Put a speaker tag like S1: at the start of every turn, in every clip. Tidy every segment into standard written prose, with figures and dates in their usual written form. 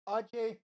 S1: RJ.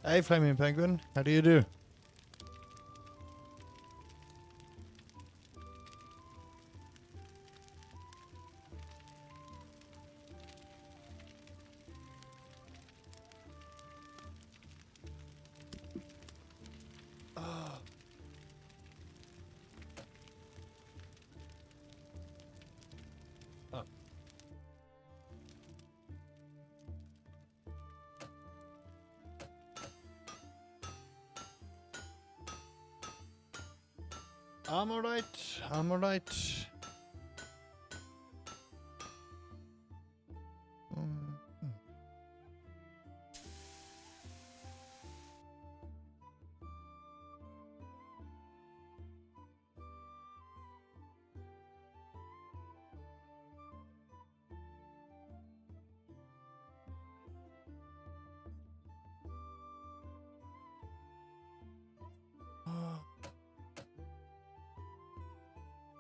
S2: Hey, Flaming Penguin. How do you do? Oh. Oh. I'm alright. I'm alright.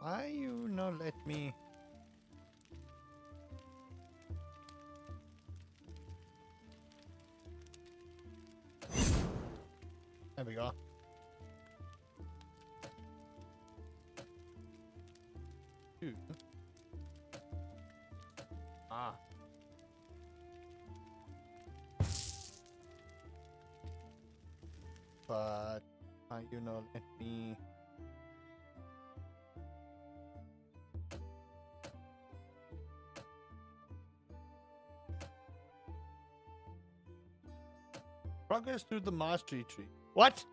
S2: Why you not let me? There we go. Two. Ah. But why you not let me? Progress through the mastery tree. What?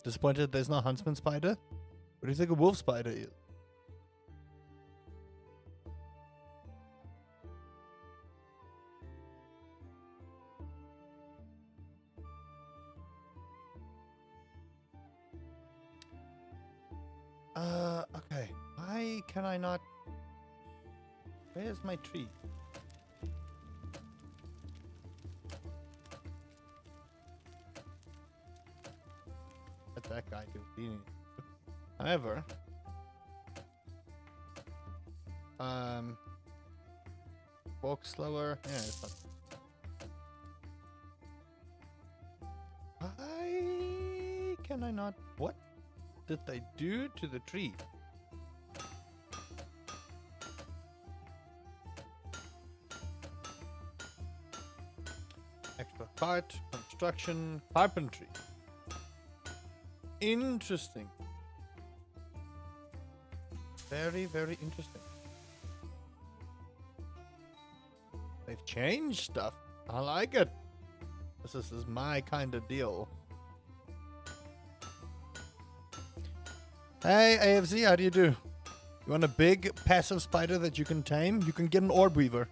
S2: Disappointed there's no huntsman spider? What do you think a wolf spider is? Okay. Why can I not? Where's my tree? Let that guy do what he needs to do. However, walk slower. Yeah, it's not. Why can I not? What did they do to the tree? cart, construction, carpentry. Interesting. Very, very interesting. They've changed stuff. I like it. This is my kind of deal. Hey, AFZ, how do you do? You want a big passive spider that you can tame? You can get an orb weaver.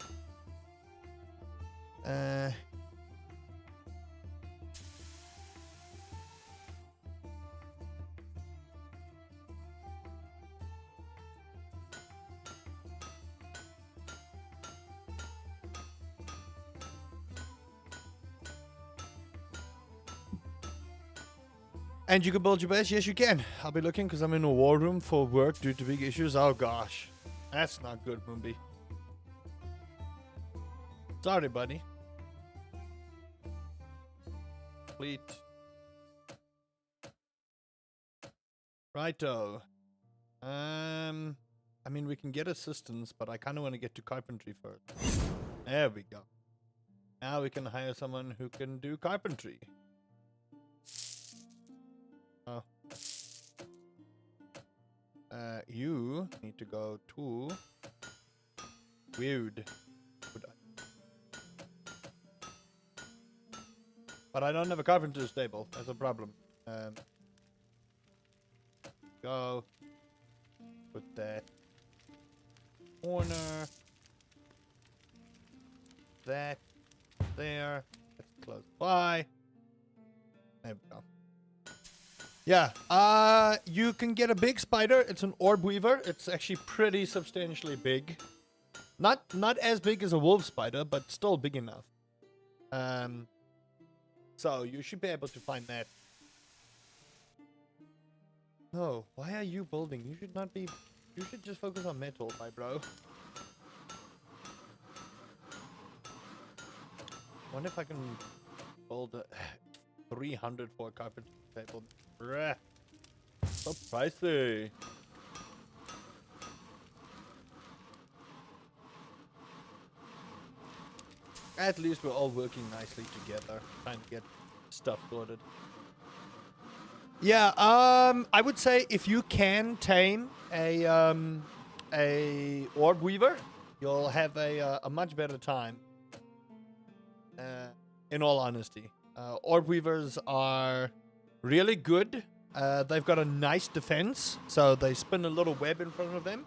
S2: And you can build your base? Yes, you can. I'll be looking because I'm in a war room for work due to big issues. Oh, gosh. That's not good, Moonby. Sorry, buddy. Complete. Righto. I mean, we can get assistance, but I kind of want to get to carpentry first. There we go. Now we can hire someone who can do carpentry. Oh. You need to go to Weird. But I don't have a carpenter's table. That's a problem. Go. Put that corner. That there. That's close by. There we go. Yeah, you can get a big spider. It's an orb weaver. It's actually pretty substantially big. Not as big as a wolf spider, but still big enough. So you should be able to find that. No, why are you building? You should not be. You should just focus on metal, my bro. Wonder if I can build a 300 for a carpenter table. Bruh. So pricey. At least we're all working nicely together, trying to get stuff sorted. Yeah, I would say if you can tame a orb weaver, you'll have a much better time. In all honesty, orb weavers are really good. They've got a nice defense, so they spin a little web in front of them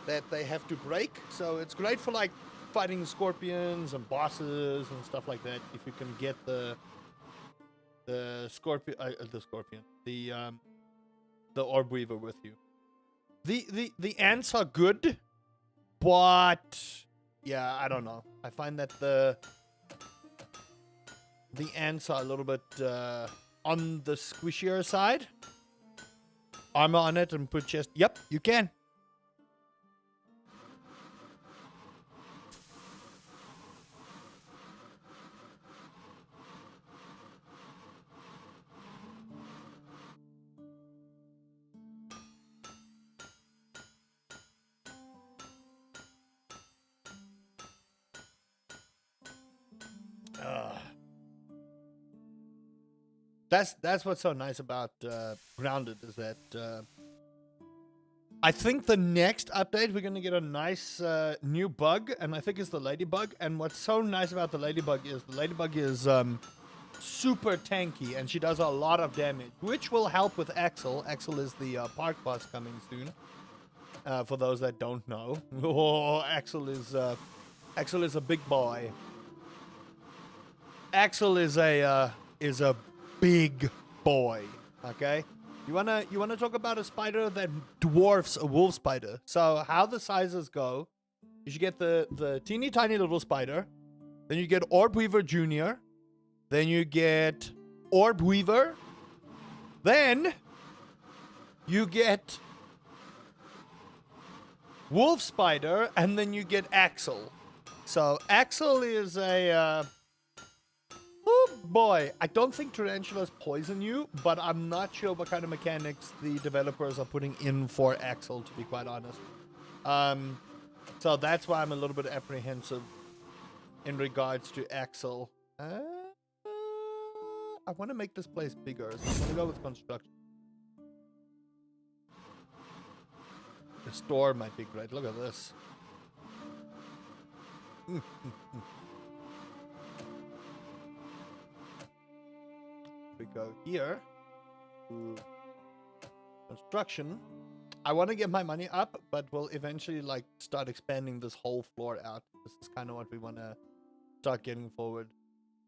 S2: that they have to break. So it's great for like fighting scorpions and bosses and stuff like that. If you can get the orb weaver with you. The ants are good, but yeah, I don't know. I find that the ants are a little bit on the squishier side. Armor on it and put chest. Yep, you can. That's what's so nice about Grounded is that I think the next update we're gonna get a nice new bug, and I think it's the ladybug. And what's so nice about the ladybug is super tanky, and she does a lot of damage, which will help with Axel. Axel is the park boss coming soon. For those that don't know, oh, Axel is a big boy. Axel is a big boy. Okay, you wanna talk about a spider that dwarfs a wolf spider? So how the sizes go? You should get the teeny tiny little spider, then you get Orb Weaver Junior, then you get Orb Weaver, then you get Wolf Spider, and then you get Axel. So Axel is a oh boy, I don't think tarantulas poison you, but I'm not sure what kind of mechanics the developers are putting in for Axel, to be quite honest. So that's why I'm a little bit apprehensive in regards to Axel. I want to make this place bigger, so I'm gonna go with construction. The store might be great. Look at this. We go here to construction. I want to get my money up, but we'll eventually like start expanding this whole floor out. This is kind of what we want to start getting forward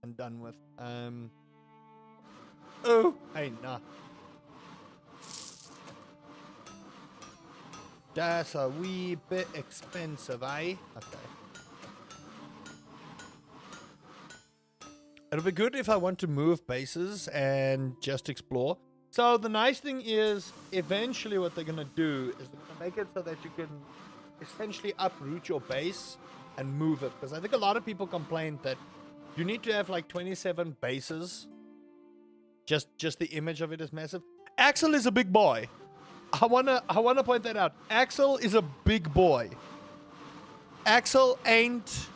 S2: and done with. Oh, hey, nah. That's a wee bit expensive, eh? Okay. It'll be good if I want to move bases and just explore. So the nice thing is, eventually what they're going to do is they're going to make it so that you can essentially uproot your base and move it. Because I think a lot of people complained that you need to have like 27 bases. Just the image of it is massive. Axel is a big boy. I wanna point that out. Axel is a big boy. Axel ain't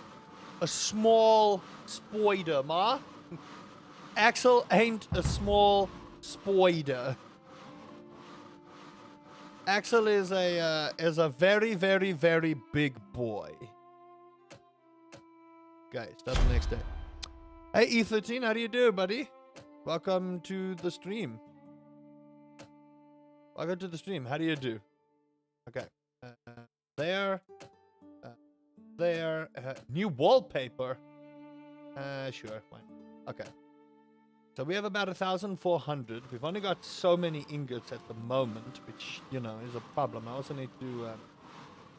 S2: a small spider, ma. Axel ain't a small spider. Axel is a very, very, very big boy. Okay, start the next day. Hey E13, how do you do, buddy? Welcome to the stream. Welcome to the stream. How do you do? Okay. There. There. New wallpaper. Sure. Fine. Okay. So we have about 1,400. We've only got so many ingots at the moment, which, you know, is a problem. I also need to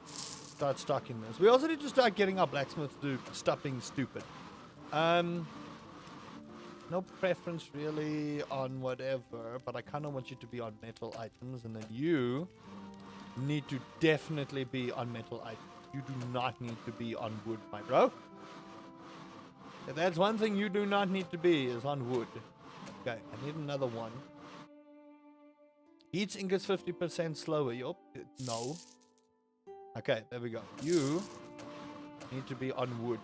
S2: start stocking this. We also need to start getting our blacksmiths to stop being stupid. No preference really on whatever, but I kind of want you to be on metal items, and then you need to definitely be on metal items. You do not need to be on wood, my bro. If that's one thing you do not need to be, is on wood. Okay, I need another one. Each ingots 50% slower. Yup. No. Okay, there we go. You need to be on wood.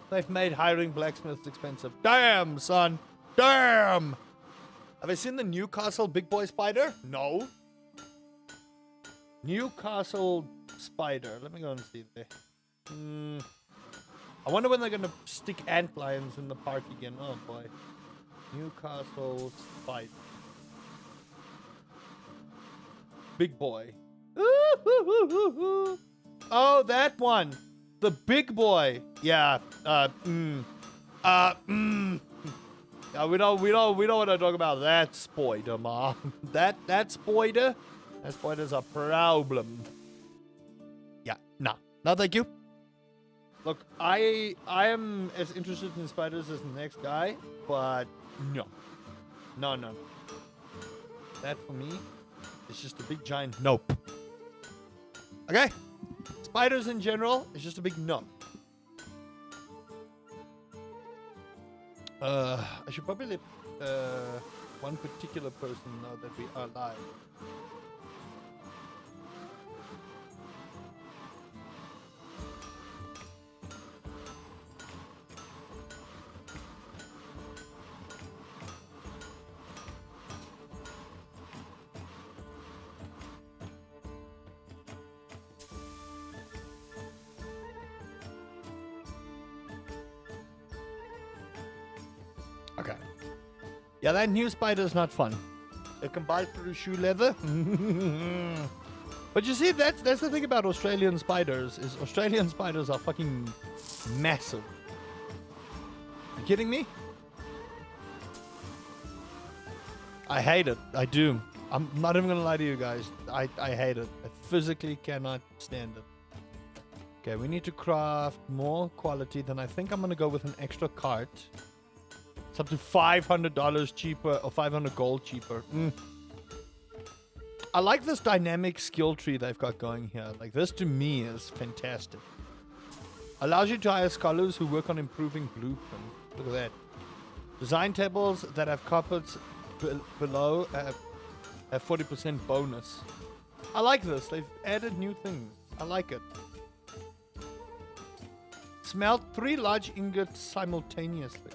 S2: They've made hiring blacksmiths expensive. Damn, son. Damn. Have I seen the Newcastle big boy spider? No. Newcastle spider. Let me go and see there. I wonder when they're going to stick ant lions in the park again. Oh, boy. Newcastle spider. Big boy. Oh, that one. The big boy. Yeah. Yeah, we don't want to talk about that spider, ma. That spider. That spider's a problem. Yeah, no. No, thank you. Look, I am as interested in spiders as the next guy, but no. No. That for me is just a big giant nope. Okay? Spiders in general is just a big no. I should probably let one particular person know that we are live. Okay. Yeah, that new spider is not fun. It can bite through shoe leather. But you see, that's the thing about Australian spiders, is Australian spiders are fucking massive. You kidding me? I hate it. I do. I'm not even gonna lie to you guys. I hate it. I physically cannot stand it. Okay, we need to craft more quality. Then I think I'm gonna go with an extra cart. It's up to $500 cheaper, or 500 gold cheaper. I like this dynamic skill tree they've got going here. Like, this to me is fantastic. Allows you to hire scholars who work on improving blueprints. Look at that. Design tables that have carpets below have 40% bonus. I like this. They've added new things. I like it. Smelt 3 large ingots simultaneously.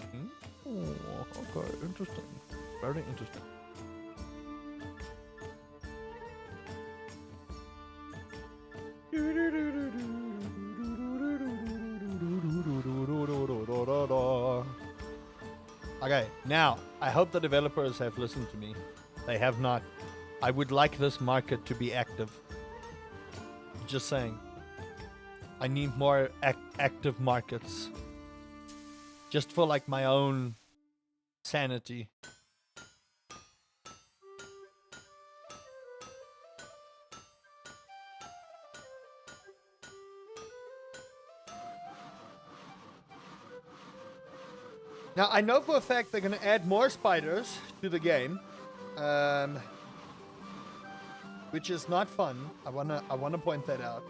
S2: Okay, interesting. Very interesting. Okay, now, I hope the developers have listened to me. They have not. I would like this market to be active. Just saying. I need more active markets. Just for like my own sanity. Now, I know for a fact they're going to add more spiders to the game. Which is not fun. I wanna point that out.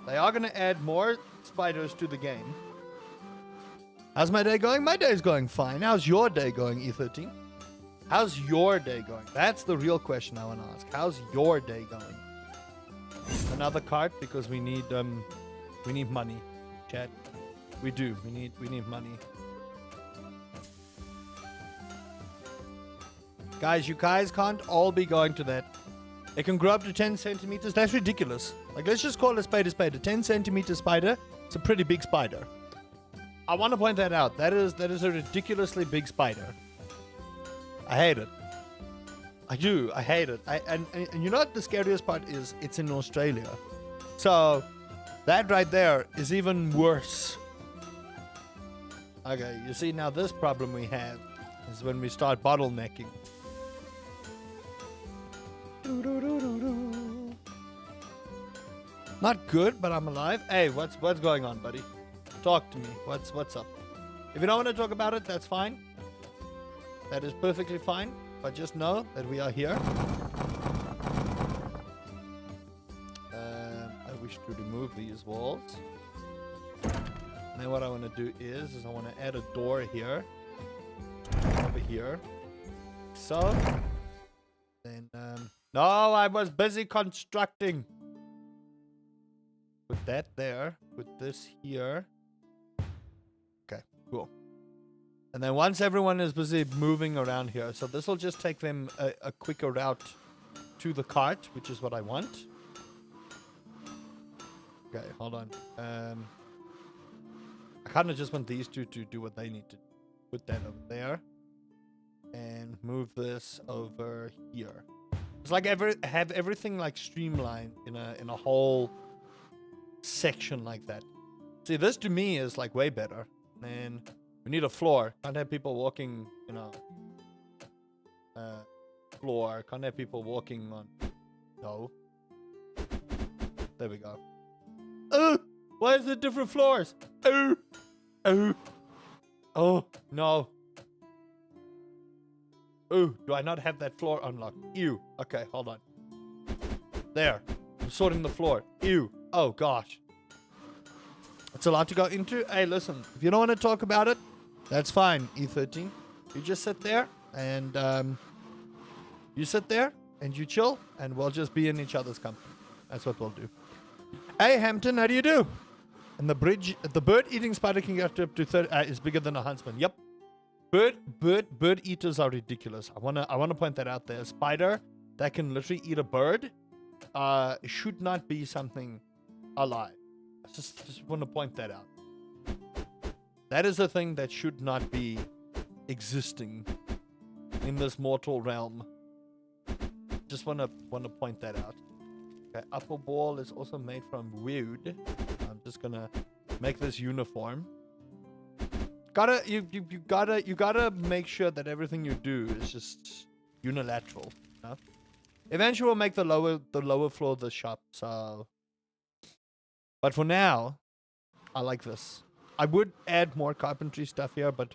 S2: They are going to add more spiders to the game. How's my day going? My day is going fine. How's your day going, E13? How's your day going? That's the real question I want to ask. How's your day going? Another cart because we need money, chat. We do. We need money. Guys, you guys can't all be going to that. It can grow up to 10 centimeters. That's ridiculous. Like, let's just call a spade a spade. A 10 centimeter spider. It's a pretty big spider. I want to point that out. That is a ridiculously big spider. I hate it. I do. I hate it. And you know what the scariest part is? It's in Australia. So, that right there is even worse. Okay, you see, now this problem we have is when we start bottlenecking. Not good, but I'm alive. Hey, what's going on, buddy? Talk to me. What's up? If you don't want to talk about it, that's fine. That is perfectly fine. But just know that we are here. I wish to remove these walls. Now what I want to do is I want to add a door here. Over here. So. Then, no, I was busy constructing. Put that there. Put this here. Okay, cool. And then once everyone is busy moving around here, so this will just take them a quicker route to the cart, which is what I want. Okay, hold on. I kind of just want these two to do what they need to do. Put that over there. And move this over here. It's like have everything like streamlined in a whole section like that. See, this to me is like way better. And we need a floor. Can't have people walking, you know, floor. Can't have people walking on. No. There we go. Oh, why is it different floors? Oh, oh, oh no. Oh, do I not have that floor unlocked? Ew. Okay, hold on. There. I'm sorting the floor. Ew. Oh, gosh. It's a lot to go into. Hey, listen. If you don't want to talk about it, that's fine, E13. You just sit there and you sit there and you chill and we'll just be in each other's company. That's what we'll do. Hey, Hampton, how do you do? And the bird-eating spider can get up to 30. Is bigger than a huntsman. Yep. Bird eaters are ridiculous. I wanna point that out there. A spider that can literally eat a bird should not be something alive. I just want to point that out. That is a thing that should not be existing in this mortal realm. Just wanna point that out. Okay, upper ball is also made from wood. I'm just gonna make this uniform. You gotta make sure that everything you do is just unilateral. You know? Eventually we'll make the lower floor of the shop, so but for now, I like this. I would add more carpentry stuff here, but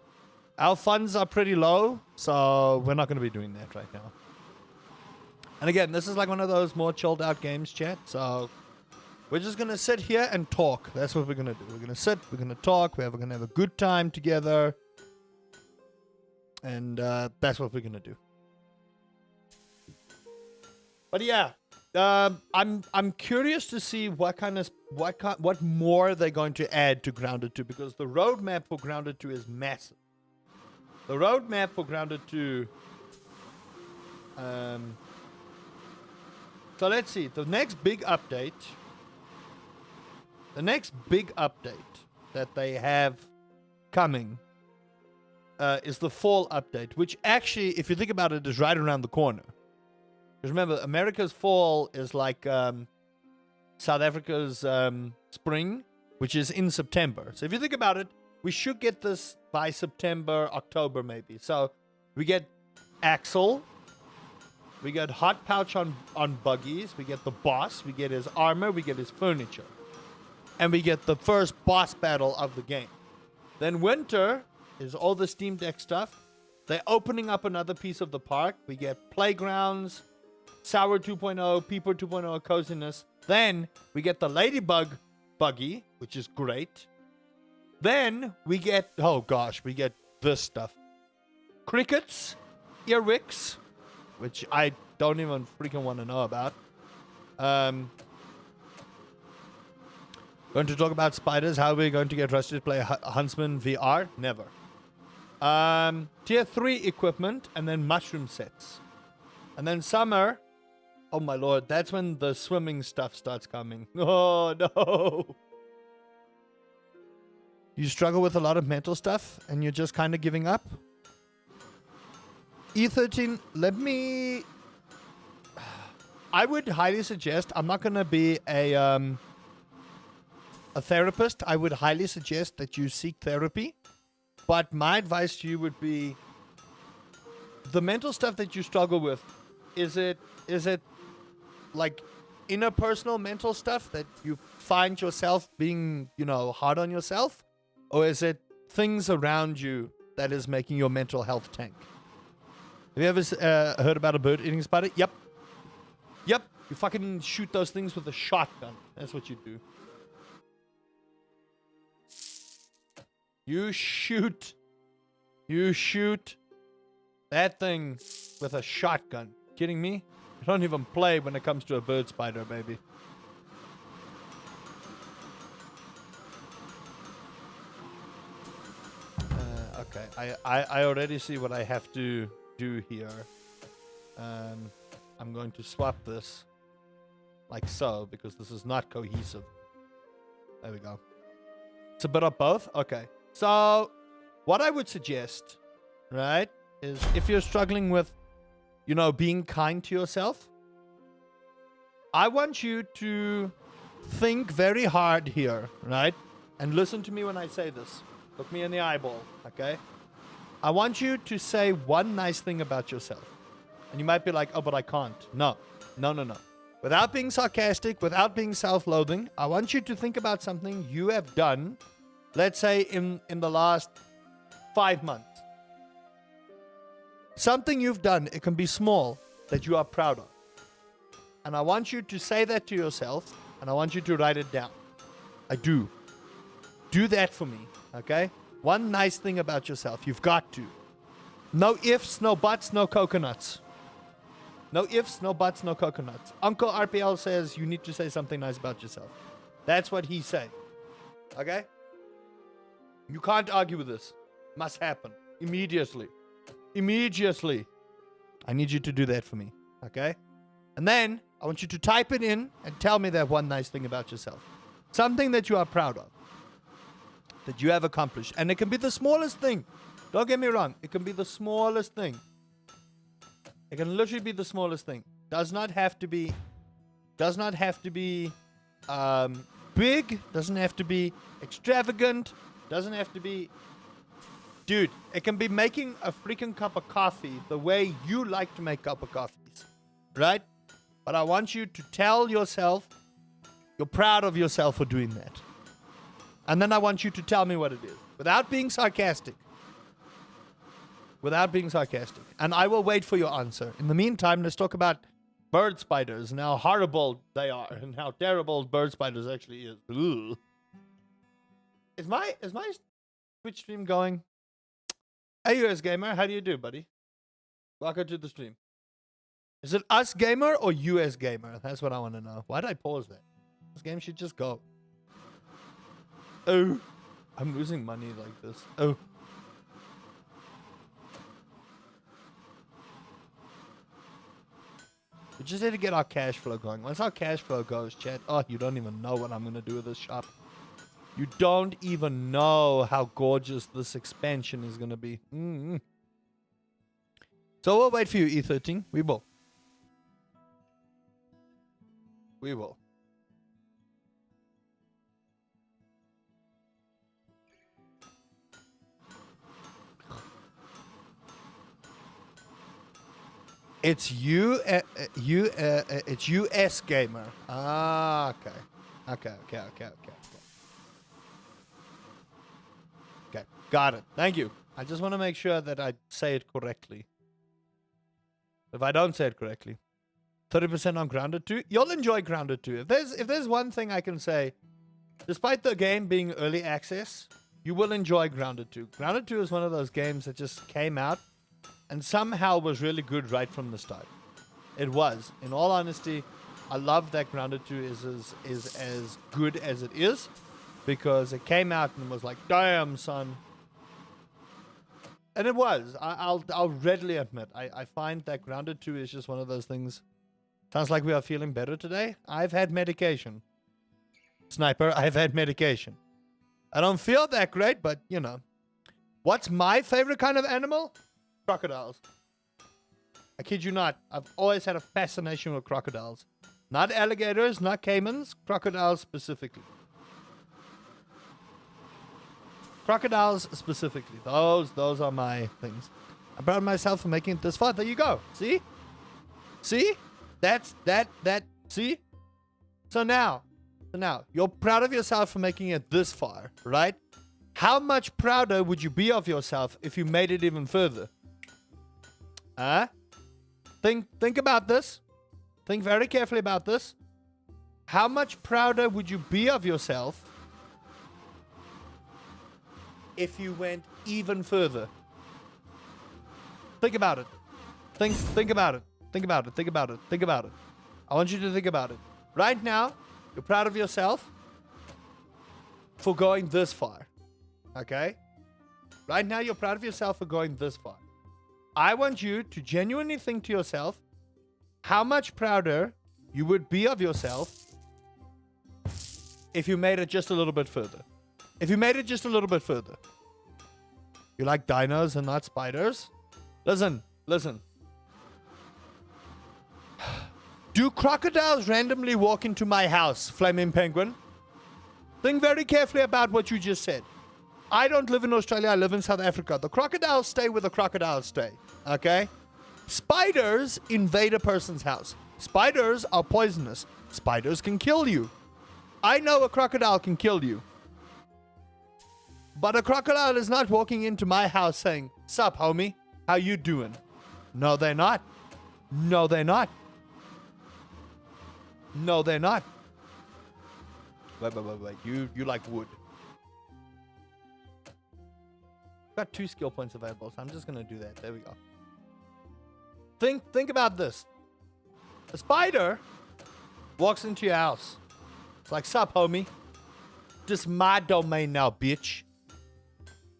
S2: our funds are pretty low, so we're not gonna be doing that right now. And again, this is like one of those more chilled out games, chat, so we're just going to sit here and talk. That's what we're going to do. We're going to sit, we're going to talk, we're going to have a good time together. And that's what we're going to do. But yeah, I'm curious to see what more they're going to add to Grounded 2, because the roadmap for Grounded 2 is massive. The roadmap for Grounded 2. So let's see. The next big update. The next big update that they have coming is the fall update, which actually, if you think about it, is right around the corner. Because remember, America's fall is like South Africa's spring, which is in September. So if you think about it, we should get this by September, October maybe. So we get Axel, we get Hot Pouch on buggies, we get the boss, we get his armor, we get his furniture. And we get the first boss battle of the game. Then winter is all the Steam Deck stuff. They're opening up another piece of the park. We get playgrounds, Sour 2.0, Peeper 2.0, coziness. Then we get the Ladybug buggy, which is great. Then we get, oh gosh, we get this stuff. Crickets, earwicks, which I don't even freaking want to know about. Going to talk about spiders. How are we going to get Rusty to play Huntsman VR? Never. Tier 3 equipment, and then mushroom sets. And then summer, oh my lord, that's when the swimming stuff starts coming. Oh no. You struggle with a lot of mental stuff, and you're just kind of giving up? E13, I would highly suggest, I'm not going to be a therapist. I would highly suggest that you seek therapy. But my advice to you would be, the mental stuff that you struggle with, is it like interpersonal mental stuff that you find yourself being, hard on yourself? Or is it things around you that is making your mental health tank? Have you ever heard about a bird eating spider? Yep. You fucking shoot those things with a shotgun. That's what you do. You shoot that thing with a shotgun. Kidding me? I don't even play when it comes to a bird spider, baby. Okay, I already see what I have to do here. I'm going to swap this like so, because this is not cohesive. There we go. It's a bit of both? Okay. So, what I would suggest, right, is if you're struggling with, being kind to yourself, I want you to think very hard here, right? And listen to me when I say this. Look me in the eyeball, okay? I want you to say one nice thing about yourself. And you might be like, oh, but I can't. No. Without being sarcastic, without being self-loathing, I want you to think about something you have done, let's say in the last 5 months. Something you've done, it can be small, that you are proud of. And I want you to say that to yourself, and I want you to write it down. I do. Do that for me, okay? One nice thing about yourself. You've got to. No ifs, no buts, no coconuts. No ifs, no buts, no coconuts. Uncle RPL says you need to say something nice about yourself. That's what he said. Okay? You can't argue with this. Must happen. Immediately. I need you to do that for me. Okay? And then, I want you to type it in and tell me that one nice thing about yourself. Something that you are proud of. That you have accomplished. And it can be the smallest thing. Don't get me wrong. It can be the smallest thing. It can literally be the smallest thing. Does not have to be big. Doesn't have to be extravagant. Doesn't have to be... Dude, it can be making a freaking cup of coffee the way you like to make cup of coffees. Right? But I want you to tell yourself you're proud of yourself for doing that. And then I want you to tell me what it is. Without being sarcastic. And I will wait for your answer. In the meantime, let's talk about bird spiders and how horrible they are and how terrible bird spiders actually is. Ugh. Is my Twitch stream going? Hey, US Gamer, how do you do, buddy? Welcome to the stream. Is it us gamer or US gamer? That's what I want to know. Why did I pause that? This game should just go. Oh, I'm losing money like this. Oh. We just need to get our cash flow going. Once our cash flow goes, chat, oh, you don't even know what I'm going to do with this shop. You don't even know how gorgeous this expansion is going to be. So we'll wait for you, E13. We will. We will. It's it's US gamer. Ah, okay. Okay. Okay, got it. Thank you. I just want to make sure that I say it correctly. If I don't say it correctly, 30% on Grounded 2. You'll enjoy Grounded 2. If there's one thing I can say, despite the game being early access, you will enjoy Grounded 2. Grounded 2 is one of those games that just came out and somehow was really good right from the start. It was. In all honesty, I love that Grounded 2 is as good as it is, because it came out and was like, damn, son. And it was. I'll readily admit. I find that Grounded 2 is just one of those things. Sounds like we are feeling better today. I've had medication. Sniper, I've had medication. I don't feel that great, but, you know. What's my favorite kind of animal? Crocodiles. I kid you not. I've always had a fascination with crocodiles. Not alligators, not caimans. Crocodiles specifically. Crocodiles specifically. Those are my things. I'm proud of myself for making it this far. There you go. See? See? That's that. See? So now, you're proud of yourself for making it this far, right? How much prouder would you be of yourself if you made it even further? Huh? Think about this. Think very carefully about this. How much prouder would you be of yourself if you went even further? Think about it. Think about it. Think about it. Think about it. Think about it. I want you to think about it. Right now, you're proud of yourself for going this far. Okay? Right now, you're proud of yourself for going this far. I want you to genuinely think to yourself how much prouder you would be of yourself if you made it just a little bit further. If you made it just a little bit further. You like dinos and not spiders? Listen. Do crocodiles randomly walk into my house, Flaming Penguin? Think very carefully about what you just said. I don't live in Australia, I live in South Africa. The crocodiles stay where the crocodiles stay, okay? Spiders invade a person's house. Spiders are poisonous. Spiders can kill you. I know a crocodile can kill you. But a crocodile is not walking into my house saying, "Sup, homie? How you doing?" No, they're not. No, they're not. No, they're not. Wait. You like wood. Got 2 skill points available, so I'm just going to do that. There we go. Think about this. A spider walks into your house. It's like, "Sup, homie? Just my domain now, bitch."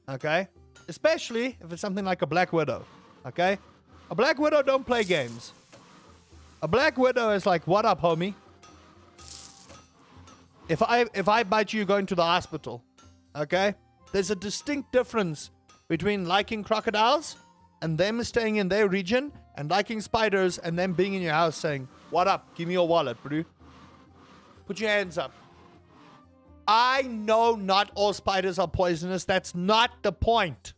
S2: Okay? Especially if it's something like a Black Widow. Okay? A Black Widow don't play games. A Black Widow is like, "What up, homie? If I bite you, you're going to the hospital." Okay? There's a distinct difference between liking crocodiles and them staying in their region and liking spiders and them being in your house saying, "What up? Give me your wallet, bro." Put your hands up. I know not all spiders are poisonous. That's not the point.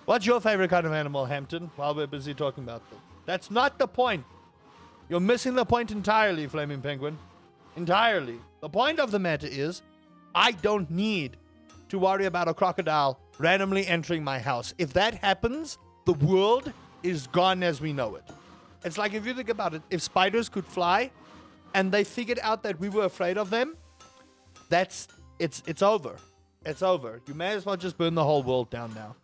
S2: What's your favorite kind of animal, Hampton, while we're busy talking about this? That's not the point. You're missing the point entirely, Flaming Penguin. Entirely. The point of the matter is, I don't need to worry about a crocodile randomly entering my house. If that happens, the world is gone as we know it. It's like, if you think about it, if spiders could fly and they figured out that we were afraid of them, it's over. It's over. You may as well just burn the whole world down now.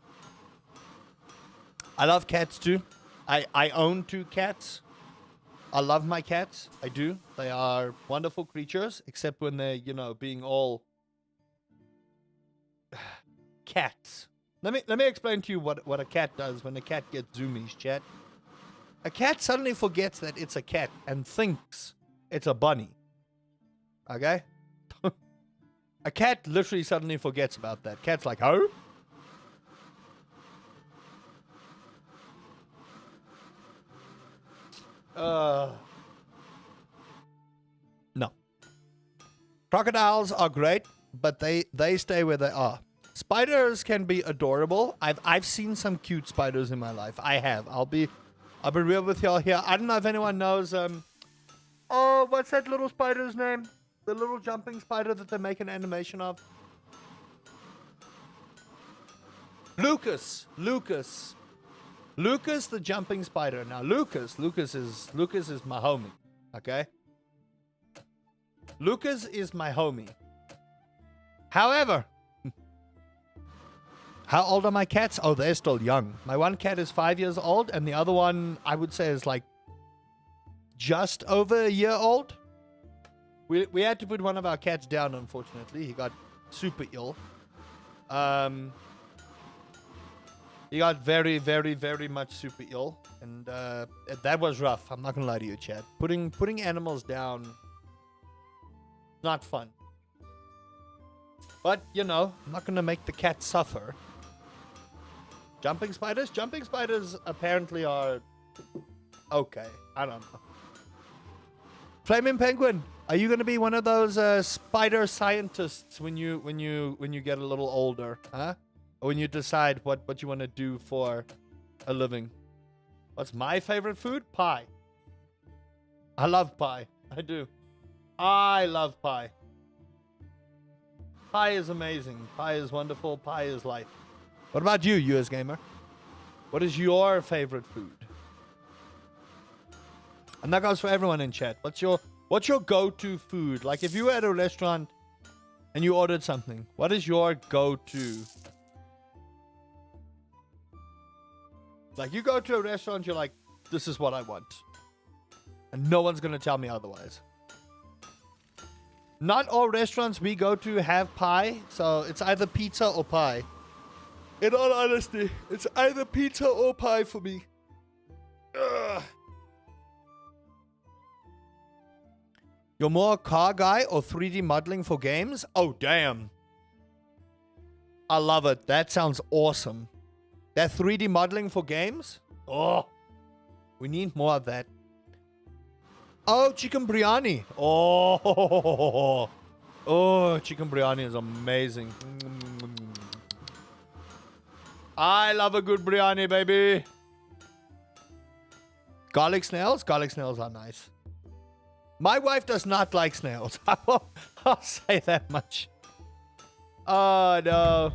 S2: I love cats too. I own 2 cats. I love my cats. I do. They are wonderful creatures, except when they're, being all cats. Let me explain to you what a cat does when a cat gets zoomies, chat. A cat suddenly forgets that it's a cat and thinks it's a bunny. Okay? A cat literally suddenly forgets about that. Cat's like, oh? No. Crocodiles are great, but they stay where they are. Spiders can be adorable. I've seen some cute spiders in my life. I have. I'll be real with y'all here. I don't know if anyone knows oh, what's that little spider's name? The little jumping spider that they make an animation of? Lucas the jumping spider. Now Lucas is my homie, okay? Lucas is my homie. However, how old are my cats? Oh, they're still young. My one cat is 5 years old, and the other one, I would say, is like just over a year old. We had to put one of our cats down, unfortunately. He got super ill. He got very, very, very much super ill, and that was rough. I'm not gonna lie to you, Chad. Putting animals down, not fun. But you know, I'm not gonna make the cat suffer. Jumping spiders apparently are okay. I don't know. Flaming Penguin, are you gonna be one of those spider scientists when you get a little older, huh? Or when you decide what you want to do for a living? What's my favorite food? Pie. I love pie. I do. I love pie. Pie is amazing. Pie is wonderful. Pie is life. What about you, US Gamer? What is your favorite food? And that goes for everyone in chat. What's your go-to food? Like if you were at a restaurant and you ordered something, what is your go-to? Like you go to a restaurant, you're like, this is what I want. And no one's going to tell me otherwise. Not all restaurants we go to have pie, so it's either pizza or pie. In all honesty, it's either pizza or pie for me. Ugh. You're more a car guy or 3D modeling for games? Oh, damn. I love it. That sounds awesome. That 3D modeling for games? Oh, we need more of that. Oh, chicken biryani. Oh, oh, chicken biryani is amazing. I love a good biryani, baby. Garlic snails? Garlic snails are nice. My wife does not like snails. I'll say that much. Oh, no.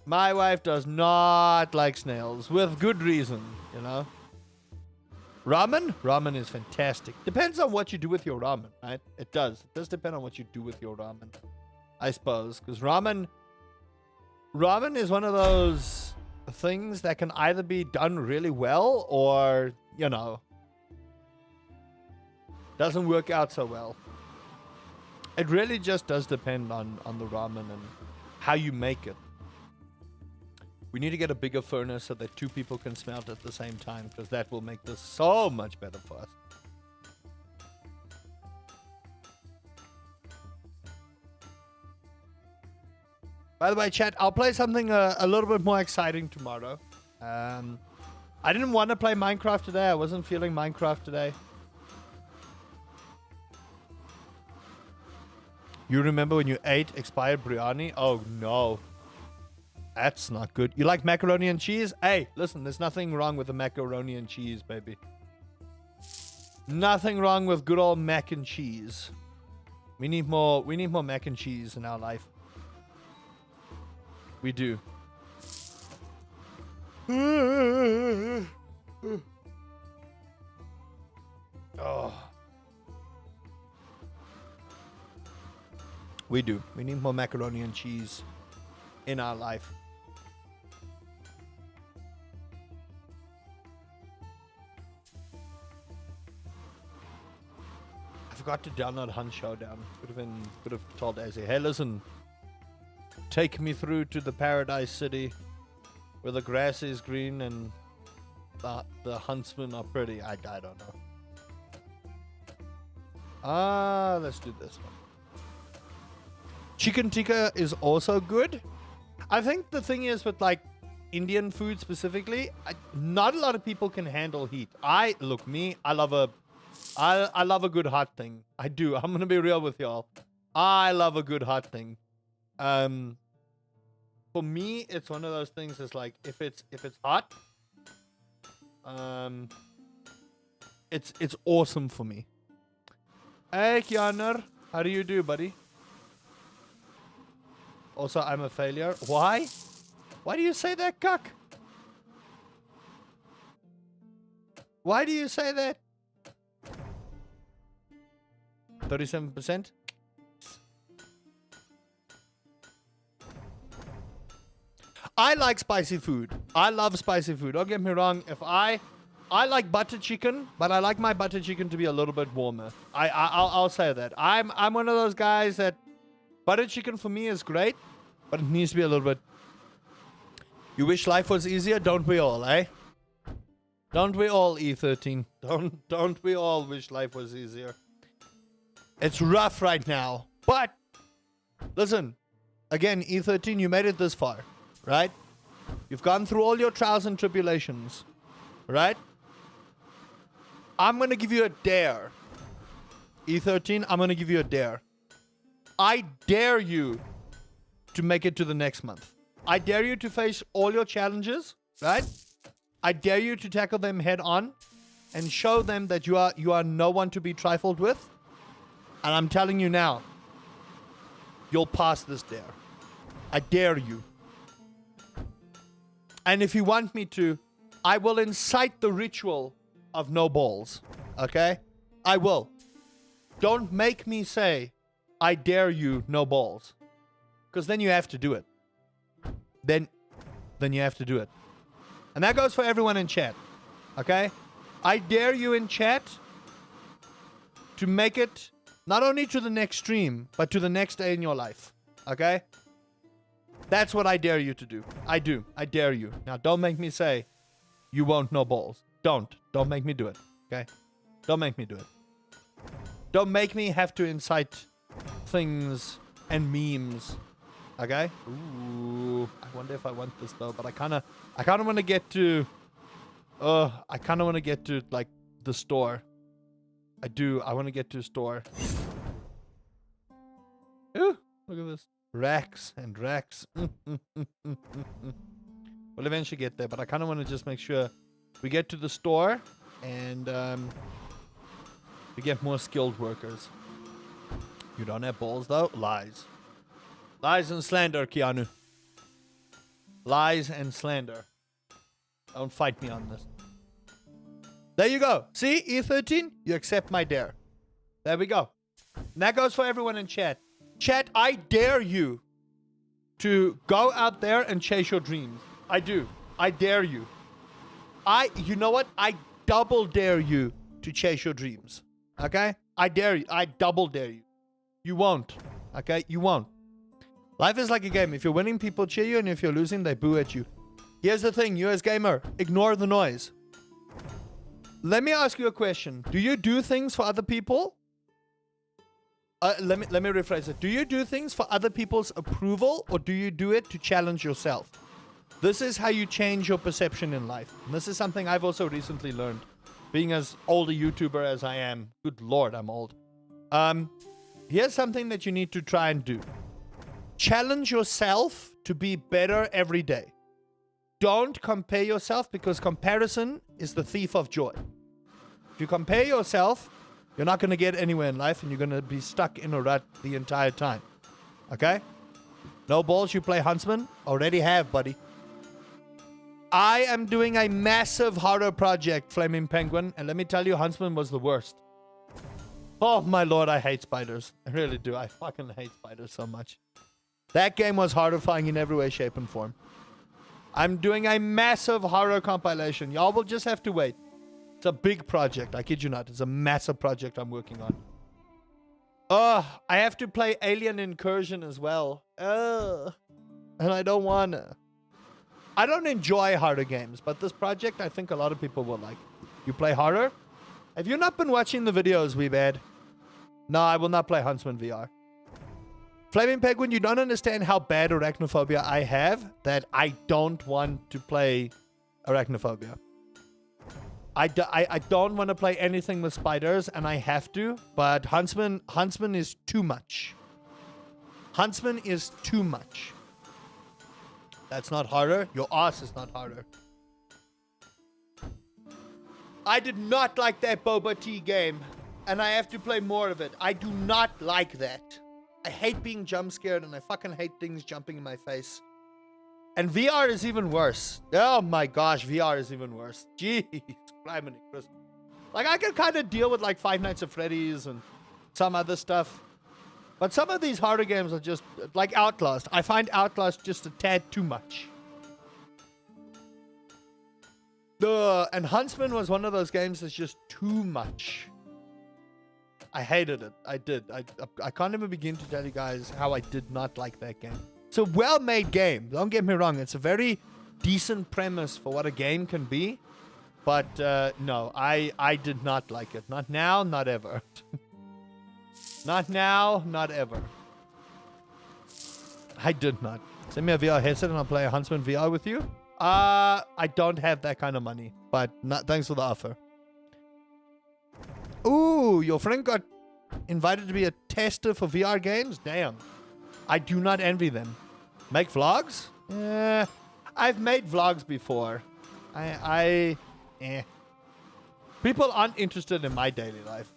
S2: My wife does not like snails. With good reason, you know. Ramen? Ramen is fantastic. Depends on what you do with your ramen, right? It does. It does depend on what you do with your ramen, I suppose. Because ramen is one of those things that can either be done really well or, you know, doesn't work out so well. It really just does depend on the ramen and how you make it. We need to get a bigger furnace so that two people can smelt at the same time, because that will make this so much better for us. By the way, chat, I'll play something a little bit more exciting tomorrow. I didn't want to play Minecraft today. I wasn't feeling Minecraft today. You remember when you ate expired biryani? Oh, no. That's not good. You like macaroni and cheese? Hey, listen, there's nothing wrong with the macaroni and cheese, baby. Nothing wrong with good old mac and cheese. We need more mac and cheese in our life. We do. Oh. We do. We need more macaroni and cheese in our life. I forgot to download Hunt Showdown. Could have told Azzy, hey, listen, take me through to the Paradise City where the grass is green and the huntsmen are pretty. I don't know. Let's do this one. Chicken tikka is also good. I think the thing is with like Indian food specifically, not a lot of people can handle heat. I love a good hot thing. I do. I'm gonna be real with y'all. I love a good hot thing. For me, it's one of those things. It's like if it's hot, it's awesome for me. Hey, Kianer, how do you do, buddy? Also, I'm a failure. Why? Why do you say that, cuck? Why do you say that? 37%? I like spicy food. I love spicy food. Don't get me wrong. I like butter chicken, but I like my butter chicken to be a little bit warmer. I'll say that. I'm one of those guys that butter chicken for me is great, but it needs to be a little bit. You wish life was easier, don't we all, eh? Don't we all, E13? Don't we all wish life was easier? It's rough right now, but listen, again, E13, you made it this far, right? You've gone through all your trials and tribulations, right? I'm going to give you a dare. E13, I'm going to give you a dare. I dare you to make it to the next month. I dare you to face all your challenges, right? I dare you to tackle them head on and show them that you are no one to be trifled with. And I'm telling you now, you'll pass this dare. I dare you. And if you want me to, I will incite the ritual of no balls. Okay? I will. Don't make me say, I dare you, no balls. Because then you have to do it. Then you have to do it. And that goes for everyone in chat. Okay? I dare you in chat to make it not only to the next stream, but to the next day in your life. Okay? That's what I dare you to do. I do. I dare you. Now, don't make me say, you won't know balls. Don't. Don't make me do it. Okay? Don't make me do it. Don't make me have to incite things and memes. Okay? Ooh. I wonder if I want this though, but I kinda want to get to like the store. I do. I want to get to a store. Ooh, look at this. Racks and racks. We'll eventually get there, but I kind of want to just make sure we get to the store and we get more skilled workers. You don't have balls though? Lies. Lies and slander, Keanu. Lies and slander. Don't fight me on this. There you go. See, E13, you accept my dare. There we go. And that goes for everyone in chat. Chat, I dare you to go out there and chase your dreams. I do. I dare you. You know what? I double dare you to chase your dreams. Okay? I dare you. I double dare you. You won't. Okay? You won't. Life is like a game. If you're winning, people cheer you, and if you're losing, they boo at you. Here's the thing, you as gamer, ignore the noise. Let me ask you a question. Do you do things for other people? Let me rephrase it. Do you do things for other people's approval, or do you do it to challenge yourself? This is how you change your perception in life. And this is something I've also recently learned. Being as old a YouTuber as I am. Good Lord, I'm old. Here's something that you need to try and do. Challenge yourself to be better every day. Don't compare yourself, because comparison is the thief of joy. If you compare yourself, you're not going to get anywhere in life, and you're going to be stuck in a rut the entire time. Okay? No balls, you play Huntsman? Already have, buddy. I am doing a massive horror project, Flaming Penguin, and let me tell you, Huntsman was the worst. Oh my lord, I hate spiders. I really do. I fucking hate spiders so much. That game was horrifying in every way, shape, and form. I'm doing a massive horror compilation. Y'all will just have to wait. It's a big project. I kid you not. It's a massive project I'm working on. Oh, I have to play Alien Incursion as well. And I don't wanna. I don't enjoy harder games, but this project I think a lot of people will like. You play harder? Have you not been watching the videos, Weebad? No, I will not play Huntsman VR. Flaming Penguin, you don't understand how bad arachnophobia I have, that I don't want to play arachnophobia. I don't want to play anything with spiders, and I have to, but Huntsman is too much. Huntsman is too much. That's not harder. Your ass is not harder. I did not like that boba tea game, and I have to play more of it. I do not like that. I hate being jump scared, and I fucking hate things jumping in my face. And VR is even worse. Oh my gosh, VR is even worse. Jeez, climate Christmas. Like, I can kind of deal with like Five Nights at Freddy's and some other stuff. But some of these harder games are just like Outlast. I find Outlast just a tad too much. And Huntsman was one of those games that's just too much. I hated it. I did. I can't even begin to tell you guys how I did not like that game. It's a well-made game. Don't get me wrong. It's a very decent premise for what a game can be. But no, I did not like it. Not now, not ever. Not now, not ever. I did not. Send me a VR headset and I'll play a Huntsman VR with you. I don't have that kind of money, but thanks for the offer. Ooh, your friend got invited to be a tester for VR games? Damn. I do not envy them. Make vlogs? I've made vlogs before. People aren't interested in my daily life.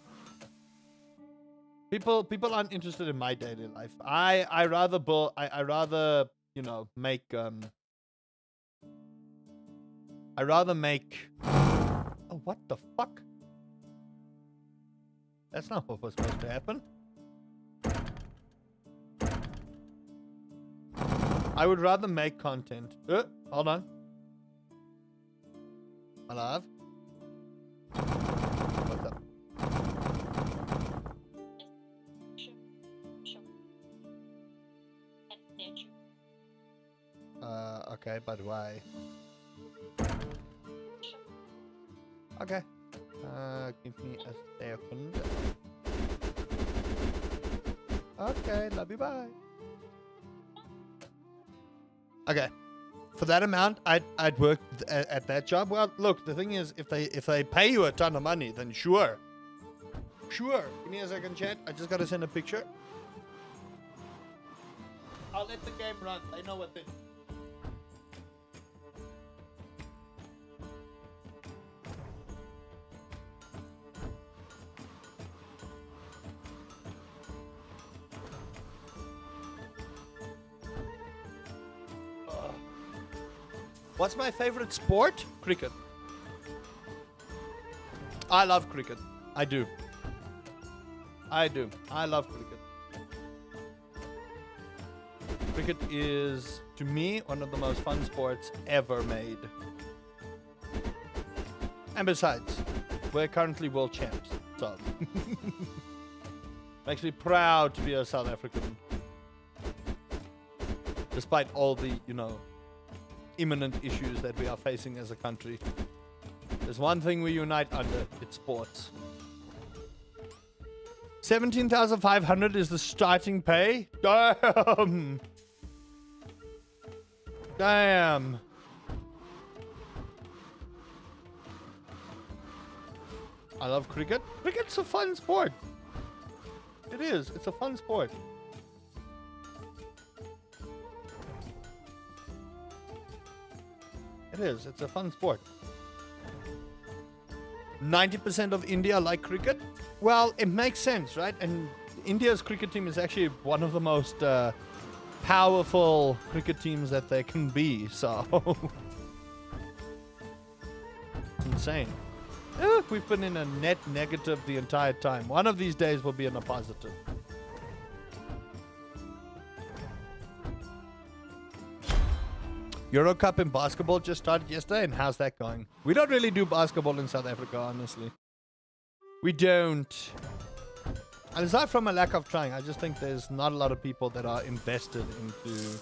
S2: People aren't interested in my daily life. I rather, you know, make oh, what the fuck? That's not what was supposed to happen. I would rather make content. Hold on. My love. What's up? Okay, but why? Okay. Give me a second. Okay, love you, bye. Okay. For that amount, I'd work at that job. Well, look, the thing is, if they pay you a ton of money, then sure. Sure. Give me a second, chat. I just gotta send a picture. I'll let the game run. I know what they... What's my favorite sport? Cricket. I love cricket. I do. I love cricket. Cricket is, to me, one of the most fun sports ever made. And besides, we're currently world champs. So, makes me proud to be a South African. Despite all the, you know, imminent issues that we are facing as a country. There's one thing we unite under. It's sports. 17,500 is the starting pay? Damn! Damn! I love cricket. Cricket's a fun sport. It is. It's a fun sport. It is. It's a fun sport. 90% of India like cricket. Well, it makes sense, right? And India's cricket team is actually one of the most powerful cricket teams that there can be. So it's insane. We've been in a net negative the entire time. One of these days we'll be in a positive. Euro Cup in basketball just started yesterday, and how's that going? We don't really do basketball in South Africa, honestly. We don't. And aside from a lack of trying, I just think there's not a lot of people that are invested into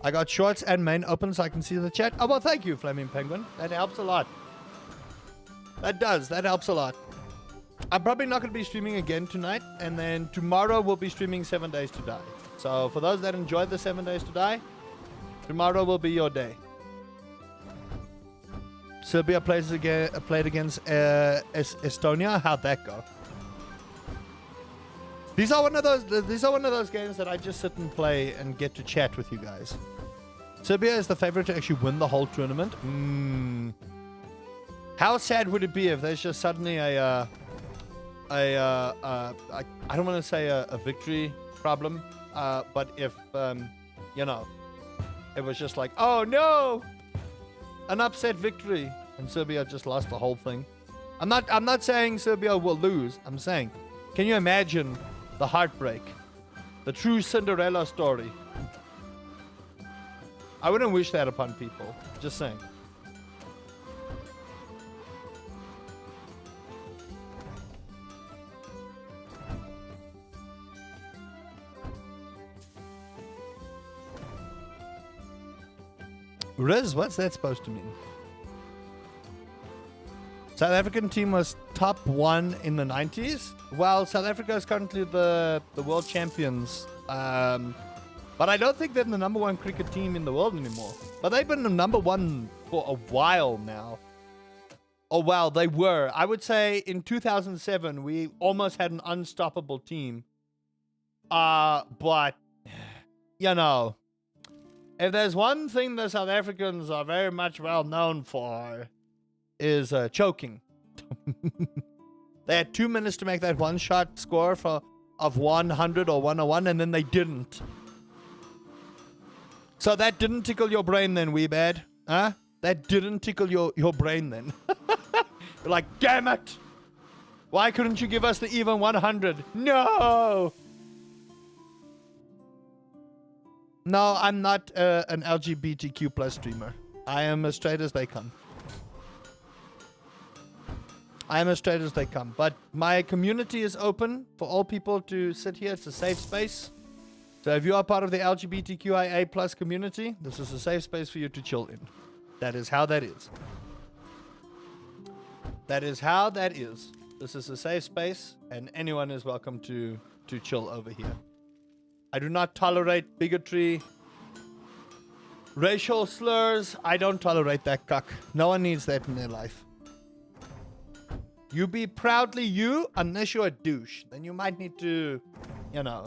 S2: I got shorts and main open so I can see the chat. Oh, well, thank you, Flaming Penguin. That helps a lot. That does. That helps a lot. I'm probably not going to be streaming again tonight. And then tomorrow we'll be streaming 7 Days to Die. So for those that enjoyed the 7 Days to Die, tomorrow will be your day. Serbia played against Estonia. How'd that go? These are one of those games that I just sit and play and get to chat with you guys. Serbia is the favorite to actually win the whole tournament. How sad would it be if there's just suddenly I don't want to say a victory problem, but if you know, it was just like, oh no, an upset victory, and Serbia just lost the whole thing. I'm not saying Serbia will lose. I'm saying, can you imagine the heartbreak, the true Cinderella story? I wouldn't wish that upon people. Just saying. Riz, what's that supposed to mean? South African team was top 1 in the 90s. Well, South Africa is currently the world champions. But I don't think they're the number 1 cricket team in the world anymore. But they've been the number 1 for a while now. Oh, wow, they were. I would say in 2007, we almost had an unstoppable team. But, you know, if there's one thing the South Africans are very much well known for, is choking. They had 2 minutes to make that one shot score of 100 or 101, and then they didn't. So that didn't tickle your brain then, Weebad? Huh? That didn't tickle your brain then? You're like, damn it! Why couldn't you give us the even 100? No! No, I'm not an LGBTQ plus streamer. I am as straight as they come. I am as straight as they come. But my community is open for all people to sit here. It's a safe space. So if you are part of the LGBTQIA plus community, this is a safe space for you to chill in. That is how that is. That is how that is. This is a safe space, and anyone is welcome to chill over here. I do not tolerate bigotry, racial slurs. I don't tolerate that cuck. No one needs that in their life. You be proudly you, unless you're a douche. Then you might need to, you know.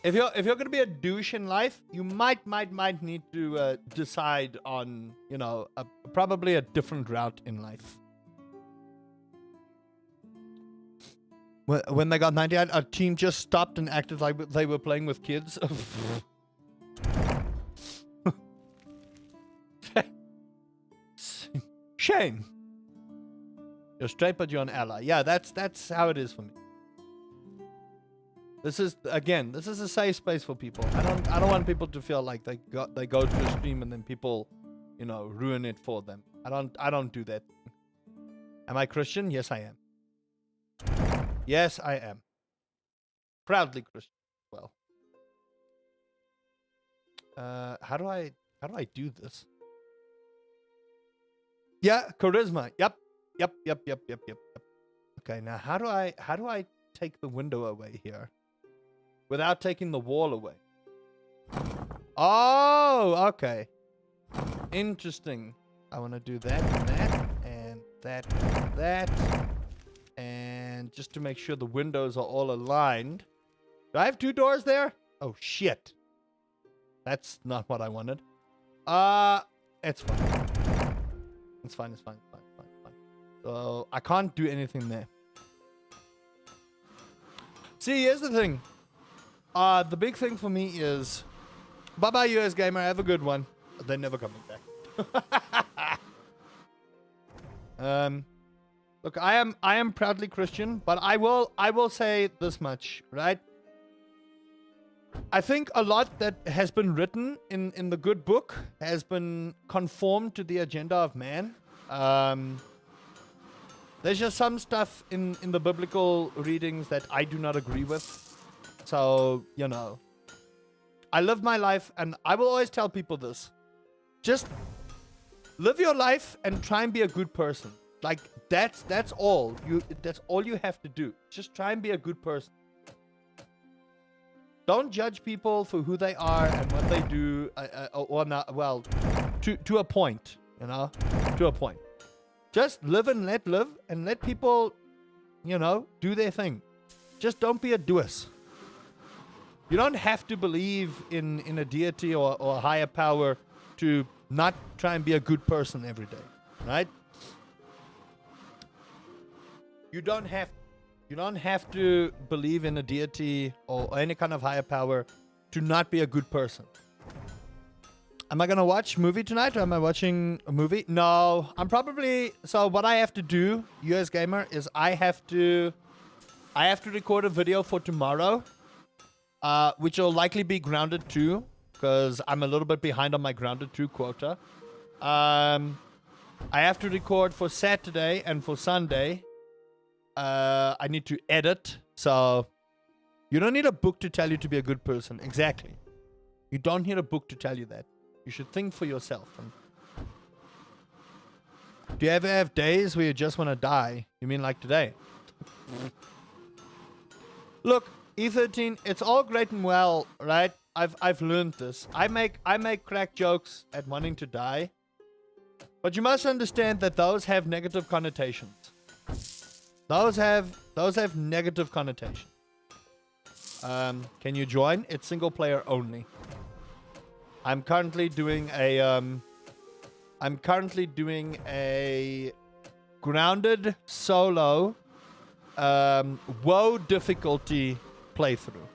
S2: If you're gonna be a douche in life, you might need to decide on, you know, probably a different route in life. When they got 98, a team just stopped and acted like they were playing with kids. Shame. You're straight, but you're an ally. Yeah, that's how it is for me. This is a safe space for people. I don't want people to feel like they go to a stream and then people, you know, ruin it for them. I don't do that. Am I Christian? Yes, I am. Yes, I am. Proudly Christian as well. How do I do this? Yeah, charisma. Yep. Okay, now how do I take the window away here without taking the wall away? Oh, okay. Interesting. I want to do that and that and that and that. And just to make sure the windows are all aligned. Do I have 2 doors there? Oh, shit. That's not what I wanted. It's fine. It's fine. So, I can't do anything there. See, here's the thing. The big thing for me is... Bye-bye, US Gamer. Have a good one. They're never coming back. Look, I am proudly Christian, but I will say this much, right? I think a lot that has been written in the good book has been conformed to the agenda of man. There's just some stuff in the biblical readings that I do not agree with. So, you know, I live my life, and I will always tell people this. Just live your life and try and be a good person. Like, that's all. That's all you have to do. Just try and be a good person. Don't judge people for who they are and what they do, or not. Well, to a point, you know, to a point. Just live and let live, and let people, you know, do their thing. Just don't be a doers. You don't have to believe in a deity or a higher power to not try and be a good person every day, right? You don't have to believe in a deity or any kind of higher power to not be a good person. Am I going to watch a movie tonight, or am I watching a movie? No, I'm probably... So what I have to do, US Gamer, is I have to record a video for tomorrow, which will likely be Grounded 2, because I'm a little bit behind on my Grounded 2 quota. I have to record for Saturday and for Sunday. I need to edit, so you don't need a book to tell you to be a good person. Exactly. You don't need a book to tell you that. You should think for yourself. And do you ever have days where you just want to die? You mean like today? Look, E13, it's all great and well, right? I've learned this. I make crack jokes at wanting to die, but you must understand that those have negative connotations. Those have negative connotations. Can you join? It's single player only. I'm currently doing a Grounded solo WoW difficulty playthrough,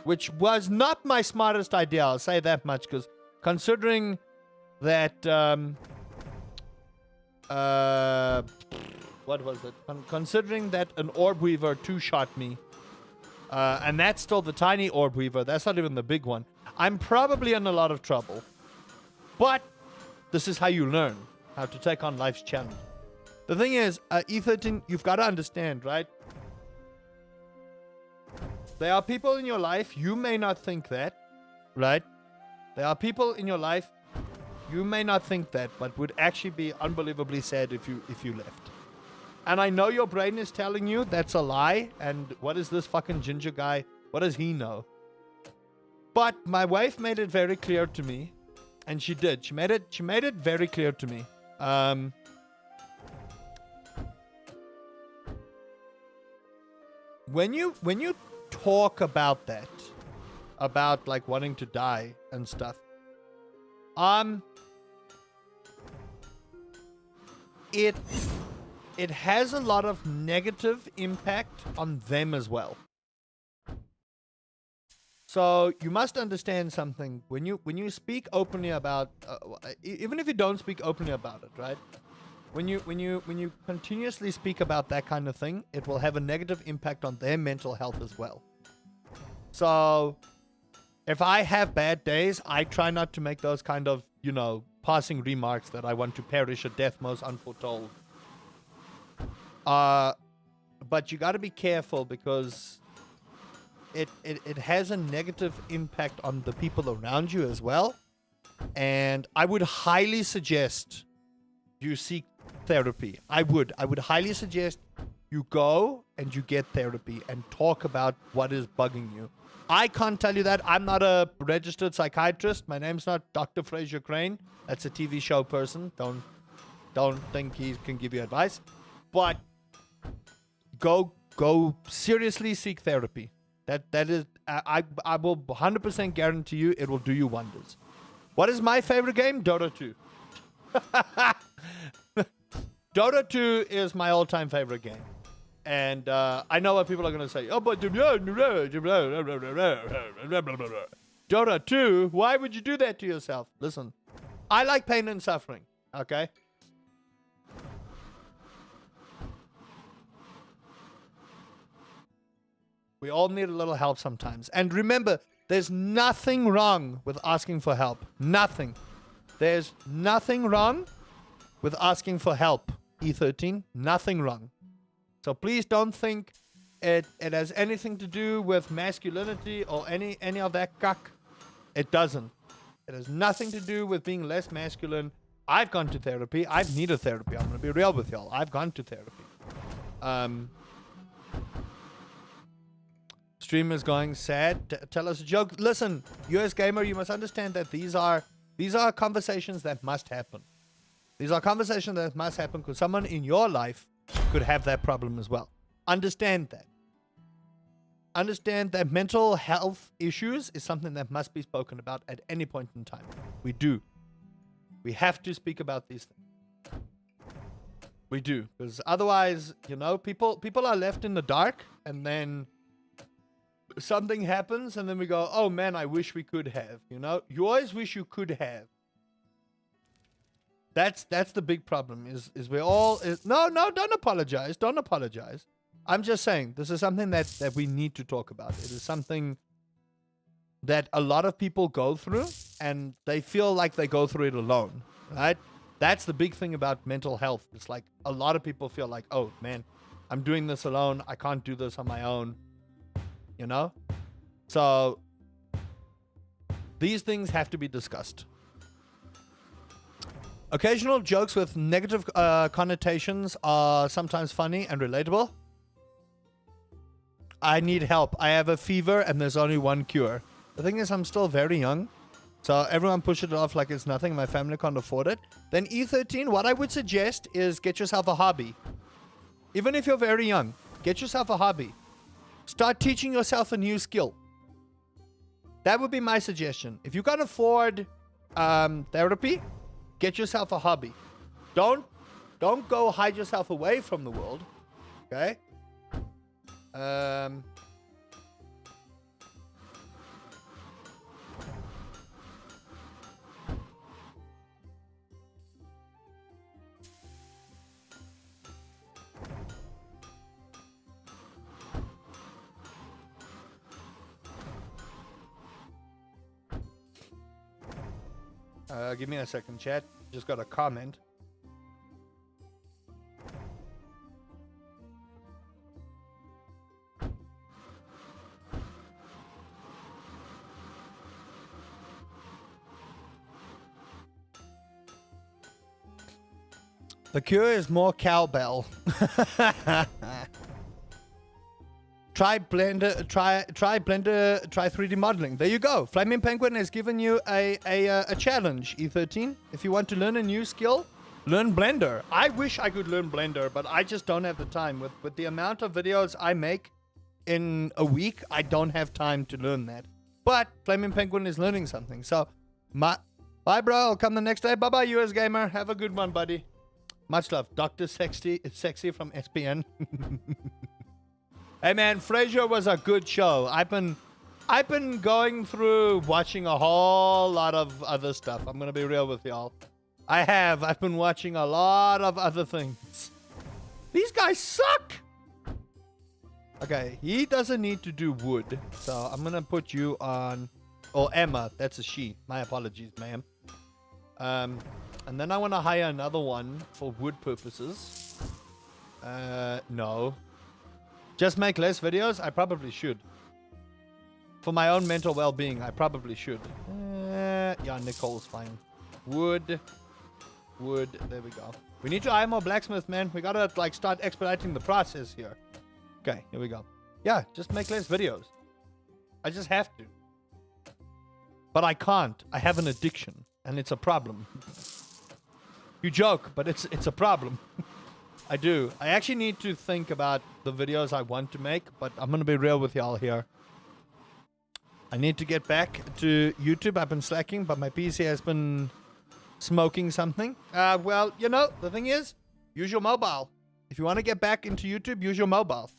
S2: which was not my smartest idea. I'll say that much, because considering that what was it? Considering that an Orb Weaver two-shot me, and that's still the tiny Orb Weaver, that's not even the big one, I'm probably in a lot of trouble. But this is how you learn how to take on life's challenge. The thing is, E13, you've got to understand, right? There are people in your life, you may not think that, right? There are people in your life, you may not think that, but would actually be unbelievably sad if you left. And I know your brain is telling you that's a lie, and what is this fucking ginger guy? What does he know? But my wife made it very clear to me, and she did. She made it very clear to me. When you talk about that, about like wanting to die and stuff, it has a lot of negative impact on them as well. So you must understand something. When you speak openly about, even if you don't speak openly about it, right? When you continuously speak about that kind of thing, it will have a negative impact on their mental health as well. So if I have bad days, I try not to make those kind of, you know, passing remarks that I want to perish a death most unforetold. But you got to be careful, because it has a negative impact on the people around you as well. And I would highly suggest you seek therapy. I would highly suggest you go and you get therapy and talk about what is bugging you. I can't tell you that. I'm not a registered psychiatrist. My name's not Dr. Fraser Crane. That's a TV show person. Don't think he can give you advice. But go seriously seek therapy. That is, I will 100% guarantee you it will do you wonders. What is my favorite game? Dota 2. Dota 2 is my all-time favorite game. And I know what people are going to say. Oh, but Dota 2, why would you do that to yourself? Listen, I like pain and suffering, okay? We all need a little help sometimes. And remember, there's nothing wrong with asking for help. Nothing. There's nothing wrong with asking for help, E13. Nothing wrong. So please don't think it has anything to do with masculinity or any of that cuck. It doesn't. It has nothing to do with being less masculine. I've gone to therapy. I've needed therapy. I'm going to be real with y'all. I've gone to therapy. Stream is going sad. Tell us a joke. Listen, US Gamer, you must understand that these are conversations that must happen. These are conversations that must happen because someone in your life could have that problem as well. Understand that. Understand that mental health issues is something that must be spoken about at any point in time. We do. We have to speak about these things. We do. Because otherwise, you know, people are left in the dark, and then something happens, and then we go, oh man, I wish we could have. You know? You always wish you could have. That's the big problem, is we all... No, don't apologize. Don't apologize. I'm just saying, this is something that we need to talk about. It is something that a lot of people go through, and they feel like they go through it alone, right? That's the big thing about mental health. It's like a lot of people feel like, oh, man, I'm doing this alone. I can't do this on my own, you know? So these things have to be discussed. Occasional jokes with negative connotations are sometimes funny and relatable. I need help. I have a fever and there's only one cure. The thing is, I'm still very young. So everyone pushes it off like it's nothing. My family can't afford it. Then E13, what I would suggest is get yourself a hobby. Even if you're very young, get yourself a hobby. Start teaching yourself a new skill. That would be my suggestion. If you can't afford therapy, get yourself a hobby. Don't go hide yourself away from the world. Okay? Give me a second, chat. Just got a comment. The cure is more cowbell. Try Blender, try 3D modeling. There you go. Flaming Penguin has given you a challenge, E13. If you want to learn a new skill, learn Blender. I wish I could learn Blender, but I just don't have the time. With the amount of videos I make in a week, I don't have time to learn that. But Flaming Penguin is learning something. So, bye, bro. I'll come the next day. Bye-bye, US Gamer. Have a good one, buddy. Much love. Dr. Sexy from SPN. Hey man, Frasier was a good show. I've been going through watching a whole lot of other stuff. I'm gonna be real with y'all. I've been watching a lot of other things. These guys suck. Okay, he doesn't need to do wood. So I'm gonna put you on, or Emma, that's a she. My apologies, ma'am. And then I want to hire another one for wood purposes. No. Just make less videos? I probably should. For my own mental well-being, I probably should. Yeah, Nicole's fine. Wood. There we go. We need to hire more blacksmith, man. We gotta, like, start expediting the process here. Okay, here we go. Yeah, just make less videos. I just have to. But I can't. I have an addiction, and it's a problem. You joke, but it's a problem. I do. I actually need to think about the videos I want to make, but I'm going to be real with y'all here. I need to get back to YouTube. I've been slacking, but my PC has been smoking something. Well, you know, the thing is, use your mobile. If you want to get back into YouTube, use your mobile.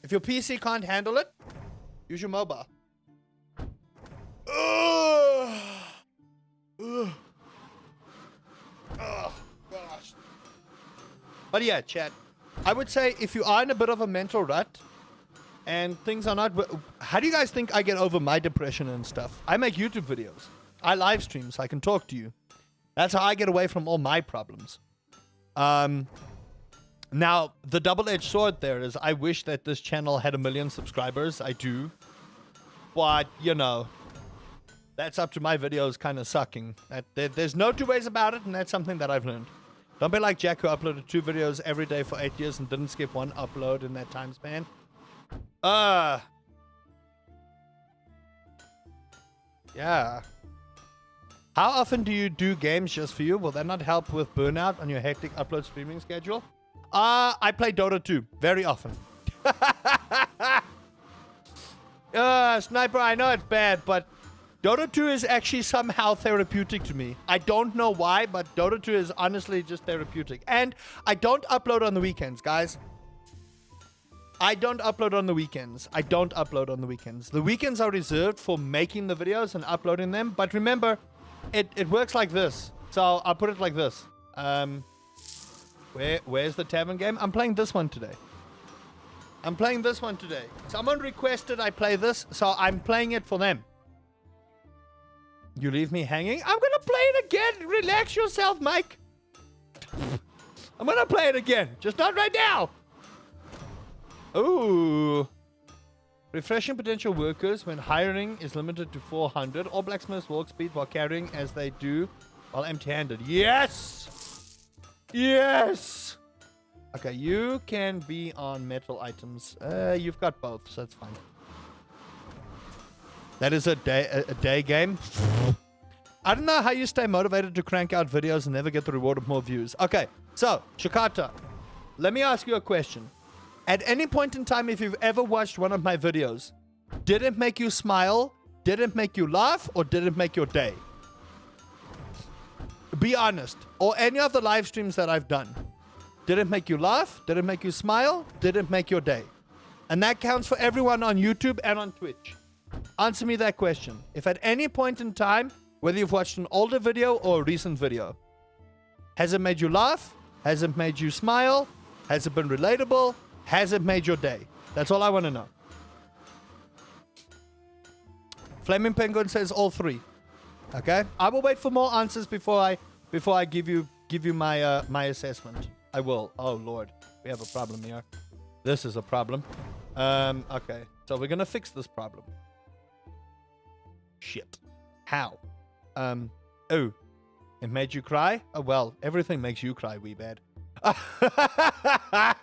S2: If your PC can't handle it, use your mobile. Oh, gosh. But yeah, chat. I would say if you are in a bit of a mental rut and things are not... How do you guys think I get over my depression and stuff? I make YouTube videos. I live stream so I can talk to you. That's how I get away from all my problems. Now, the double-edged sword there is I wish that this channel had 1 million subscribers. I do. But, you know, that's up to my videos kind of sucking. There's no two ways about it, and that's something that I've learned. Don't be like Jack, who uploaded 2 videos every day for 8 years and didn't skip one upload in that time span. Yeah. How often do you do games just for you? Will that not help with burnout on your hectic upload streaming schedule? I play Dota 2 very often. Sniper, I know it's bad, but Dota 2 is actually somehow therapeutic to me. I don't know why, but Dota 2 is honestly just therapeutic. And I don't upload on the weekends, guys. I don't upload on the weekends. The weekends are reserved for making the videos and uploading them. But remember, it works like this. So I'll put it like this. Where's the tavern game? I'm playing this one today. Someone requested I play this, so I'm playing it for them. You leave me hanging? I'm gonna play it again. Relax yourself, Mike. I'm gonna play it again. Just not right now. Ooh. Refreshing potential workers when hiring is limited to 400. All blacksmiths walk speed while carrying as they do while empty-handed. Yes! Yes! Okay, you can be on metal items. You've got both, so that's fine. That is a day game. I don't know how you stay motivated to crank out videos and never get the reward of more views. Okay, so, Shakata, let me ask you a question. At any point in time, if you've ever watched one of my videos, did it make you smile, did it make you laugh, or did it make your day? Be honest. Or any of the live streams that I've done. Did it make you laugh? Did it make you smile? Did it make your day? And that counts for everyone on YouTube and on Twitch. Answer me that question. If at any point in time, whether you've watched an older video or a recent video, has it made you laugh? Has it made you smile? Has it been relatable? Has it made your day? That's all I want to know. Flaming Penguin says all 3. Okay? I will wait for more answers before I give you my my assessment. I will. Oh Lord, we have a problem here. This is a problem. Okay, so we're gonna fix this problem. Shit. How? Oh, it made you cry? Oh well, everything makes you cry, wee bad. I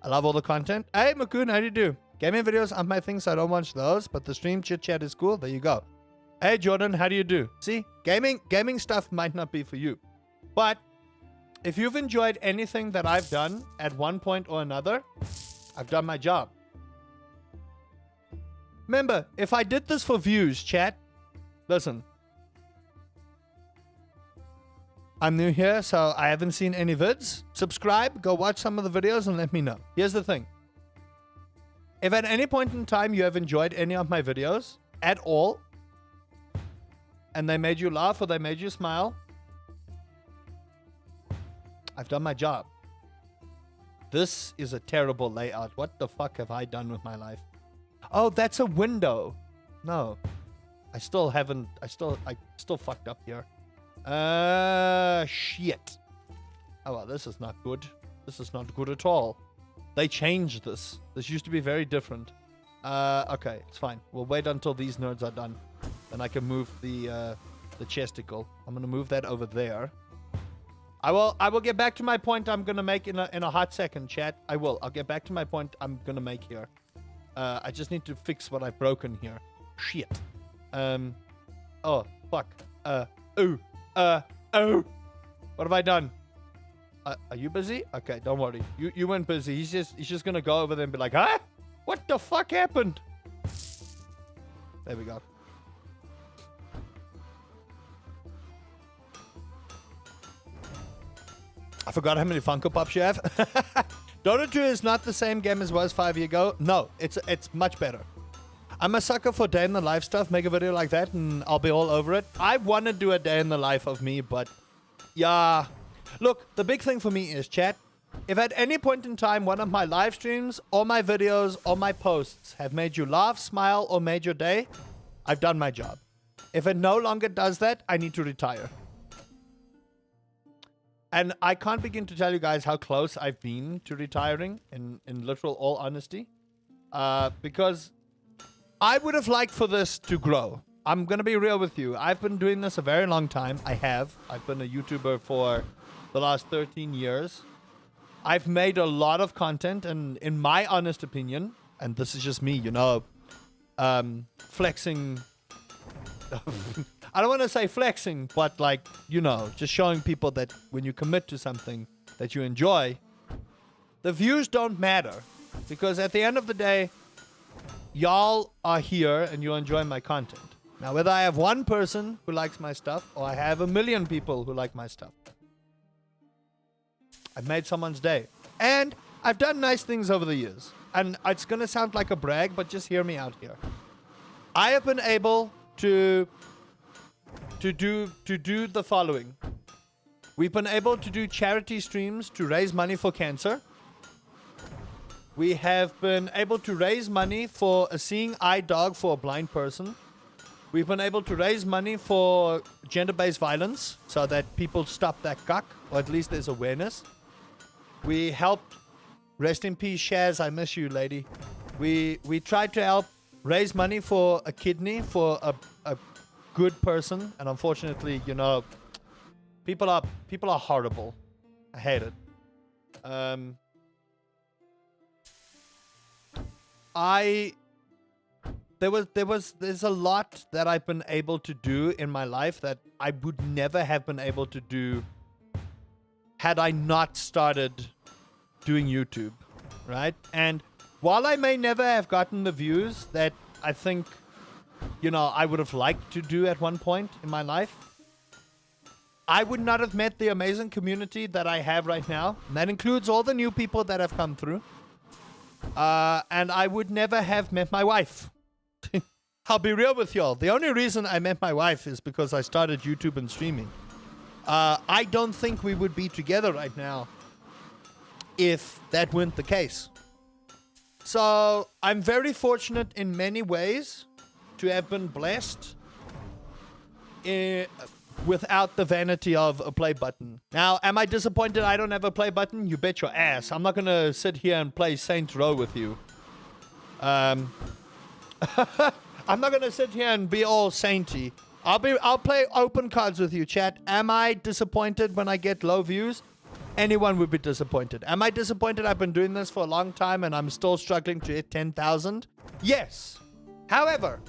S2: love all the content. Hey, Makun, how do you do? Gaming videos aren't my thing, so I don't watch those, but the stream chit chat is cool. There you go. Hey, Jordan, how do you do? See, gaming stuff might not be for you, but if you've enjoyed anything that I've done at one point or another, I've done my job. Remember, if I did this for views, chat, listen. I'm new here, so I haven't seen any vids. Subscribe, go watch some of the videos and let me know. Here's the thing. If at any point in time you have enjoyed any of my videos at all, and they made you laugh or they made you smile, I've done my job. This is a terrible layout. What the fuck have I done with my life? Oh, that's a window. No. I still fucked up here. Shit. Oh, well, this is not good. This is not good at all. They changed this. This used to be very different. Okay, it's fine. We'll wait until these nerds are done. Then I can move the chesticle. I'm gonna move that over there. I will get back to my point I'm gonna make in a hot second, chat. I'll get back to my point I'm gonna make here. I just need to fix what I've broken here. Shit. Oh, fuck. Oh. What have I done? Are you busy? Okay, don't worry. You weren't busy. He's just gonna go over there and be like, huh? What the fuck happened? There we go. I forgot how many Funko Pops you have. Dota 2 is not the same game as was 5 years ago. No, it's much better. I'm a sucker for day in the life stuff. Make a video like that and I'll be all over it. I want to do a day in the life of me, but yeah. Look, the big thing for me is, chat, if at any point in time one of my live streams or my videos or my posts have made you laugh, smile, or made your day, I've done my job. If it no longer does that, I need to retire. And I can't begin to tell you guys how close I've been to retiring, in literal all honesty. Because I would have liked for this to grow. I'm going to be real with you. I've been doing this a very long time. I've been a YouTuber for the last 13 years. I've made a lot of content, and in my honest opinion, and this is just me, you know, flexing. I don't want to say flexing, but like, you know, just showing people that when you commit to something that you enjoy, the views don't matter. Because at the end of the day, y'all are here and you enjoy my content. Now, whether I have one person who likes my stuff or I have 1 million people who like my stuff, I've made someone's day. And I've done nice things over the years. And it's going to sound like a brag, but just hear me out here. I have been able to do the following. We've been able to do charity streams to raise money for cancer. We have been able to raise money for a seeing eye dog for a blind person. We've been able to raise money for gender-based violence so that people stop that cuck, or at least there's awareness. We helped, rest in peace, Shaz, I miss you, lady. We tried to help raise money for a kidney for a good person, and unfortunately, you know, people are horrible. I hate it. There's a lot that I've been able to do in my life that I would never have been able to do had I not started doing YouTube, right? And while I may never have gotten the views that I think, you know, I would have liked to do at one point in my life, I would not have met the amazing community that I have right now. And that includes all the new people that have come through. And I would never have met my wife. I'll be real with y'all. The only reason I met my wife is because I started YouTube and streaming. I don't think we would be together right now if that weren't the case. So I'm very fortunate in many ways to have been blessed without the vanity of a play button. Now, am I disappointed I don't have a play button? You bet your ass. I'm not going to sit here and play Saints Row with you. I'm not going to sit here and be all sainty. I'll play open cards with you, chat. Am I disappointed when I get low views? Anyone would be disappointed. Am I disappointed I've been doing this for a long time and I'm still struggling to hit 10,000? Yes. However,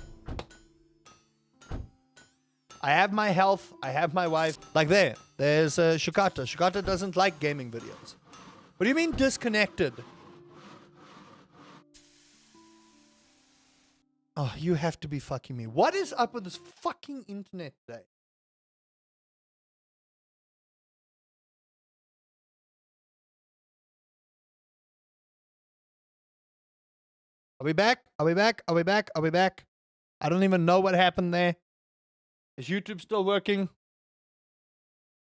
S2: I have my health. I have my wife. Like there's Shikata. Shikata doesn't like gaming videos. What do you mean disconnected? Oh, you have to be fucking me. What is up with this fucking internet today? Are we back? Are we back? Are we back? Are we back? I don't even know what happened there. Is YouTube still working?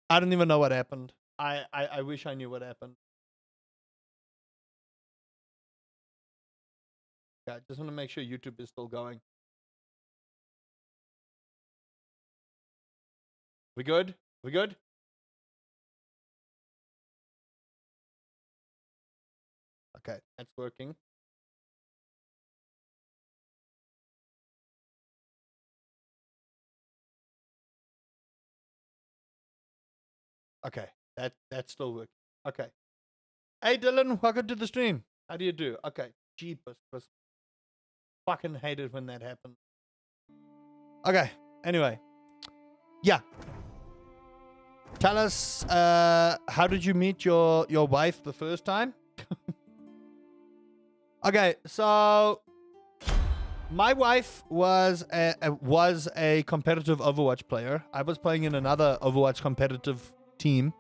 S2: I don't even know what happened. I wish I knew what happened. Yeah, I just want to make sure YouTube is still going. We good? We good? Okay, that's working. Okay, that's still working. Okay. Hey Dylan, welcome to the stream. How do you do? Okay. Jeepers. Fucking hated when that happened. Okay. Anyway. Yeah. Tell us, how did you meet your wife the first time? Okay, so my wife was a competitive Overwatch player. I was playing in another Overwatch competitive team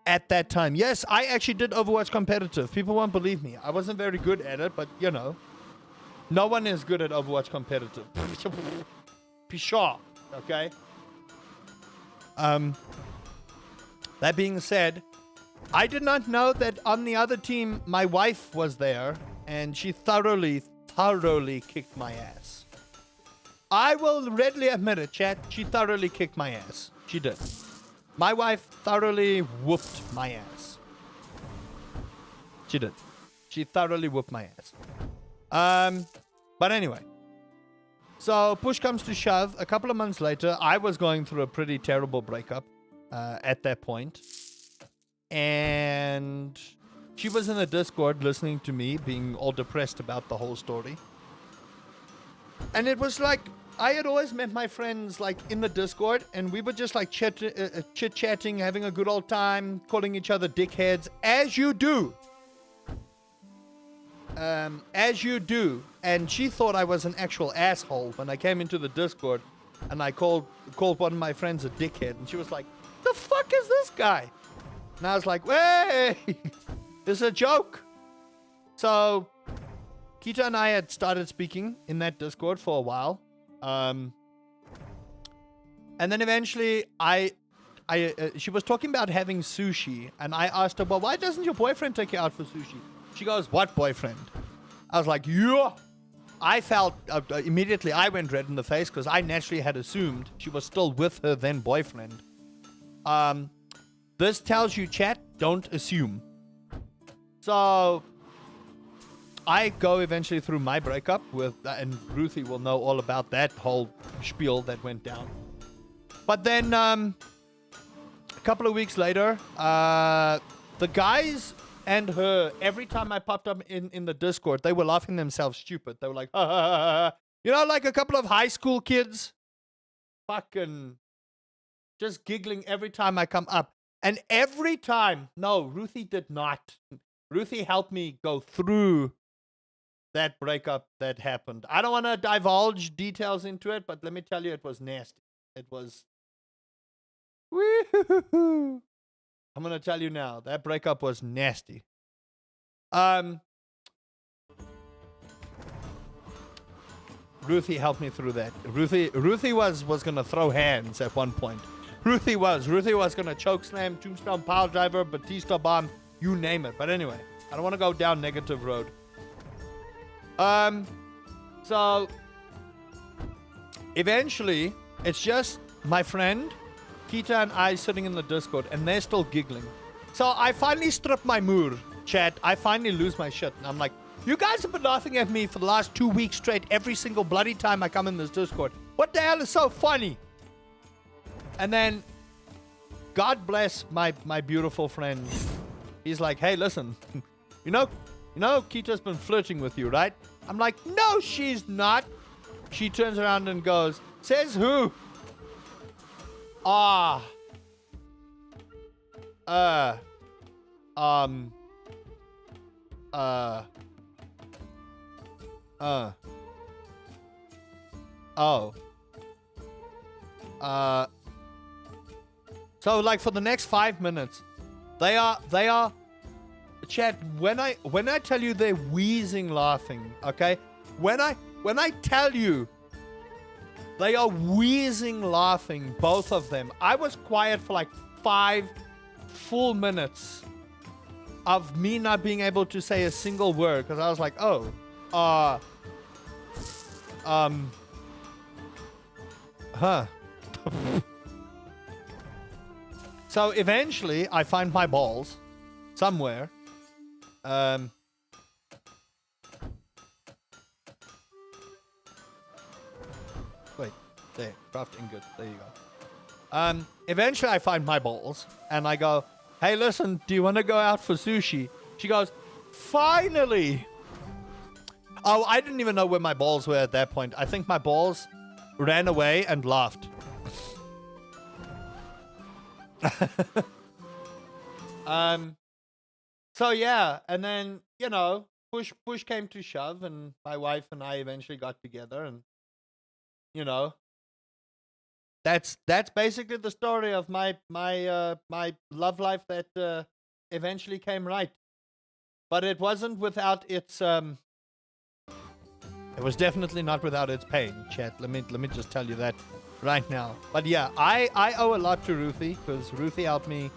S2: at that time. Yes, I actually did Overwatch competitive. People won't believe me. I wasn't very good at it, but you know, no one is good at Overwatch competitive. Pshaw, okay? That being said, I did not know that on the other team, my wife was there, and she thoroughly kicked my ass. I will readily admit it, chat. She thoroughly kicked my ass. She did. My wife thoroughly whooped my ass. She did. She thoroughly whooped my ass. But anyway, So push comes to shove. A couple of months later, I was going through a pretty terrible breakup at that point. And she was in a Discord listening to me being all depressed about the whole story. And it was like, I had always met my friends like in the Discord, and we were just like chit-chatting, having a good old time, calling each other dickheads, as you do. As you do. And she thought I was an actual asshole when I came into the Discord and I called one of my friends a dickhead, and she was like, the fuck is this guy? And I was like, hey, this is a joke. So Kita and I had started speaking in that Discord for a while. And then eventually she was talking about having sushi, and I asked her, well, why doesn't your boyfriend take you out for sushi? She goes, what boyfriend? I was like, yeah. I felt immediately I went red in the face because I naturally had assumed she was still with her then boyfriend. This tells you, chat, don't assume. So I go eventually through my breakup with, and Ruthie will know all about that whole spiel that went down. But then a couple of weeks later, the guys and her, every time I popped up in the Discord, they were laughing themselves stupid. They were like, ha, ha, ha, ha. You know, like a couple of high school kids fucking just giggling every time I come up. And every time, no, Ruthie did not. Ruthie helped me go through that breakup that happened. I don't want to divulge details into it, but let me tell you, it was nasty. It was... Woo-hoo-hoo-hoo. I'm going to tell you now, that breakup was nasty. Ruthie helped me through that. Ruthie was going to throw hands at one point. Ruthie was going to choke slam, tombstone pile driver, Batista bomb, you name it. But anyway, I don't want to go down negative road. So eventually, it's just my friend Kita and I sitting in the Discord, and they're still giggling. So I finally strip my mood, chat. I finally lose my shit. And I'm like, you guys have been laughing at me for the last 2 weeks straight every single bloody time I come in this Discord. What the hell is so funny? And then, God bless my beautiful friend. He's like, hey, listen, you know Kita's been flirting with you, right? I'm like, no, she's not. She turns around and goes, says who? Oh. So like for the next 5 minutes, they are chat, when I tell you they're wheezing laughing, okay? When I tell you they are wheezing laughing, both of them. I was quiet for like 5 full minutes of me not being able to say a single word because I was like, So eventually I find my balls somewhere. Wait, there, craft ingot. There you go. Eventually I find my balls and I go, hey, listen, do you want to go out for sushi? She goes, finally. Oh, I didn't even know where my balls were at that point. I think my balls ran away and laughed. So yeah, and then, you know, push came to shove, and my wife and I eventually got together, and you know, that's basically the story of my love life that eventually came right. But it wasn't without its it was definitely not without its pain, chat. Let me just tell you that right now. But yeah, I owe a lot to Ruthie, because Ruthie helped me.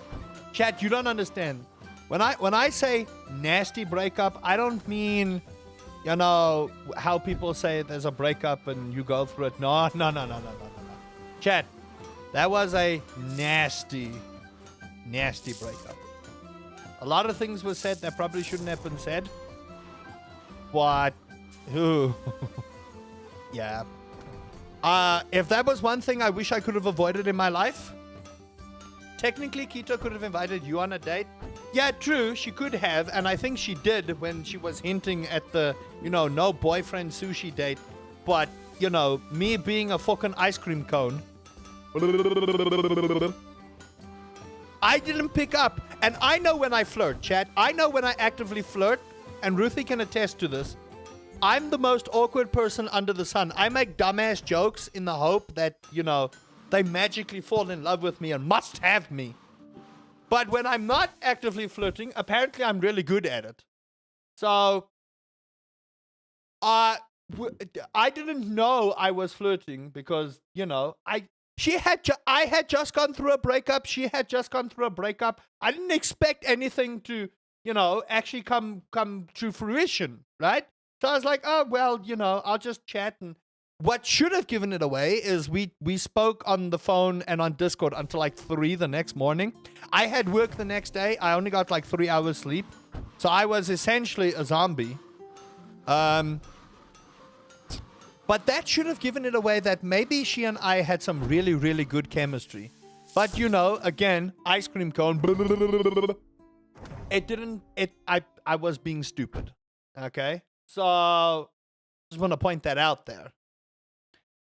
S2: Chat, you don't understand. When I say nasty breakup, I don't mean, you know, how people say there's a breakup and you go through it. No. Chat, that was a nasty breakup. A lot of things were said that probably shouldn't have been said. But, yeah. If that was one thing I wish I could have avoided in my life, technically Keto could have invited you on a date. Yeah, true, she could have, and I think she did when she was hinting at the, no boyfriend sushi date. But, me being a fucking ice cream cone, I didn't pick up. And I know when I flirt, chat. I know when I actively flirt, and Ruthie can attest to this. I'm the most awkward person under the sun. I make dumbass jokes in the hope that, they magically fall in love with me and must have me. But when I'm not actively flirting, apparently I'm really good at it. So, I didn't know I was flirting because, I had just gone through a breakup. She had just gone through a breakup. I didn't expect anything to, actually come to fruition, right? So I was like, oh, well, I'll just chat. And what should have given it away is we spoke on the phone and on Discord until like 3 the next morning. I had work the next day. I only got like 3 hours sleep. So I was essentially a zombie. But that should have given it away that maybe she and I had some really, really good chemistry. But, again, ice cream cone. I was being stupid. Okay? So, just want to point that out there.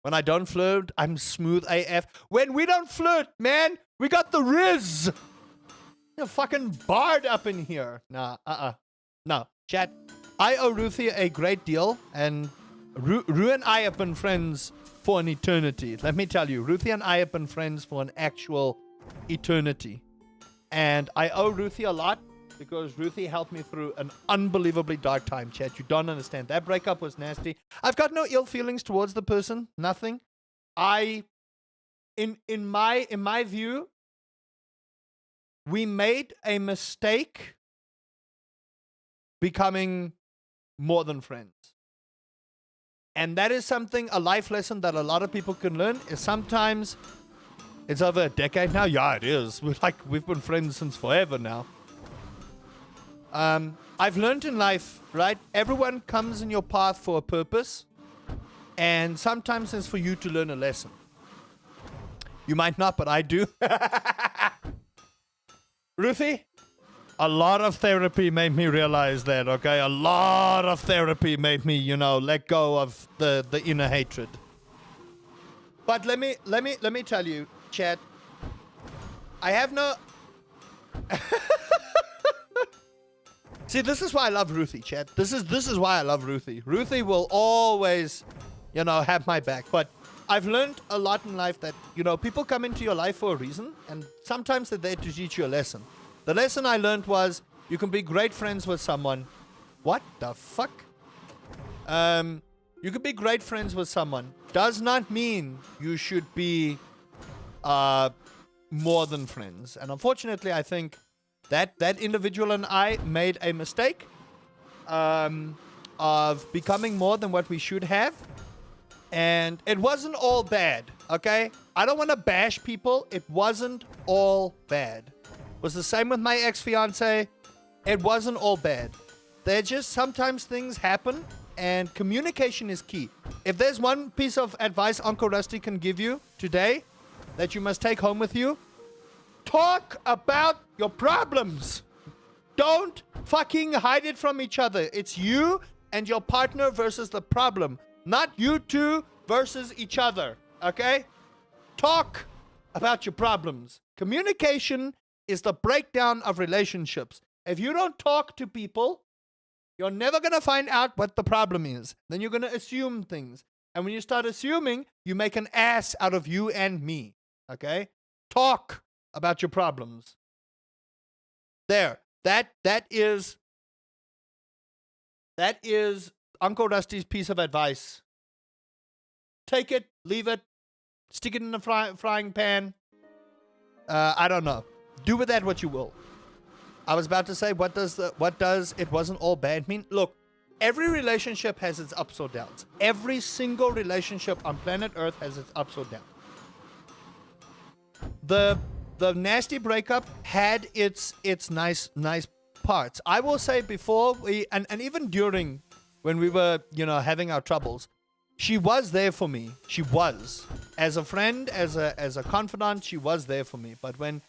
S2: When I don't flirt, I'm smooth AF. When we don't flirt, man, we got the Riz. You're fucking barred up in here. Nah, No, chat. I owe Ruthie a great deal, and Ru and I have been friends for an eternity. Let me tell you, Ruthie and I have been friends for an actual eternity. And I owe Ruthie a lot because Ruthie helped me through an unbelievably dark time, chat. You don't understand. That breakup was nasty. I've got no ill feelings towards the person. Nothing. In my view, we made a mistake becoming more than friends. And that is something, a life lesson that a lot of people can learn is sometimes it's over a decade now. Yeah, it is. We've been friends since forever now. I've learned in life, right? Everyone comes in your path for a purpose. And sometimes it's for you to learn a lesson. You might not, but I do. Ruthie, a lot of therapy made me realize that, okay? A lot of therapy made me, let go of the inner hatred. But let me tell you, chat, I have no... See, this is why I love Ruthie, chat. This is why I love Ruthie. Ruthie will always, have my back. But I've learned a lot in life that, people come into your life for a reason, and sometimes they're there to teach you a lesson. The lesson I learned was you can be great friends with someone. What the fuck? You can be great friends with someone. Does not mean you should be more than friends. And unfortunately, I think that individual and I made a mistake of becoming more than what we should have. And it wasn't all bad, okay? I don't want to bash people. It wasn't all bad. It was the same with my ex-fiance. It wasn't all bad. They're just sometimes things happen, and communication is key. If there's one piece of advice Uncle Rusty can give you today that you must take home with you, talk about your problems. Don't fucking hide it from each other. It's you and your partner versus the problem, not you two versus each other, okay? Talk about your problems. Communication is the breakdown of relationships. If you don't talk to people, you're never going to find out what the problem is. Then you're going to assume things. And when you start assuming, you make an ass out of you and me, okay? Talk about your problems. There. That is Uncle Rusty's piece of advice. Take it, leave it, stick it in the frying pan. I don't know. Do with that what you will. I was about to say, what does it wasn't all bad mean? Look, every relationship has its ups or downs. Every single relationship on planet Earth has its ups or downs. The nasty breakup had its nice parts. I will say before we and even during when we were, having our troubles, she was there for me. She was. As a friend, as a confidant, she was there for me. But when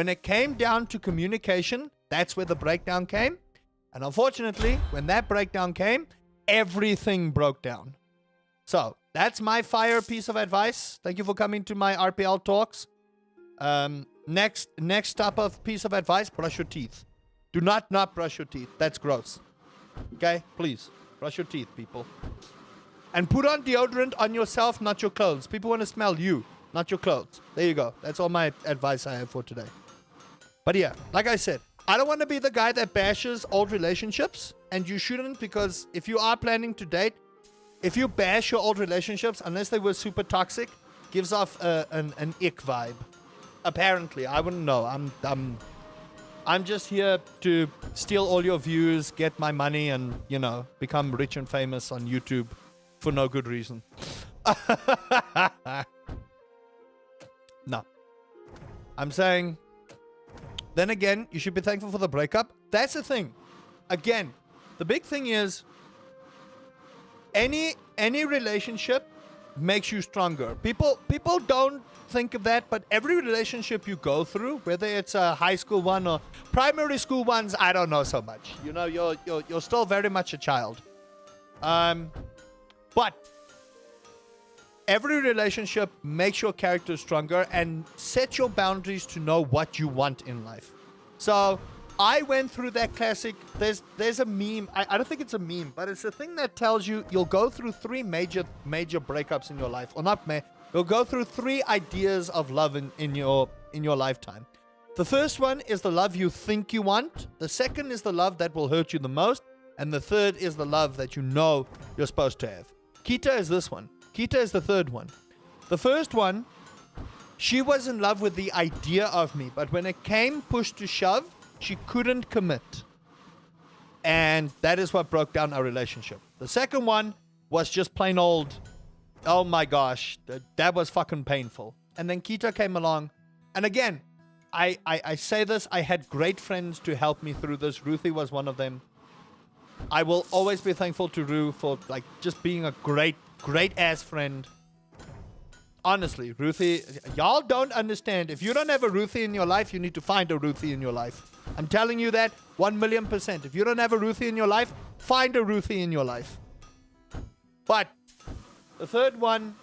S2: it came down to communication, that's where the breakdown came. And unfortunately, when that breakdown came, everything broke down. So that's my fire piece of advice. Thank you for coming to my RPL talks. Next type of piece of advice, brush your teeth. Do not brush your teeth. That's gross. Okay? Please, brush your teeth, people. And put on deodorant on yourself, not your clothes. People want to smell you, not your clothes. There you go. That's all my advice I have for today. But yeah, like I said, I don't want to be the guy that bashes old relationships. And you shouldn't, because if you are planning to date, if you bash your old relationships, unless they were super toxic, gives off an ick vibe. Apparently, I wouldn't know. I'm just here to steal all your views, get my money, and, become rich and famous on YouTube for no good reason. No. I'm saying, then again, you should be thankful for the breakup. That's the thing. Again, the big thing is, any relationship makes you stronger. People don't think of that, but every relationship you go through, whether it's a high school one or primary school ones, I don't know so much. You're still very much a child. But every relationship makes your character stronger and sets your boundaries to know what you want in life. So I went through that classic. There's a meme. I don't think it's a meme, but it's a thing that tells you you'll go through 3 major breakups in your life, or not. You'll go through 3 ideas of love in your lifetime. The first one is the love you think you want. The second is the love that will hurt you the most, and the third is the love that you know you're supposed to have. Kita is this one. Kita is the third one. The first one, she was in love with the idea of me, but when it came push to shove, she couldn't commit. And that is what broke down our relationship. The second one was just plain old, oh my gosh, that was fucking painful. And then Kita came along. And again, I say this, I had great friends to help me through this. Ruthie was one of them. I will always be thankful to Ru for just being a great ass friend. Honestly, Ruthie, y'all don't understand. If you don't have a Ruthie in your life, you need to find a Ruthie in your life. I'm telling you that 1,000,000%. If you don't have a Ruthie in your life, find a Ruthie in your life. But the third one,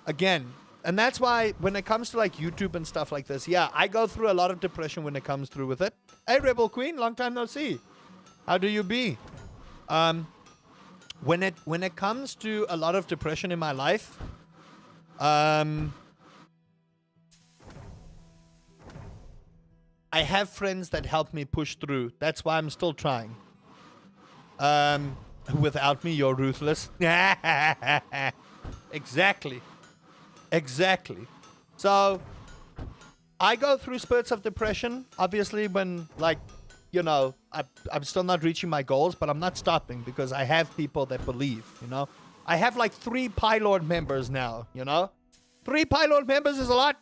S2: again, and that's why when it comes to YouTube and stuff like this, yeah, I go through a lot of depression when it comes through with it. Hey, Rebel Queen, long time no see. How do you be? When it comes to a lot of depression in my life, I have friends that help me push through. That's why I'm still trying. Without me, you're ruthless. Exactly. So, I go through spurts of depression. Obviously, when I'm still not reaching my goals, but I'm not stopping because I have people that believe, I have 3 Pylord members now, 3 Pylord members is a lot.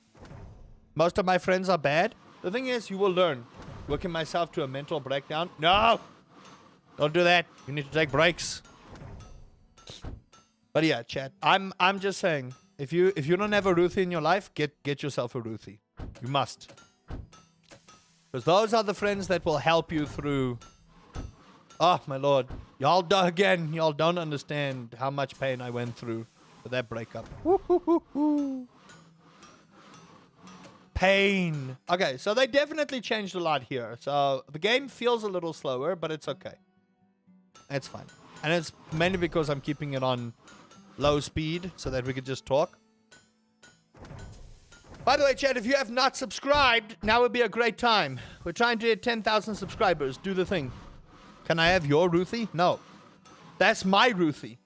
S2: Most of my friends are bad. The thing is, you will learn. Working myself to a mental breakdown. No! Don't do that. You need to take breaks. But yeah, chat. I'm just saying, if you don't have a Ruthie in your life, get yourself a Ruthie. You must. Because those are the friends that will help you through. Oh, my Lord. Y'all don't understand how much pain I went through with that breakup. Woo-hoo-hoo-hoo. Pain. Okay, so they definitely changed a lot here. So the game feels a little slower, but it's okay. It's fine. And it's mainly because I'm keeping it on low speed so that we could just talk. By the way, chat, if you have not subscribed, now would be a great time. We're trying to hit 10,000 subscribers. Do the thing. Can I have your Ruthie? No. That's my Ruthie.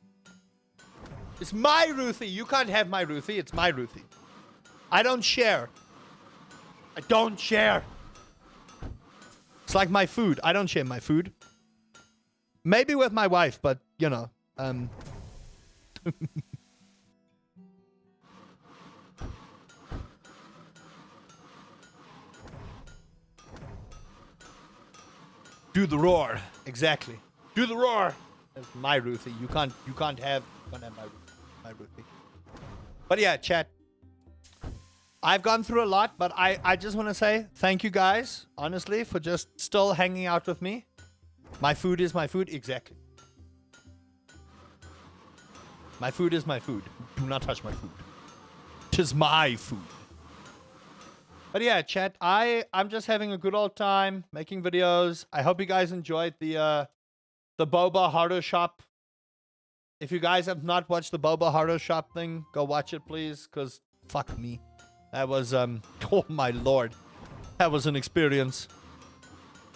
S2: It's my Ruthie. You can't have my Ruthie. It's my Ruthie. I don't share. I don't share. It's like my food. I don't share my food. Maybe with my wife, but, Do the roar. Exactly. Do the roar. That's my Ruthie. You can't have my Ruthie. Hi, Ruthie. But yeah, chat. I've gone through a lot, but I just want to say thank you guys, honestly, for just still hanging out with me. My food is my food. Exactly. My food is my food. Do not touch my food. 'Tis my food. But yeah, chat, I'm just having a good old time making videos. I hope you guys enjoyed the Boba Horror Shop. If you guys have not watched the Boba Horror Shop thing, go watch it, please, because fuck me. That was, oh my lord. That was an experience.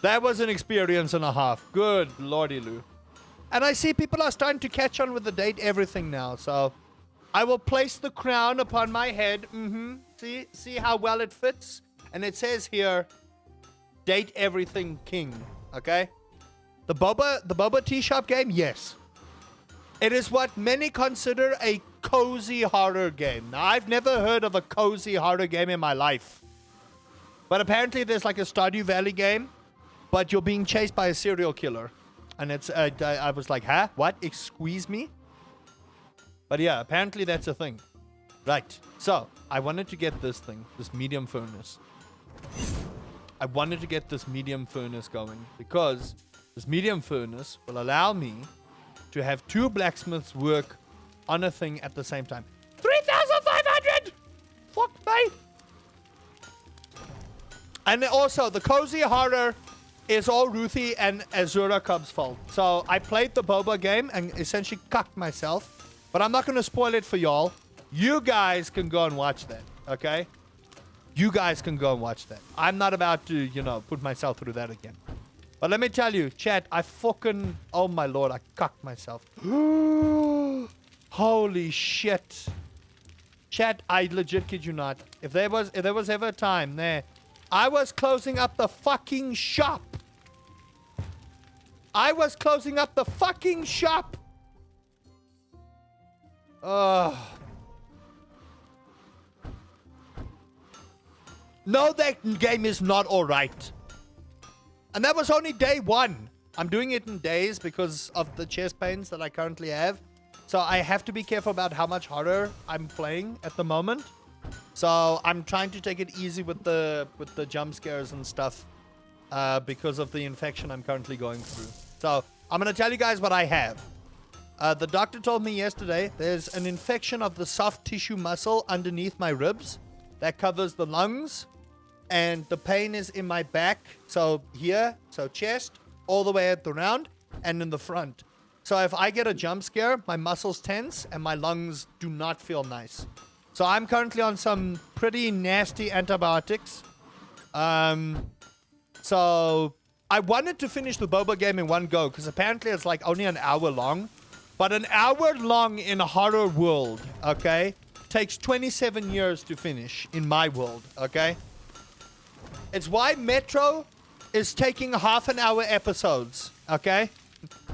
S2: That was an experience and a half. Good lordy loo. And I see people are starting to catch on with the date everything now, so I will place the crown upon my head. See how well it fits? And it says here, date everything king. Okay? The Boba Tea Shop game, yes. It is what many consider a cozy horror game. Now, I've never heard of a cozy horror game in my life. But apparently there's like a Stardew Valley game, but you're being chased by a serial killer. And it's, I was like, huh? What? Excuse me? But yeah, apparently that's a thing. Right. So, I wanted to get this thing, this medium furnace. I wanted to get this medium furnace going because this medium furnace will allow me to have 2 blacksmiths work on a thing at the same time. 3,500! Fuck me! And also, the cozy horror is all Ruthie and Azura Cub's fault. So, I played the Boba game and essentially cucked myself. But I'm not going to spoil it for y'all. You guys can go and watch that, okay? You guys can go and watch that. I'm not about to, you know, put myself through that again. But let me tell you, chat, I fucking... Oh my lord, I cucked myself. Holy shit. Chat, I legit kid you not. If there was ever a time there, I was closing up the fucking shop. I was closing up the fucking shop. No, that game is not alright. And that was only day 1. I'm doing it in days because of the chest pains that I currently have. So I have to be careful about how much horror I'm playing at the moment. So I'm trying to take it easy with the jump scares and stuff because of the infection I'm currently going through. So I'm going to tell you guys what I have. The doctor told me yesterday there's an infection of the soft tissue muscle underneath my ribs that covers the lungs. And the pain is in my back. So here, so chest, all the way at the round, and in the front. So if I get a jump scare, my muscles tense and my lungs do not feel nice. So I'm currently on some pretty nasty antibiotics. So I wanted to finish the Boba game in one go because apparently it's like only an hour long. But an hour long in a horror world, okay, takes 27 years to finish in my world, okay? It's why Metro is taking half an hour episodes, okay?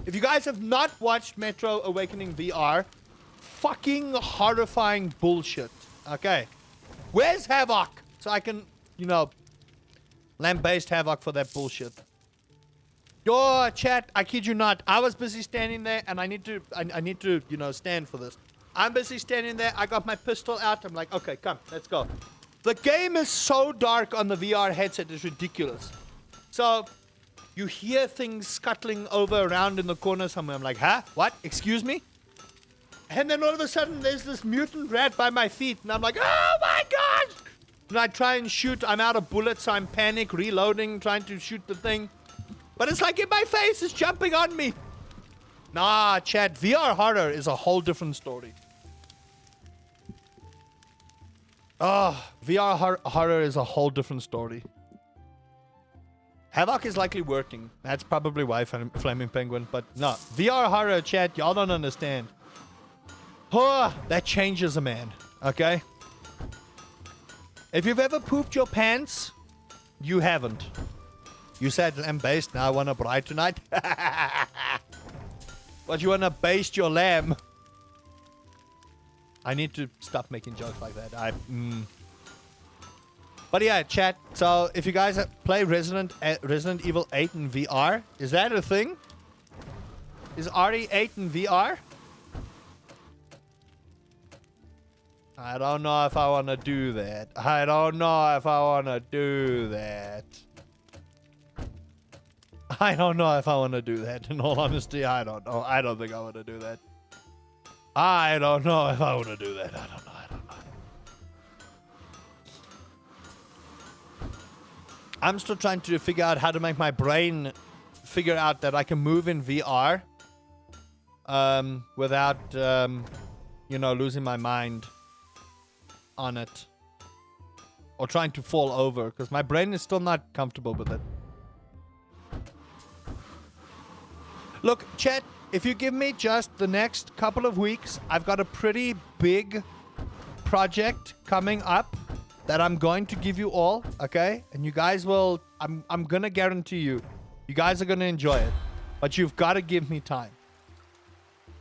S2: If you guys have not watched Metro Awakening VR, fucking horrifying bullshit, okay? Where's Havoc? So I can, you know, lambaste Havoc for that bullshit. Yo, chat, I kid you not. I was busy standing there and I need to, you know, stand for this. I'm busy standing there. I got my pistol out. I'm like, okay, come, let's go. The game is so dark on the VR headset, it's ridiculous. So, you hear things scuttling over around in the corner somewhere. I'm like, huh? What? Excuse me? And then all of a sudden, there's this mutant rat by my feet. And I'm like, oh my gosh! And I try and shoot. I'm out of bullets, so I'm panic, reloading, trying to shoot the thing. But it's like in my face, it's jumping on me. Nah, chat, VR horror is a whole different story. Oh, VR horror is a whole different story. Havoc is likely working. That's probably why Flaming Penguin. But no, VR horror, chat, y'all don't understand. Oh, that changes a man, okay? If you've ever pooped your pants, you haven't. You said lamb-based, now I want a bride tonight. But you want to baste your lamb. I need to stop making jokes like that. But yeah, chat. So if you guys play Resident Evil 8 in VR, is that a thing? Is RE8 in VR? I don't know if I want to do that. I don't know if I want to do that. I don't know if I want to do that. In all honesty, I don't know. I don't think I want to do that. I don't know if I want to do that. I don't know. I don't know. I'm still trying to figure out how to make my brain figure out that I can move in VR without, you know, losing my mind on it. Or trying to fall over, because my brain is still not comfortable with it. Look, chat, if you give me just the next couple of weeks, I've got a pretty big project coming up that I'm going to give you all, okay? And you guys will, I'm gonna guarantee you, you guys are gonna enjoy it. But you've got to give me time.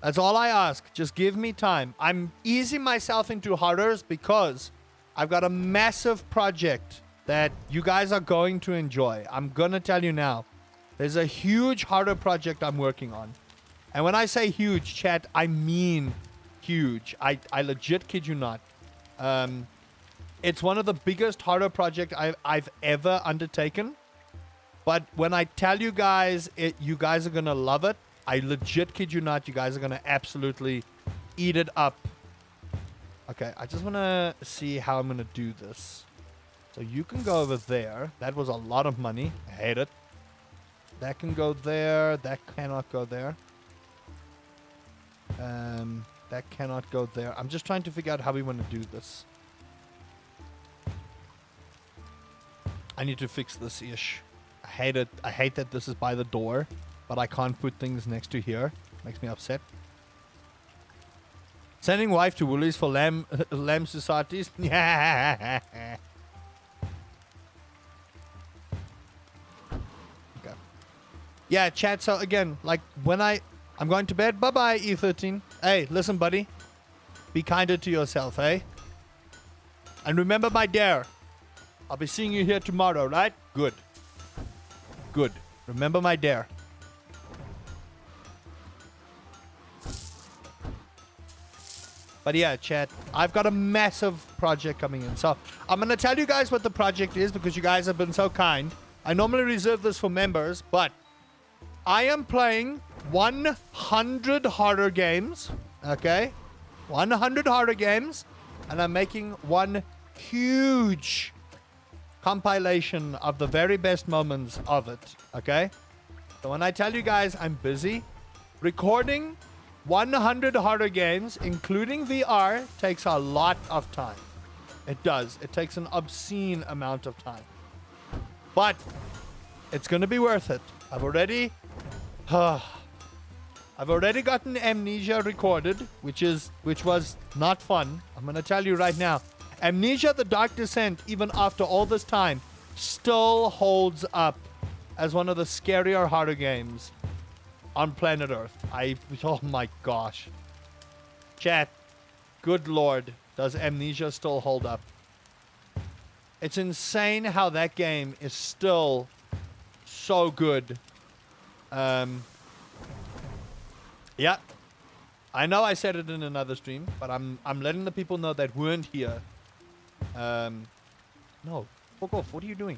S2: That's all I ask. Just give me time. I'm easing myself into horrors because I've got a massive project that you guys are going to enjoy. I'm gonna tell you now. There's a huge horror project I'm working on. And when I say huge, chat, I mean huge. I legit kid you not. It's one of the biggest horror projects I've ever undertaken. But when I tell you guys, you guys are going to love it. I legit kid you not. You guys are going to absolutely eat it up. Okay, I just want to see how I'm going to do this. So you can go over there. That was a lot of money. I hate it. That can go there. That cannot go there. That cannot go there. I'm just trying to figure out how we want to do this. I need to fix this ish. I hate it. I hate that this is by the door, but I can't put things next to here. Makes me upset. Sending wife to Woolies for lamb societies. Yeah. Okay. Yeah, chat. So again, like when I'm going to bed. Bye-bye, E13. Hey, listen, buddy. Be kinder to yourself, eh? And remember my dare. I'll be seeing you here tomorrow, right? Good. Good. Remember my dare. But yeah, chat, I've got a massive project coming in. So I'm going to tell you guys what the project is because you guys have been so kind. I normally reserve this for members, but I am playing 100 horror games. Okay? 100 horror games. And I'm making one huge compilation of the very best moments of it. Okay? So when I tell you guys I'm busy, recording 100 horror games, including VR, takes a lot of time. It does. It takes an obscene amount of time. But it's going to be worth it. I've already gotten Amnesia recorded, which was not fun. I'm going to tell you right now. Amnesia: The Dark Descent, even after all this time, still holds up as one of the scarier horror games on planet Earth. Oh my gosh. Chat, good lord, does Amnesia still hold up? It's insane how that game is still so good. Yeah. I know I said it in another stream, but I'm letting the people know that weren't here. No, fuck off. What are you doing?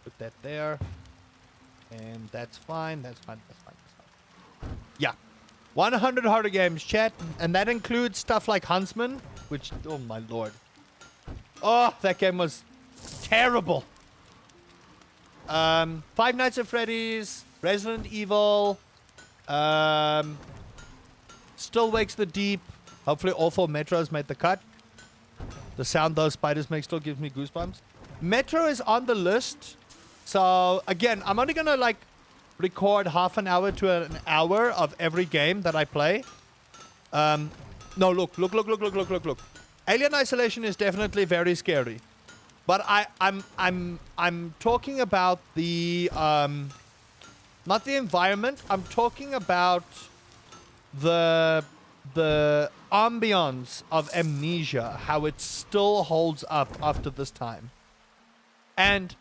S2: Put that there. And that's fine. That's fine. That's fine. That's fine. Yeah. 100 horror games, chat. And that includes stuff like Huntsman, which, oh my lord. Oh, that game was terrible. Five Nights at Freddy's, Resident Evil, Still Wakes the Deep. Hopefully all 4 Metros made the cut. The sound those spiders make still gives me goosebumps. Metro is on the list. So, again, I'm only going to, like, record half an hour to an hour of every game that I play. No, look. Alien Isolation is definitely very scary. But I'm talking about the, not the environment. I'm talking about the ambience of Amnesia, how it still holds up after this time. And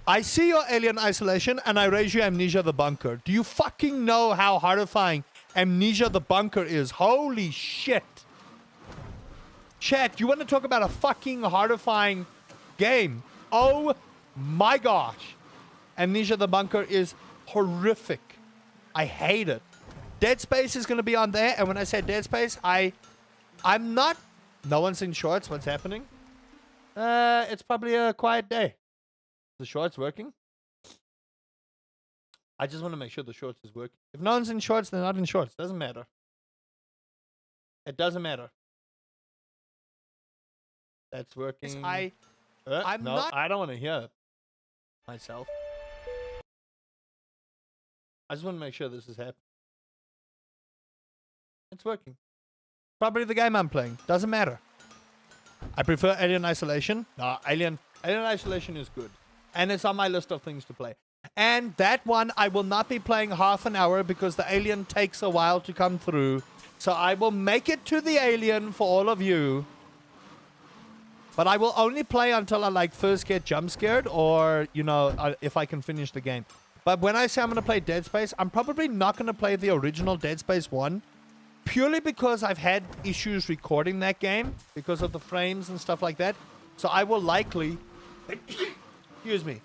S2: I see your Alien Isolation and I raise you Amnesia the Bunker. Do you fucking know how horrifying Amnesia the Bunker is? Holy shit. Chat, you want to talk about a fucking horrifying game? Oh my gosh. Amnesia the Bunker is horrific. I hate it. Dead Space is going to be on there. And when I say Dead Space, I'm not... No one's in shorts. What's happening? It's probably a quiet day. The shorts working? I just want to make sure the shorts is working. If no one's in shorts, they're not in shorts. Doesn't matter. It doesn't matter. That's working. I don't want to hear myself. I just want to make sure this is happening. It's working. Probably the game I'm playing. Doesn't matter. I prefer Alien Isolation. No, Alien Isolation is good. And it's on my list of things to play. And that one, I will not be playing half an hour because the Alien takes a while to come through. So I will make it to the Alien for all of you. But I will only play until I first get jump scared or, if I can finish the game. But when I say I'm going to play Dead Space, I'm probably not going to play the original Dead Space 1. Purely because I've had issues recording that game because of the frames and stuff like that. So I will likely, excuse me,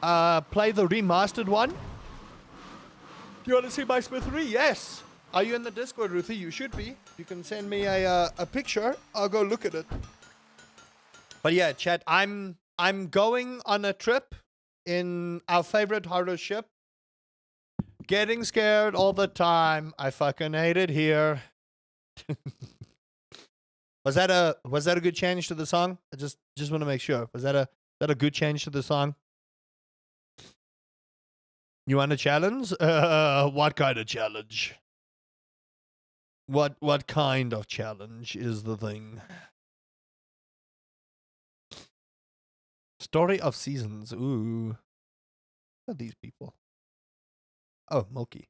S2: play the remastered one. Do you want to see my Smithery? Yes. Are you in the Discord, Ruthie? You should be. You can send me a picture. I'll go look at it. But yeah, chat, I'm going on a trip in our favorite horror ship. Getting scared all the time. I fucking hate it here. Was that a good change to the song? I just want to make sure. Was that a good change to the song? You want a challenge? What kind of challenge? What kind of challenge is the thing? Story of Seasons. Ooh. Who are these people? Oh, Milky.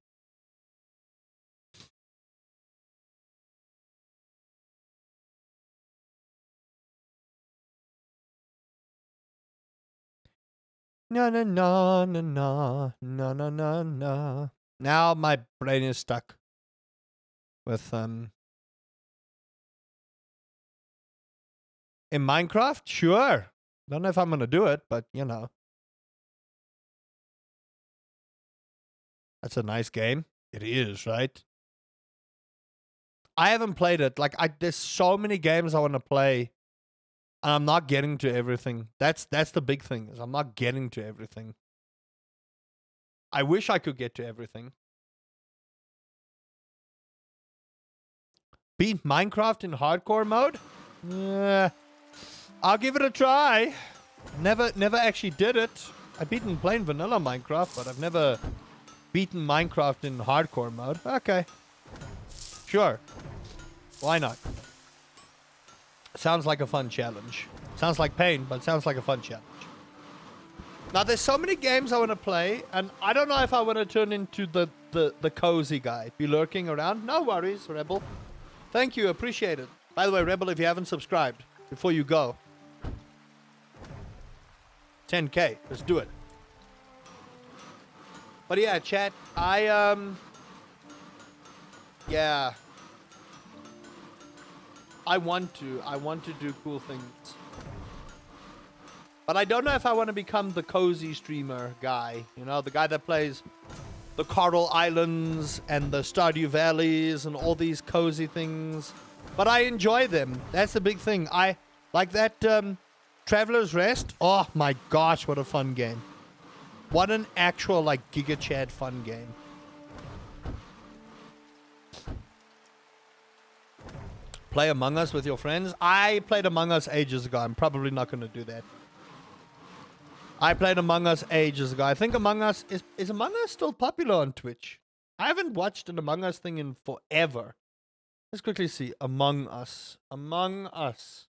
S2: No, no, no, no, no, no, no, no, no. Now my brain is stuck with, in Minecraft? Sure. Don't know if I'm going to do it, but, That's a nice game. It is, right? I haven't played it. There's so many games I want to play, and I'm not getting to everything. That's the big thing, is I'm not getting to everything. I wish I could get to everything. Beat Minecraft in hardcore mode? I'll give it a try. Never actually did it. I've beaten plain vanilla Minecraft, but I've never beaten Minecraft in hardcore mode. Okay. Sure. Why not? Sounds like a fun challenge. Sounds like pain, but sounds like a fun challenge. Now, there's so many games I want to play, and I don't know if I want to turn into the cozy guy. Be lurking around. No worries, Rebel. Thank you. Appreciate it. By the way, Rebel, if you haven't subscribed, before you go, 10K. Let's do it. But yeah, chat, yeah. I want to do cool things. But I don't know if I want to become the cozy streamer guy. The guy that plays the Coral Islands and the Stardew Valleys and all these cozy things. But I enjoy them. That's the big thing. I like that Traveler's Rest. Oh my gosh, what a fun game. What an actual, Giga Chad fun game. Play Among Us with your friends? I played Among Us ages ago. I'm probably not going to do that. I played Among Us ages ago. I think Among Us... Is Among Us still popular on Twitch? I haven't watched an Among Us thing in forever. Let's quickly see. Among Us. Among Us.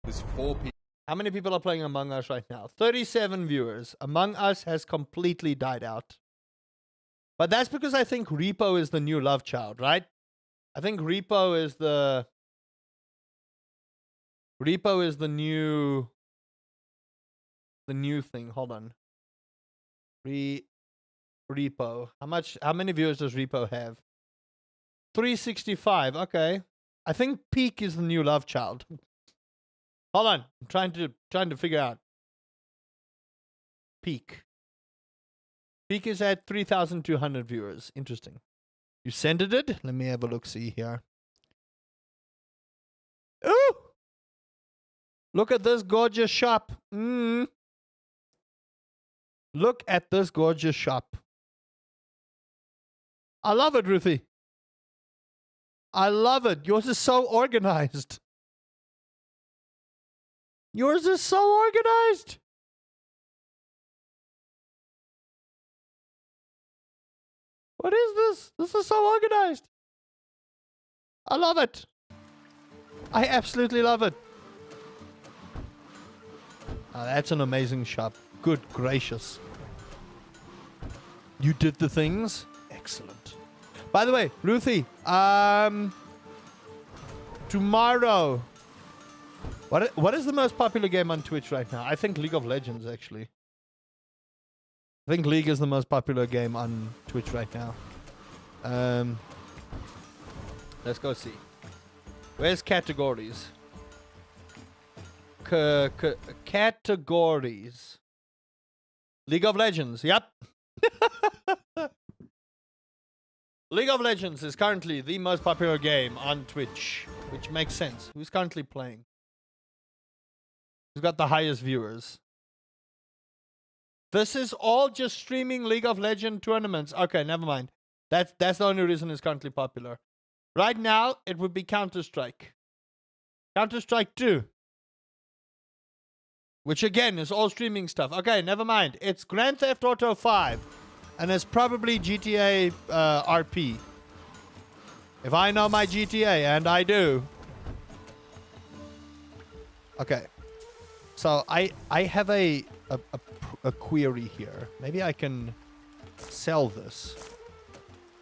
S1: There's 4 people.
S2: How many people are playing Among Us right now? 37 viewers. Among Us has completely died out. But that's because I think Repo is the new love child, right? I think Repo is the new thing. Hold on. Repo. How many viewers does Repo have? 365. Okay. I think Peak is the new love child. Hold on. I'm trying to figure out. Peak. Peak is at 3,200 viewers. Interesting. You sent it? Let me have a look see here. Ooh! Look at this gorgeous shop. Look at this gorgeous shop. I love it, Ruthie. I love it. Yours is so organized. Yours is so organized. What is this? This is so organized. I love it. I absolutely love it. Oh, that's an amazing shop. Good gracious. You did the things? Excellent. By the way, Ruthie, tomorrow, what is the most popular game on Twitch right now? I think League of Legends, actually. I think League is the most popular game on Twitch right now. Let's go see. Where's categories? Categories. League of Legends, yep. League of Legends is currently the most popular game on Twitch, which makes sense. Who's currently playing? Who's got the highest viewers? This is all just streaming League of Legends tournaments. Okay, never mind. That's the only reason it's currently popular. Right now, it would be Counter-Strike. Counter-Strike 2. Which again is all streaming stuff. Okay, never mind. It's Grand Theft Auto 5. And it's probably GTA RP. If I know my GTA, and I do. Okay. So I have a query here. Maybe I can sell this.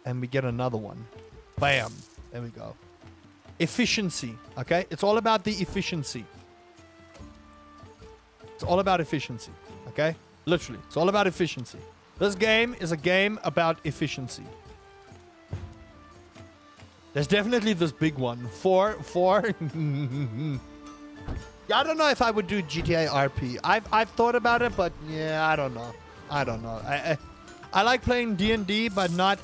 S2: And we get another one. Bam. There we go. Efficiency. Okay? It's all about the efficiency. It's all about efficiency. Okay? Literally. It's all about efficiency. This game is a game about efficiency. There's definitely this big one. Four. Yeah, I don't know if I would do GTA RP. I've thought about it, but yeah, I don't know. I like playing D&D, but not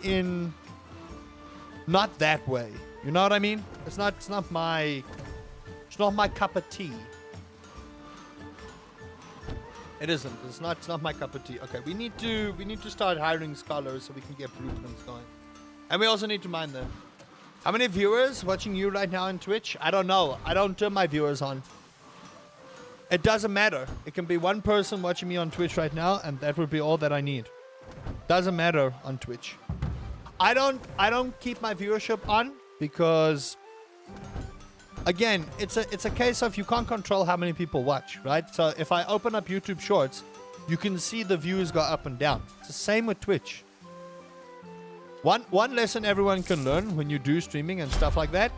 S2: that way. You know what I mean? It's not my cup of tea. It isn't. It's not my cup of tea. Okay, we need to start hiring scholars so we can get blueprints going. And we also need to mine them. How many viewers watching you right now on Twitch? I don't know. I don't turn my viewers on. It doesn't matter. It can be one person watching me on Twitch right now, and that would be all that I need. Doesn't matter on Twitch. I don't keep my viewership on because, again, it's a case of you can't control how many people watch, right? So if I open up YouTube Shorts, you can see the views go up and down. It's the same with Twitch. One lesson everyone can learn when you do streaming and stuff like that,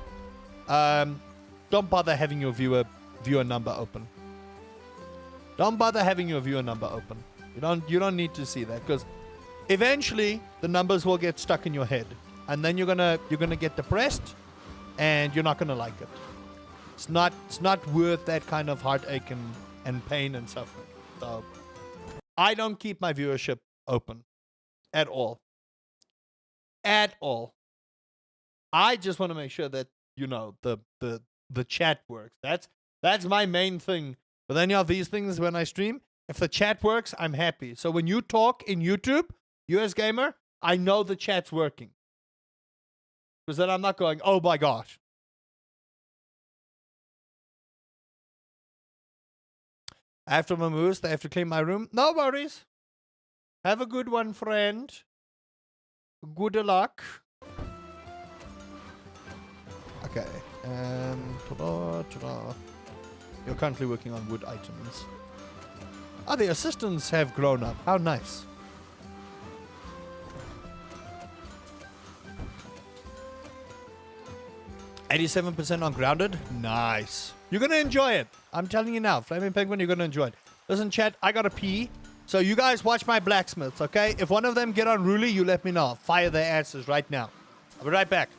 S2: don't bother having your viewer number open. Don't bother having your viewer number open. You don't need to see that because eventually the numbers will get stuck in your head, and then you're gonna get depressed, and you're not gonna like it. It's not worth that kind of heartache and pain and suffering. So I don't keep my viewership open at all. At all. I just want to make sure that the chat works. That's my main thing. With any of these things when I stream, if the chat works, I'm happy. So when you talk in YouTube, US Gamer, I know the chat's working. Because then I'm not going, oh my gosh. After my moves, I have to clean my room. No worries. Have a good one, friend. Good luck. Okay. Ta-da. You're currently working on wood items. Oh, the assistants have grown up. How nice. $87% on grounded. Nice. You're going to enjoy it. I'm telling you now. Flaming Penguin, you're going to enjoy it. Listen, chat, I got to pee. So you guys watch my blacksmiths, okay? If one of them get unruly, you let me know. Fire their asses right now. I'll be right back.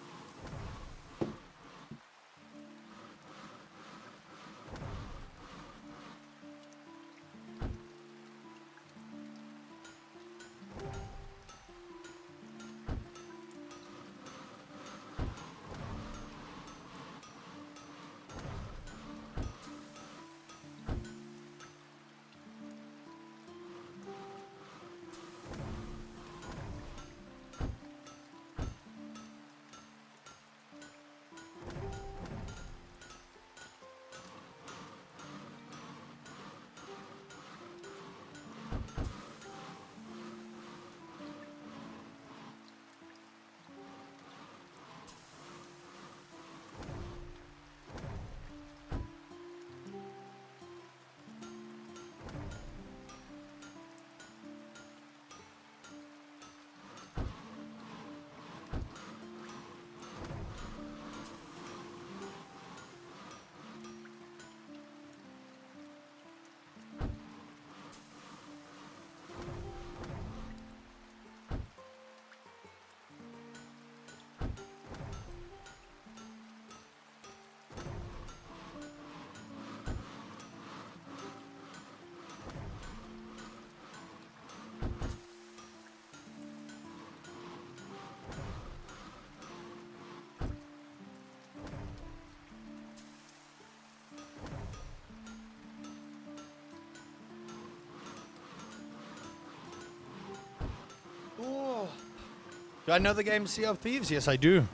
S2: Do I know the game Sea of Thieves? Yes, I do.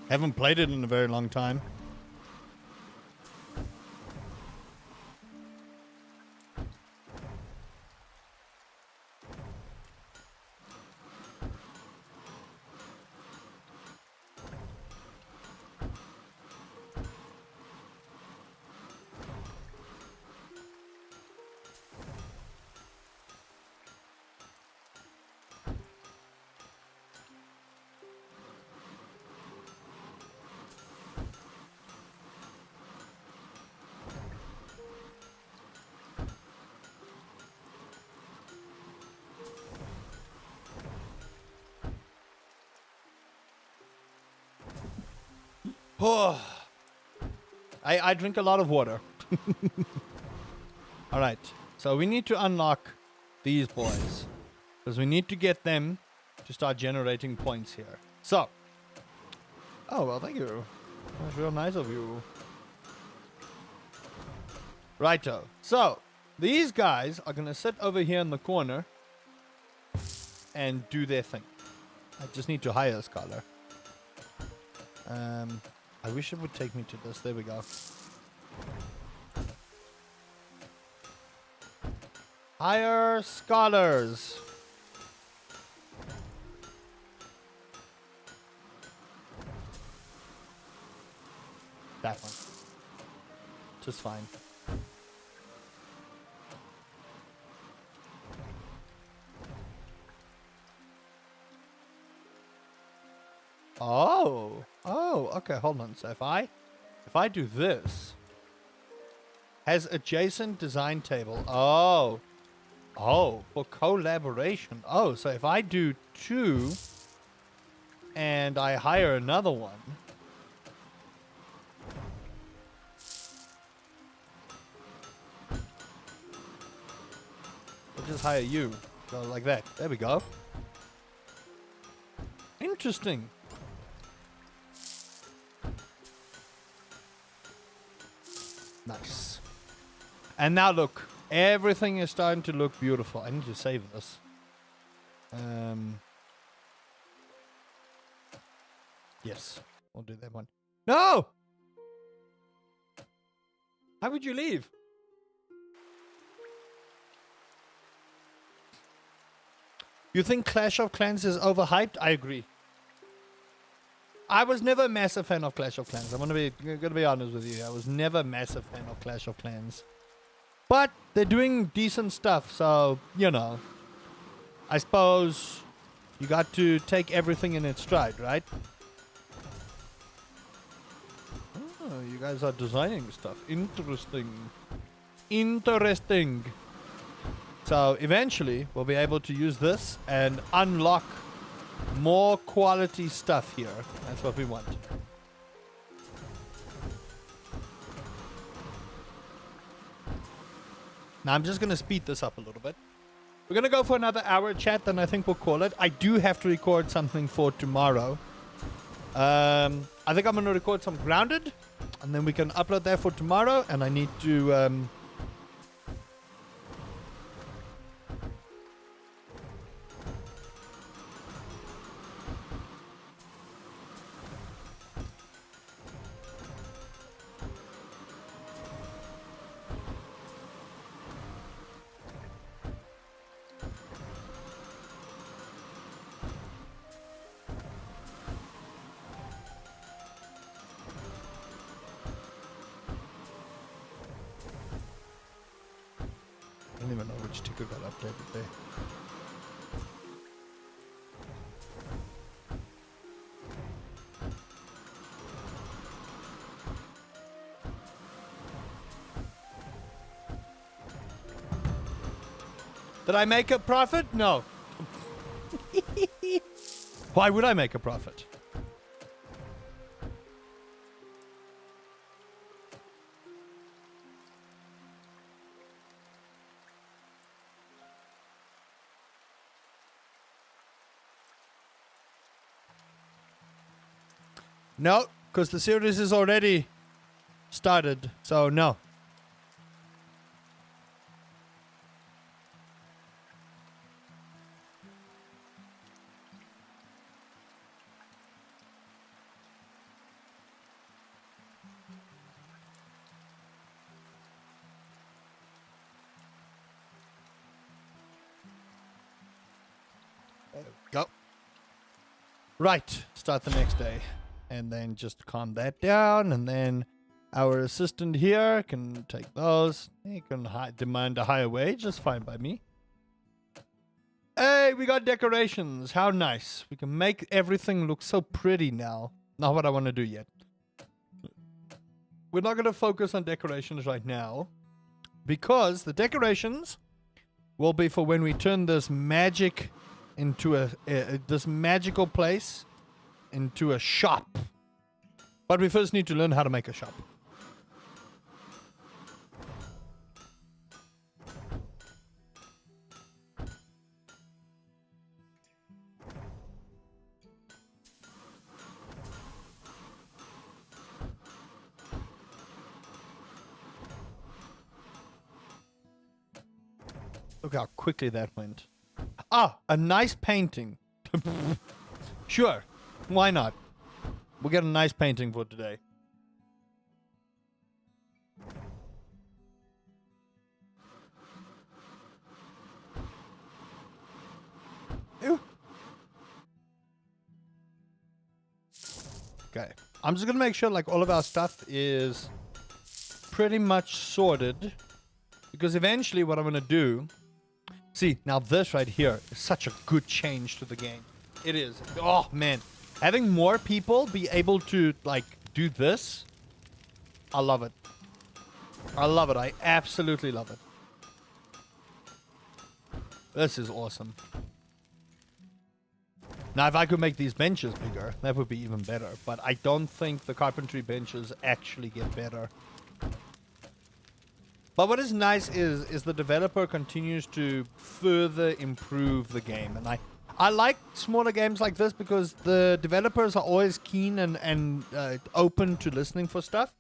S2: Haven't played it in a very long time. Oh, I drink a lot of water. All right, so we need to unlock these boys because we need to get them to start generating points here. So, oh well, thank you. That's real nice of you. Righto. So these guys are gonna sit over here in the corner and do their thing. I just need to hire a scholar. I wish it would take me to this. There we go. Hire scholars. That one. Just fine. Oh, okay, hold on. So if I do this, has adjacent design table. Oh, for collaboration. Oh, so if I do 2 and I hire another one. I'll just hire you. Go like that. There we go. Interesting. Nice. And now look, everything is starting to look beautiful. I need to save this. Yes, we'll do that one. No! How would you leave? You think Clash of Clans is overhyped? I agree. I was never a massive fan of Clash of Clans. I'm gonna be honest with you. I was never a massive fan of Clash of Clans. But they're doing decent stuff, so, you know. I suppose you got to take everything in its stride, right? Oh, you guys are designing stuff. Interesting. Interesting. So eventually we'll be able to use this and unlock more quality stuff here. That's what we want. Now I'm just going to speed this up a little bit. We're going to go for another hour chat, then I think we'll call it. I do have to record something for tomorrow. I think I'm going to record some Grounded, and then we can upload that for tomorrow, and I need to... I don't even know which ticker got updated there. Did I make a profit? No. Why would I make a profit? No, because the series is already started, so no. There we go. Right. Start the next day. And then just calm that down. And then our assistant here can take those. He can demand a higher wage. That's fine by me. Hey, we got decorations. How nice. We can make everything look so pretty now. Not what I want to do yet. We're not going to focus on decorations right now. Because the decorations will be for when we turn this magic into this magical place into a shop. But we first need to learn how to make a shop. Look how quickly that went. Ah, a nice painting. Sure. Why not? We'll get a nice painting for today. Ew. Okay. I'm just going to make sure like all of our stuff is pretty much sorted. Because eventually what I'm going to do... See, now this right here is such a good change to the game. It is. Oh, man. Having more people be able to, like, do this, I love it. I love it. I absolutely love it. This is awesome. Now, if I could make these benches bigger, that would be even better. But I don't think the carpentry benches actually get better. But what is nice is the developer continues to further improve the game. And I like smaller games like this because the developers are always keen and open to listening for stuff.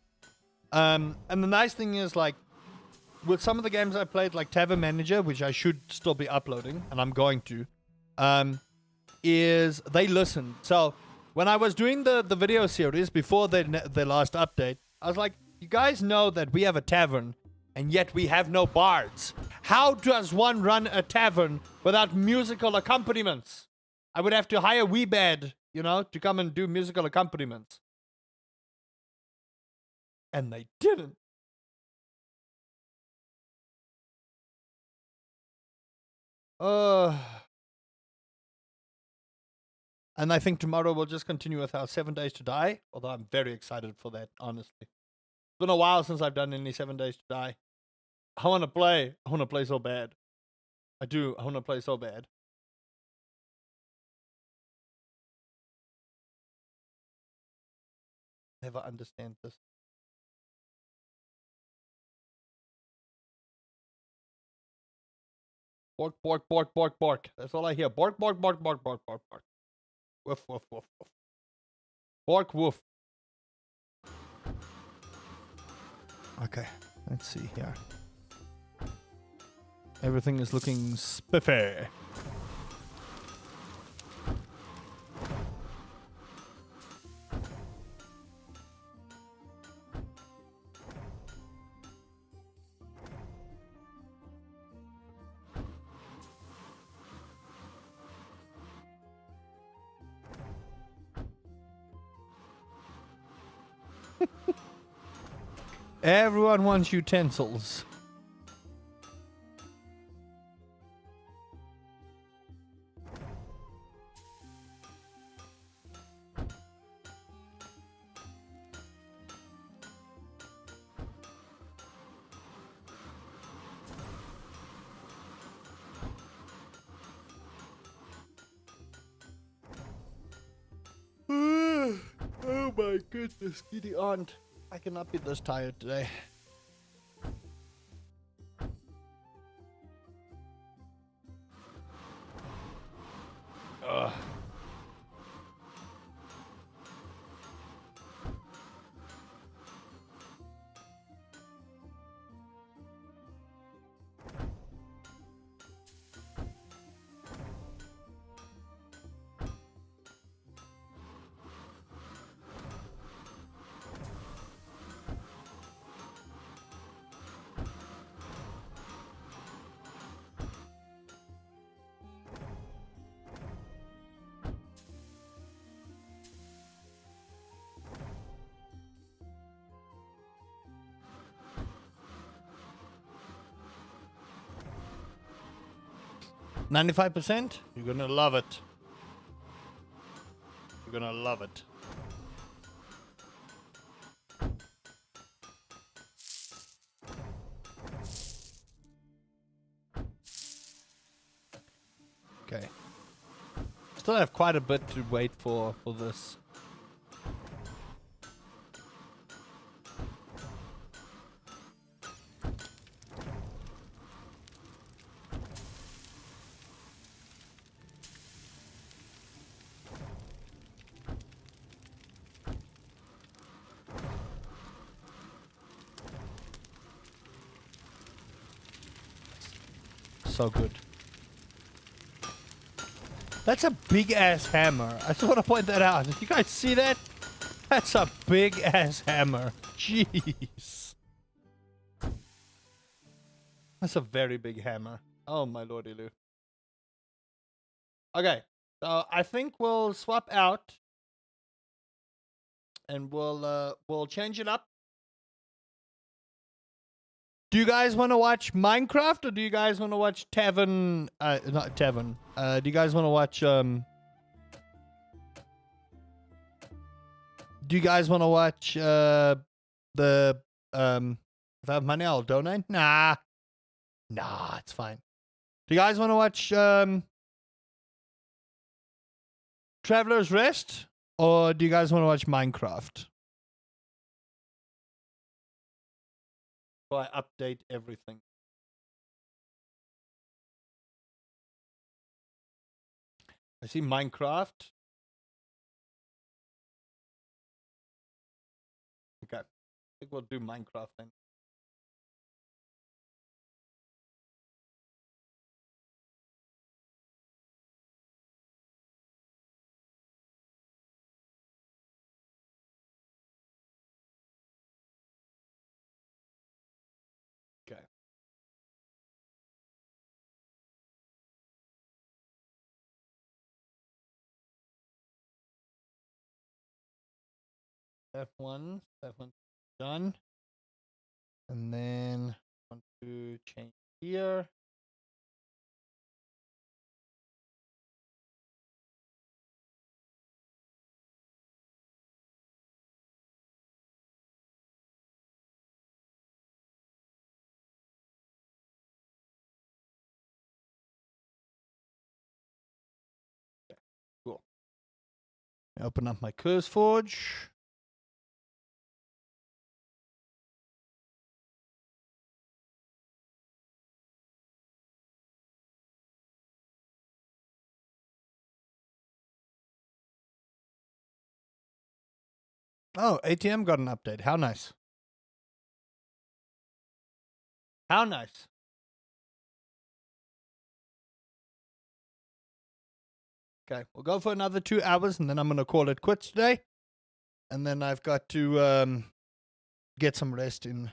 S2: And the nice thing is, like, with some of the games I played, like Tavern Manager, which I should still be uploading, and I'm going to, is they listen. So when I was doing the video series before their last update, I was like, you guys know that we have a tavern, and yet we have no bards. How does one run a tavern without musical accompaniments? I would have to hire Weebad, you know, to come and do musical accompaniments. And they didn't. And I think tomorrow we'll just continue with our 7 Days to Die. Although I'm very excited for that, honestly. It's been a while since I've done any 7 Days to Die. I want to play. I want to play so bad. I do. I want to play so bad. Never understand this. Bork, bork, bork, bork, bork. That's all I hear. Bork, bork, bork, bork, bork, bork, bork. Woof, woof, woof, woof. Bork, woof. Okay, let's see here. Everything is looking spiffy. Everyone wants utensils. Oh my goodness, giddy aunt. I cannot be this tired today. Ugh. 95%? You're gonna love it. You're gonna love it. Okay. Still have quite a bit to wait for this. So good. That's a big ass hammer. I just want to point that out. Did you guys see that? That's a big ass hammer. Jeez. That's a very big hammer. Oh my lordy loo. Okay. So I think we'll swap out and we'll change it up. Do you guys want to watch Minecraft or do you guys want to watch Tavern? Not Tavern. Do you guys want to watch do you guys want to watch the if I have money I'll donate? Nah, it's fine. Do you guys want to watch Traveler's Rest or do you guys want to watch Minecraft? So I update everything. I see Minecraft. Okay. I think we'll do Minecraft then. Okay. F1 done. And then I want to change here. Okay, cool. Open up my Curse Forge. Oh, ATM got an update. How nice. How nice. Okay, we'll go for another 2 hours and then I'm going to call it quits today. And then I've got to get some rest in.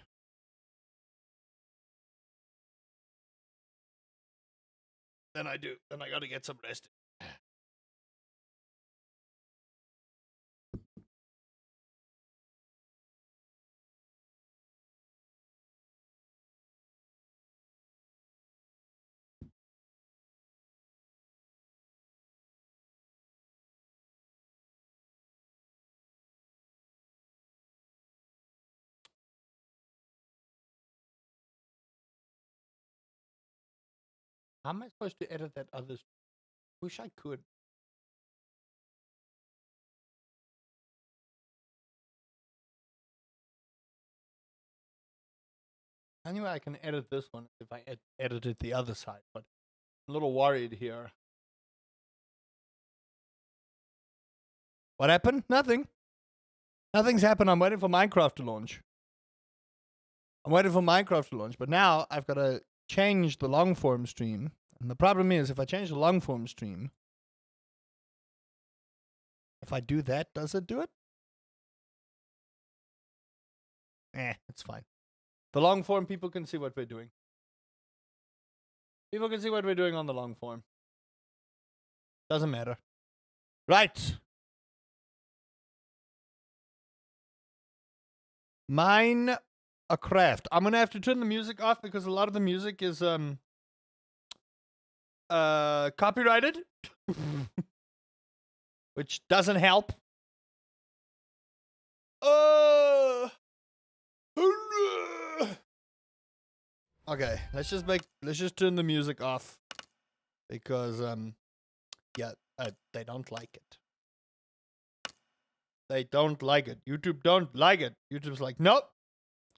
S2: Then I do. Then I got to get some rest. How am I supposed to edit that other? Wish I could. Anyway, I can edit this one if I edited the other side, but I'm a little worried here. What happened? Nothing. Nothing's happened. I'm waiting for Minecraft to launch. But now I've got to change the long form stream. And the problem is, if I change the long form stream, if I do that, does it do it? It's fine. The long form, people can see what we're doing. People can see what we're doing on the long form. Doesn't matter. Right. Mine a craft. I'm gonna have to turn the music off because a lot of the music is copyrighted, which doesn't help. Okay, let's just turn the music off because yeah, they don't like it. They don't like it. YouTube don't like it. YouTube's like, nope,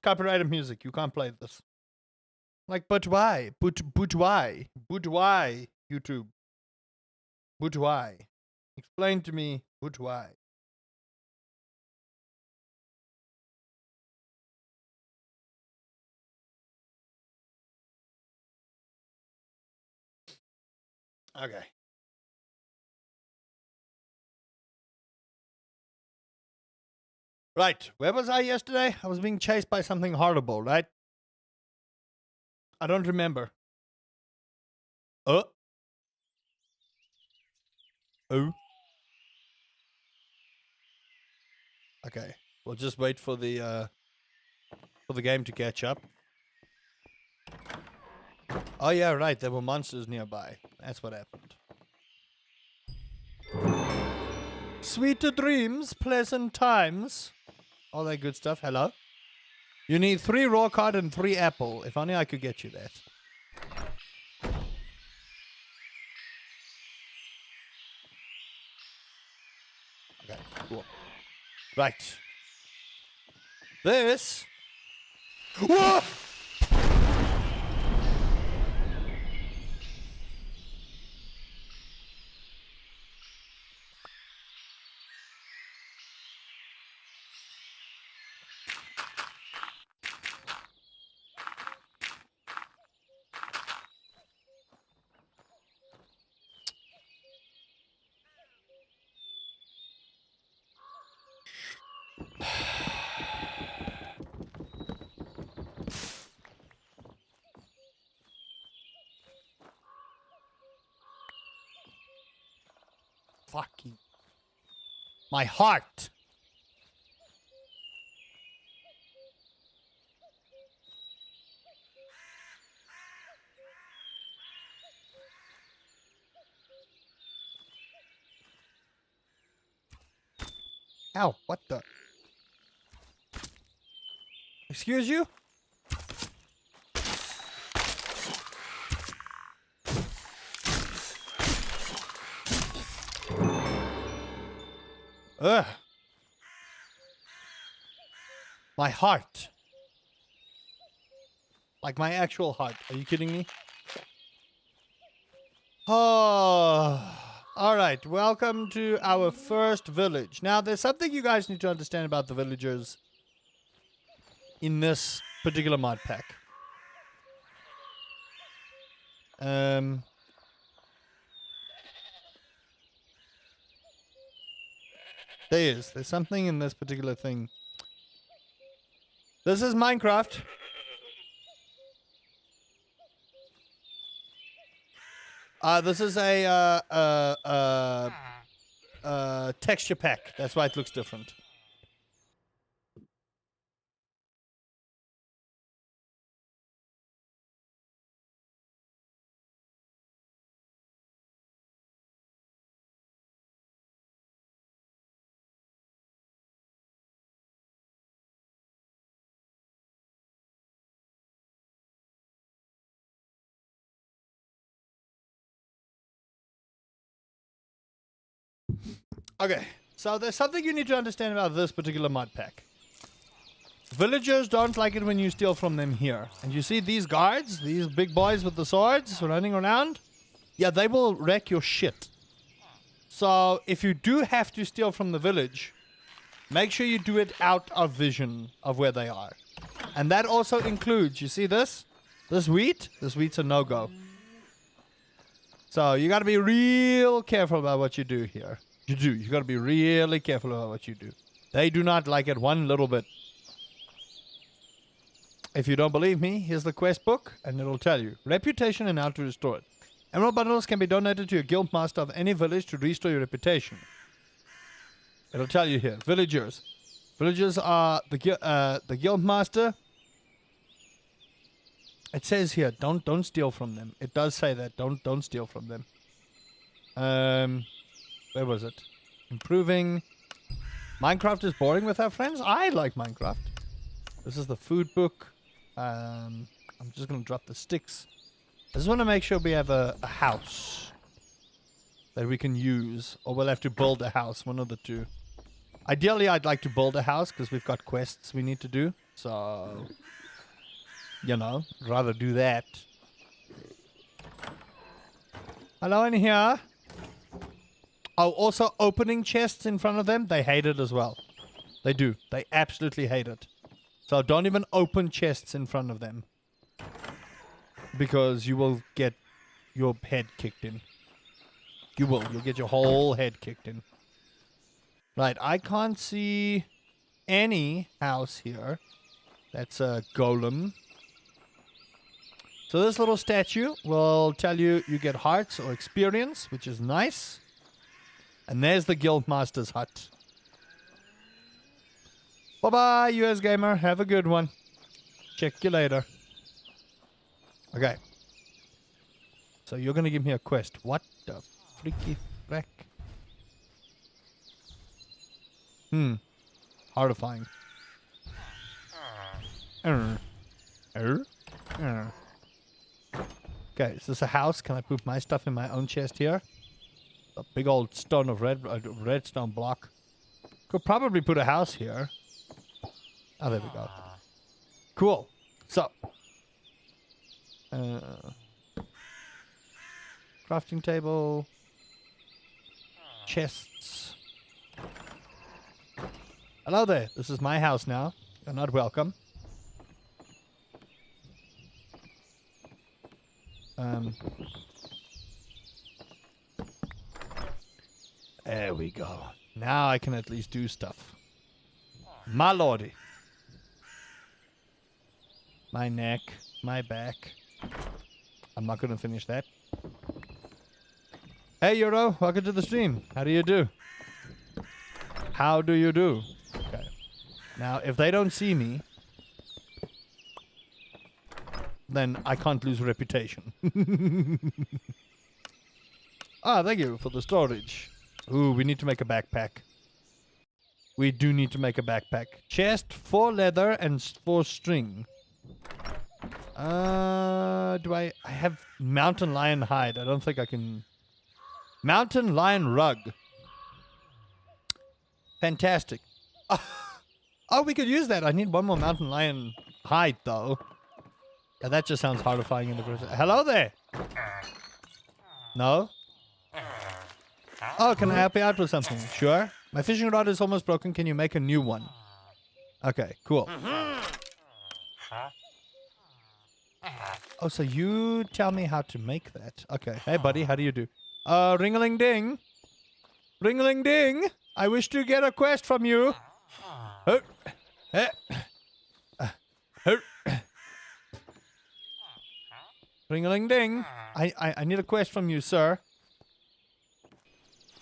S2: copyrighted music. You can't play this. Like, but why? But why? But why? YouTube. But why? Explain to me. But why? Okay. Right. Where was I yesterday? I was being chased by something horrible, right? I don't remember. Oh. Oh. Okay. We'll just wait for the game to catch up. Oh yeah, right. There were monsters nearby. That's what happened. Sweeter dreams, pleasant times. All that good stuff. Hello? You need 3 raw cod and 3 apple. If only I could get you that. Okay, cool. Right. This. Whoa! Fucking. My heart. Ow, what the? Excuse you? Ugh. My heart. Like my actual heart. Are you kidding me? Oh. Alright, welcome to our first village. Now, there's something you guys need to understand about the villagers in this particular mod pack. There's something in this particular thing. This is Minecraft. This is a texture pack. That's why it looks different. Okay, so there's something you need to understand about this particular mod pack. Villagers don't like it when you steal from them here. And you see these guards, these big boys with the swords running around? Yeah, they will wreck your shit. So if you do have to steal from the village, make sure you do it out of vision of where they are. And that also includes, you see this? This wheat? This wheat's a no-go. So you got to be real careful about what you do here. You got to be really careful about what you do. They do not like it one little bit. If you don't believe me, here's the quest book, and it'll tell you. Reputation and how to restore it. Emerald bundles can be donated to a guild master of any village to restore your reputation. It'll tell you here. Villagers. Villagers are the guild master. It says here, don't steal from them. It does say that. Don't steal from them. Where was it? Improving. Minecraft is boring with our friends. I like Minecraft. This is the food book. I'm just gonna drop the sticks. I just want to make sure we have a house that we can use, or we'll have to build a house. One of the two. Ideally, I'd like to build a house because we've got quests we need to do. So, you know, rather do that. Hello in here. Oh, also opening chests in front of them, they hate it as well. They do. They absolutely hate it. So don't even open chests in front of them. Because you will get your head kicked in. You will. You'll get your whole head kicked in. Right, I can't see any house here. That's a golem. So this little statue will tell you get hearts or experience, which is nice. And there's the Guildmaster's hut. Bye-bye, US Gamer. Have a good one. Check you later. Okay. So you're going to give me a quest. What the freaky frack? Horrifying. Okay, is this a house? Can I put my stuff in my own chest here? A big old stone of redstone block. Could probably put a house here. Oh, there we go. Cool. So. Crafting table. Chests. Hello there. This is my house now. You're not welcome. There we go. Now I can at least do stuff. My lordy. My neck. My back. I'm not going to finish that. Hey, Euro. Welcome to the stream. How do you do? How do you do? Okay. Now, if they don't see me, then I can't lose reputation. Ah, thank you for the storage. Ooh, we need to make a backpack. We do need to make a backpack. Chest, 4 leather, and 4 string. I have mountain lion hide. I don't think I can... Mountain lion rug. Fantastic. Oh, we could use that. I need one more mountain lion hide, though. Yeah, that just sounds horrifying in the process. Hello there. No? Oh, can I help you out with something? Sure. My fishing rod is almost broken. Can you make a new one? Okay, cool. Oh, so you tell me how to make that. Okay. Hey, buddy, how do you do? Ring-a-ling-ding. Ring-a-ling-ding. I wish to get a quest from you. Ring-a-ling-ding. I need a quest from you, sir.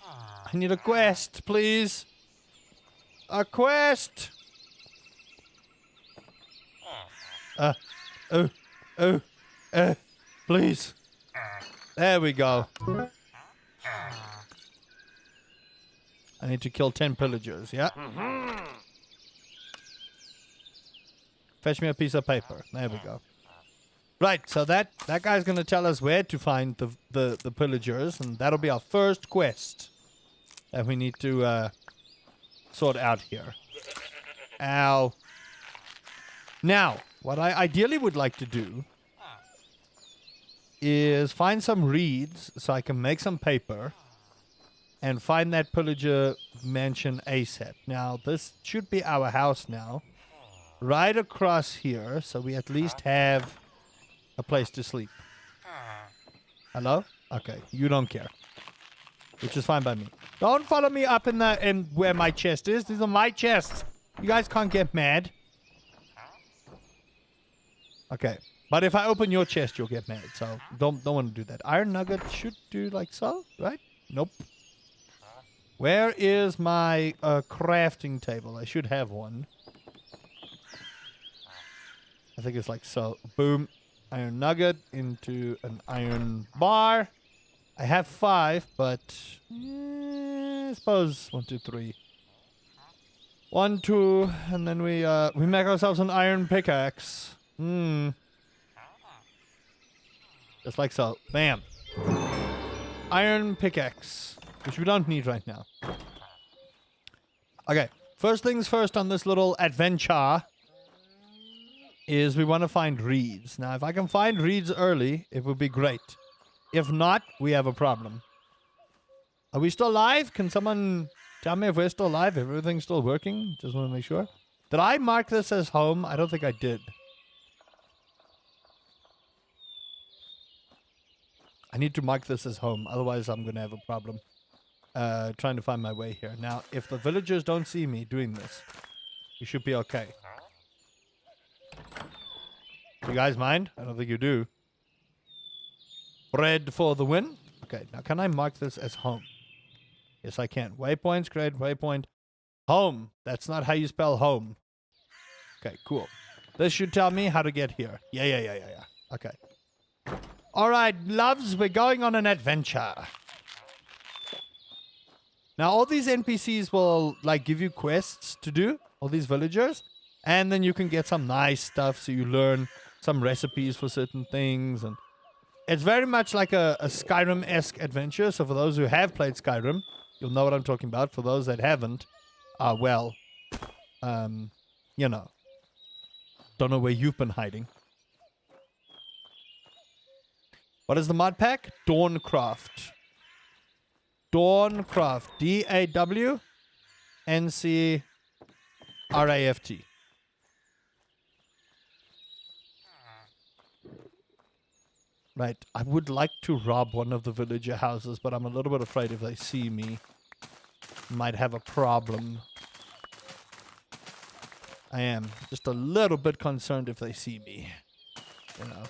S2: I need a quest, please. A quest. Please. There we go. I need to kill 10 pillagers, yeah? Fetch me a piece of paper. There we go. Right, so that guy's going to tell us where to find the pillagers, and that'll be our first quest that we need to sort out here. Ow. Now, what I ideally would like to do is find some reeds so I can make some paper and find that pillager mansion ASAP. Now, this should be our house now. Right across here, so we at least have a place to sleep. Hello? Okay, you don't care. Which is fine by me. Don't follow me up in where my chest is. These are my chests. You guys can't get mad. Okay. But if I open your chest, you'll get mad. So don't want to do that. Iron nugget should do like so, right? Nope. Where is my crafting table? I should have one. I think it's like so. Boom. iron nugget into an iron bar. I have 5, but I suppose 1, 2, 3. 1, 2, and then we make ourselves an iron pickaxe. Just like so. Bam. Iron pickaxe, which we don't need right now. Okay, first things first on this little adventure is we want to find reeds. Now, if I can find reeds early, it would be great. If not, we have a problem. Are we still live? Can someone tell me if we're still live? If everything's still working? Just want to make sure. Did I mark this as home? I don't think I did. I need to mark this as home. Otherwise, I'm going to have a problem trying to find my way here. Now, if the villagers don't see me doing this, we should be okay. You guys mind? I don't think you do. Bread for the win. Okay, now can I mark this as home? Yes, I can. Waypoints, great. Waypoint. Home. That's not how you spell home. Okay, cool. This should tell me how to get here. Yeah. Okay. All right, loves, we're going on an adventure. Now, all these NPCs will, like, give you quests to do. All these villagers. And then you can get some nice stuff, so you learn some recipes for certain things, and it's very much like a Skyrim-esque adventure. So for those who have played Skyrim, you'll know what I'm talking about. For those that haven't, well, you know, don't know where you've been hiding. What is the mod pack? Dawncraft. Dawncraft. D-A-W-N-C-R-A-F-T. Right, I would like to rob one of the villager houses, but I'm a little bit afraid if they see me, might have a problem. I am just a little bit concerned if they see me. You know,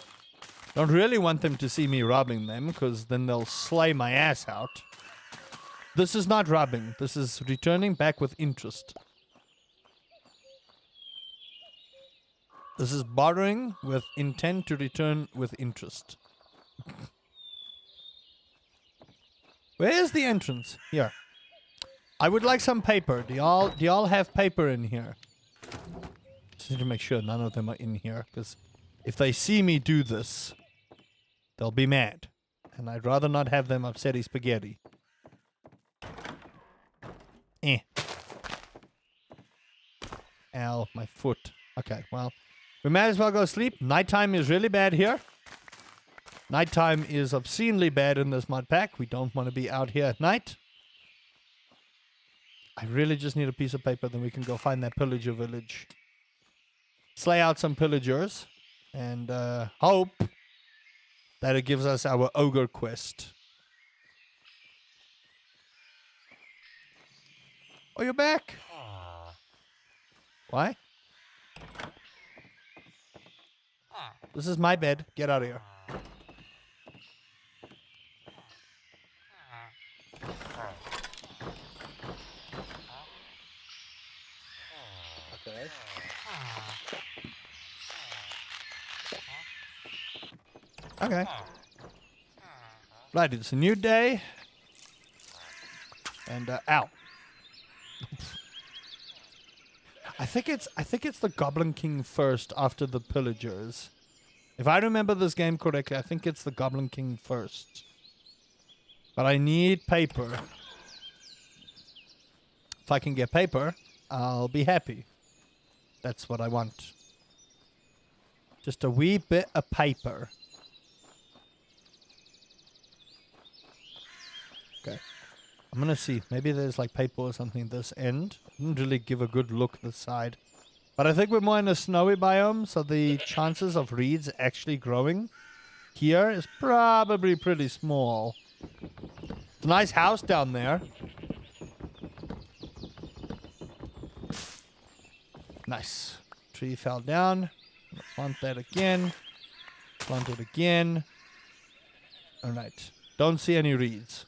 S2: don't really want them to see me robbing them, because then they'll slay my ass out. This is not robbing. This is returning back with interest. This is borrowing with intent to return with interest. Where is the entrance? Here. I would like some paper. Do y'all have paper in here? Just need to make sure none of them are in here, because if they see me do this, they'll be mad. And I'd rather not have them upsetty spaghetti. Ow, my foot. Okay, well, we might as well go sleep. Nighttime is really bad here. Nighttime is obscenely bad in this mod pack. We don't want to be out here at night. I really just need a piece of paper, then we can go find that pillager village. Slay out some pillagers. And hope that it gives us our ogre quest. Oh, you're back. Why? This is my bed. Get out of here. Okay. Okay. Right, it's a new day. And ow. I think it's the Goblin King first after the pillagers. If I remember this game correctly, I think it's the Goblin King first. But I need paper. If I can get paper, I'll be happy. That's what I want. Just a wee bit of paper. Okay. I'm gonna see. Maybe there's like paper or something this end. I didn't really give a good look this side. But I think we're more in a snowy biome, so the chances of reeds actually growing here is probably pretty small. It's a nice house down there. Nice. Tree fell down. Plant that again. Plant it again. Alright. Don't see any reeds.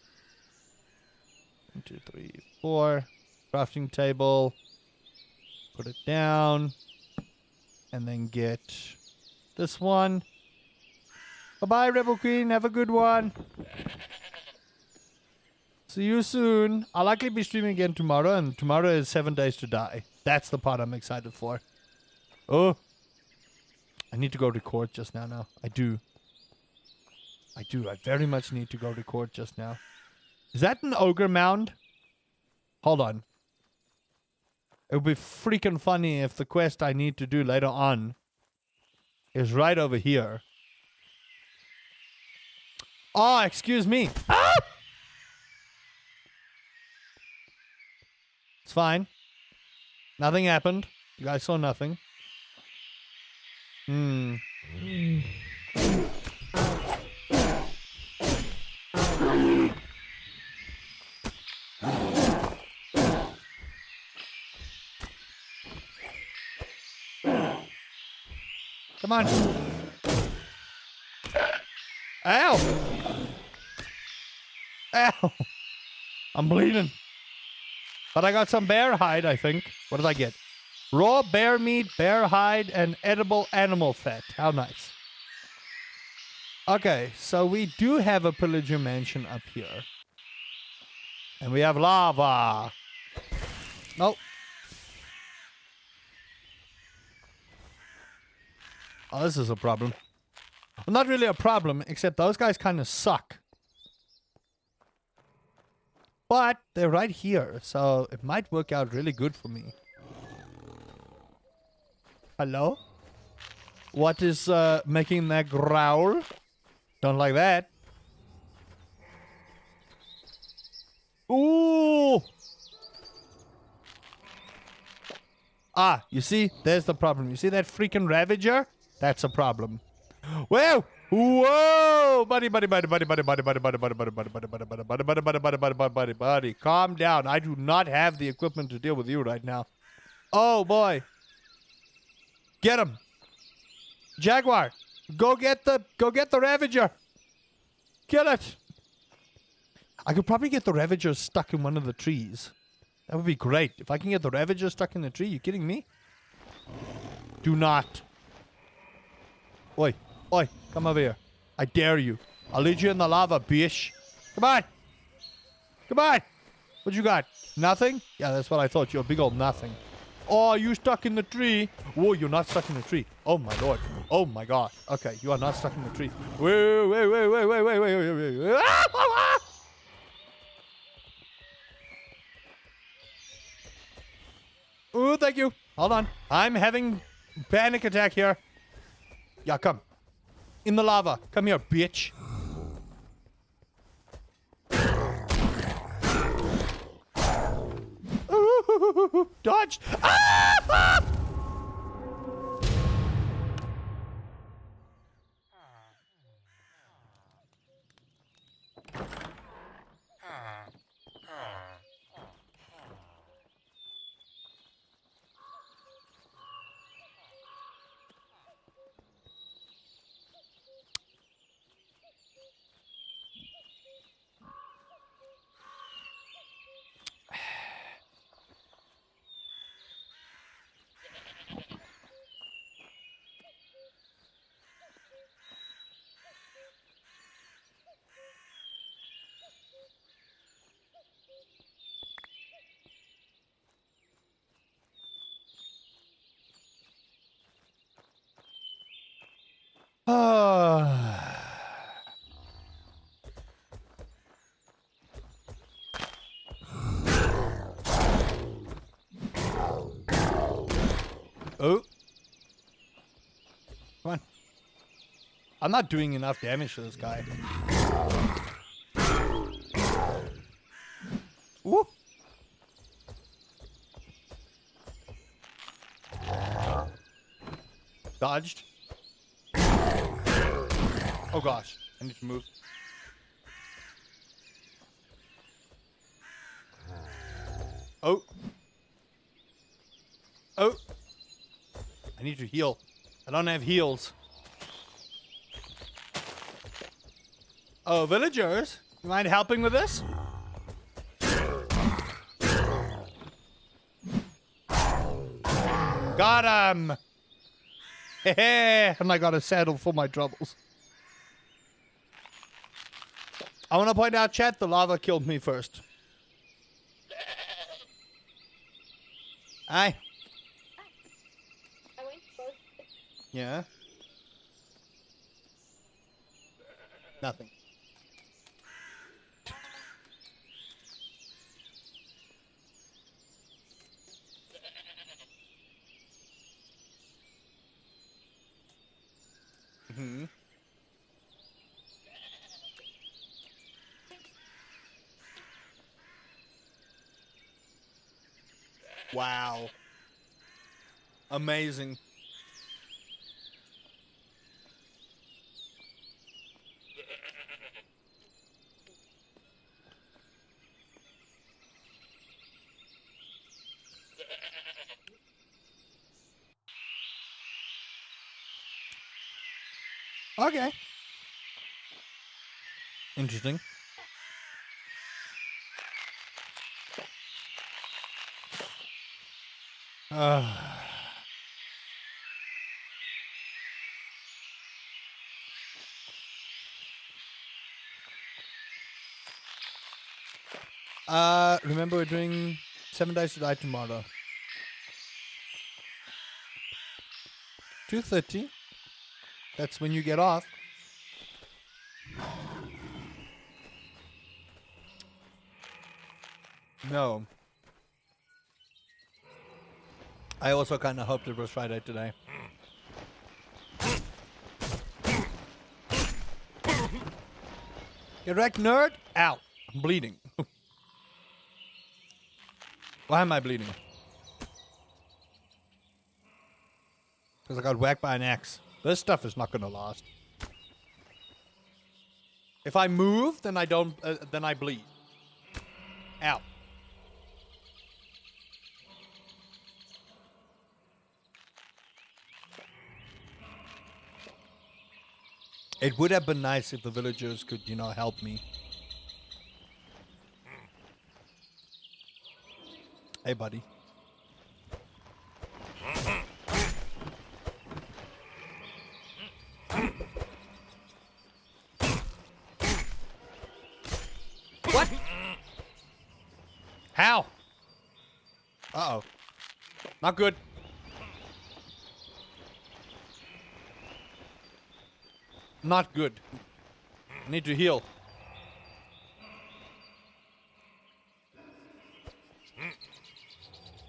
S2: 1, 2, 3, 4. Crafting table. Put it down. And then get this one. Bye-bye, Rebel Queen. Have a good one. See you soon. I'll likely be streaming again tomorrow, and tomorrow is 7 Days to Die. That's the part I'm excited for. Oh. I need to go record just now. I do. I very much need to go record just now. Is that an ogre mound? Hold on. It would be freaking funny if the quest I need to do later on is right over here. Oh, excuse me. Ah! It's fine. Nothing happened. You guys saw nothing. Come on. Ow! Ow! I'm bleeding. But I got some bear hide, I think. What did I get? Raw bear meat, bear hide, and edible animal fat. How nice. Okay, so we do have a pillager mansion up here. And we have lava. Nope. Oh, this is a problem. Well, not really a problem, except those guys kind of suck. But they're right here, so it might work out really good for me. Hello? What is making that growl? Don't like that. Ooh! Ah, you see? There's the problem. You see that freaking Ravager? That's a problem. Whoa! Whoa! Buddy. Calm down. I do not have the equipment to deal with you right now. Oh, boy. Get him. Jaguar, go get the Ravager. Kill it. I could probably get the Ravager stuck in one of the trees. That would be great. If I can get the Ravager stuck in the tree, you kidding me? Do not. Oi, come over here. I dare you. I'll lead you in the lava, bitch. Come on. What you got? Nothing? Yeah, that's what I thought. You're a big old nothing. Oh, you stuck in the tree. Whoa, you're not stuck in the tree. Oh, my lord. Oh, my god. Okay, you are not stuck in the tree. Wait. Oh, thank you. Hold on. I'm having panic attack here. Yeah, come. In the lava. Come here, bitch. Dodged. Ah! Oh. Come on. I'm not doing enough damage to this guy. Woo. Dodged. Oh gosh. I need to move. Oh. Oh. I need to heal. I don't have heals. Oh, villagers? You mind helping with this? Got him! Hehe! And I got a saddle for my troubles. I want to point out, chat, the lava killed me first. Aye.
S1: I went first.
S2: Yeah. Nothing. Hmm. Wow. Amazing. Okay. Interesting. Remember we're doing 7 days to die tomorrow. 2:30. That's when you get off. No. I also kind of hoped it was Friday today. Get wrecked, nerd! Ow. I'm bleeding. Why am I bleeding? Because I got whacked by an axe. This stuff is not going to last. If I move, then I don't. Then I bleed. Ow. It would have been nice if the villagers could, help me. Hey, buddy. What? How? Uh-oh. Not good. Not good. I need to heal.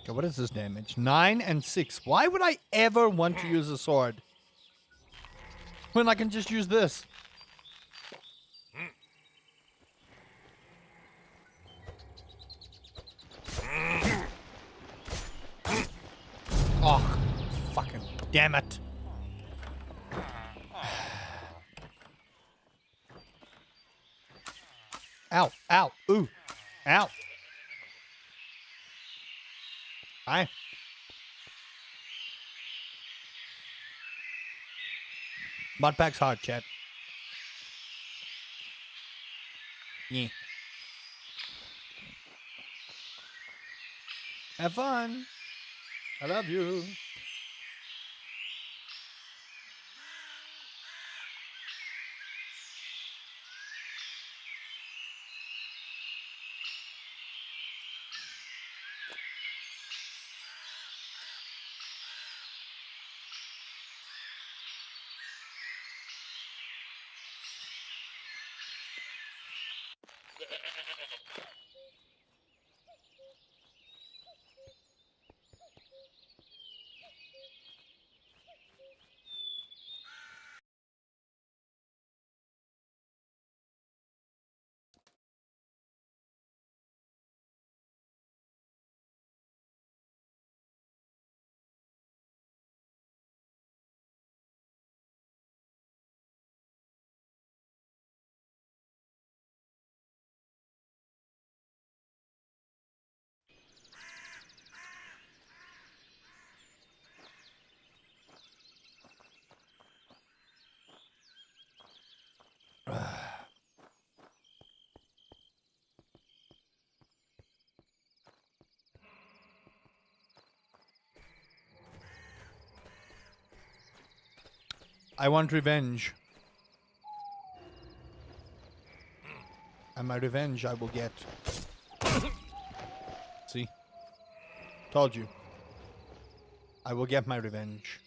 S2: Okay, what is this damage? 9 and 6. Why would I ever want to use a sword when I can just use this? Oh, fucking damn it. Ow, ow, ooh, ow. Hi. Mudpack's hard, chat. Yeah. Have fun. I love you. I want revenge. And my revenge I will get. See? Told you. I will get my revenge.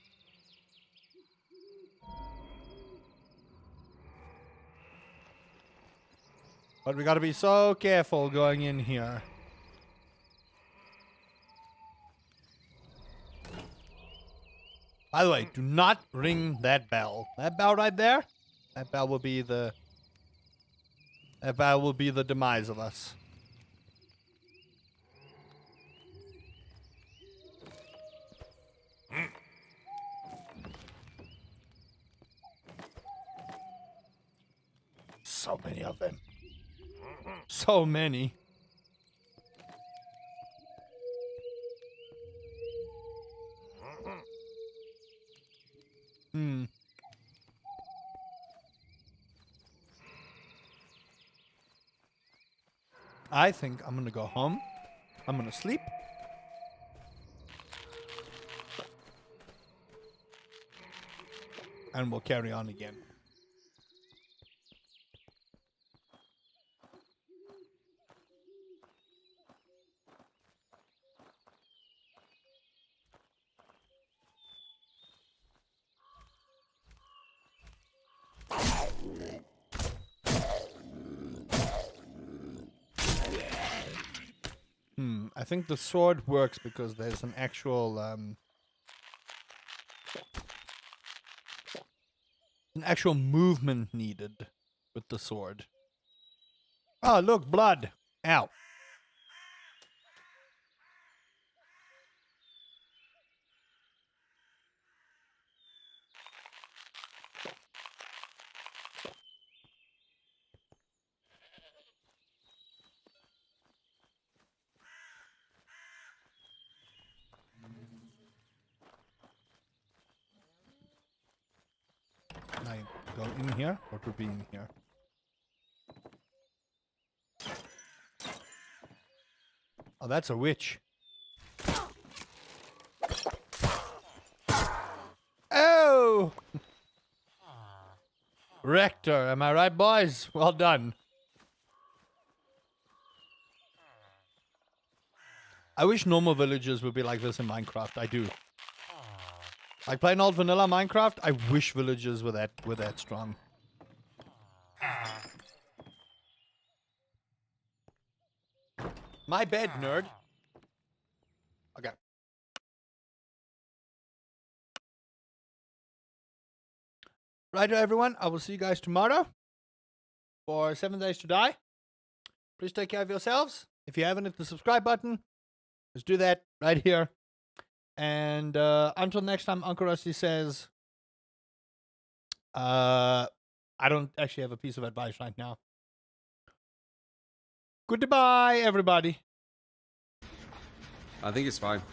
S2: But we gotta be so careful going in here. By the way, do not ring that bell. That bell right there, that bell will be the demise of us. So many of them. So many. I think I'm gonna go home. I'm gonna sleep. And we'll carry on again. I think the sword works because there's an actual movement needed with the sword. Oh, look, blood. Ow. Can I go in here? What would be in here? Oh, that's a witch. Oh! Rector, am I right, boys? Well done. I wish normal villagers would be like this in Minecraft. I do. Like playing old vanilla Minecraft, I wish villagers were that strong. My bed, nerd. Okay. Right, everyone. I will see you guys tomorrow for 7 Days to Die. Please take care of yourselves. If you haven't hit the subscribe button, just do that right here. And until next time, Uncle Rusty says, I don't actually have a piece of advice right now. Goodbye, everybody.
S3: I think it's fine.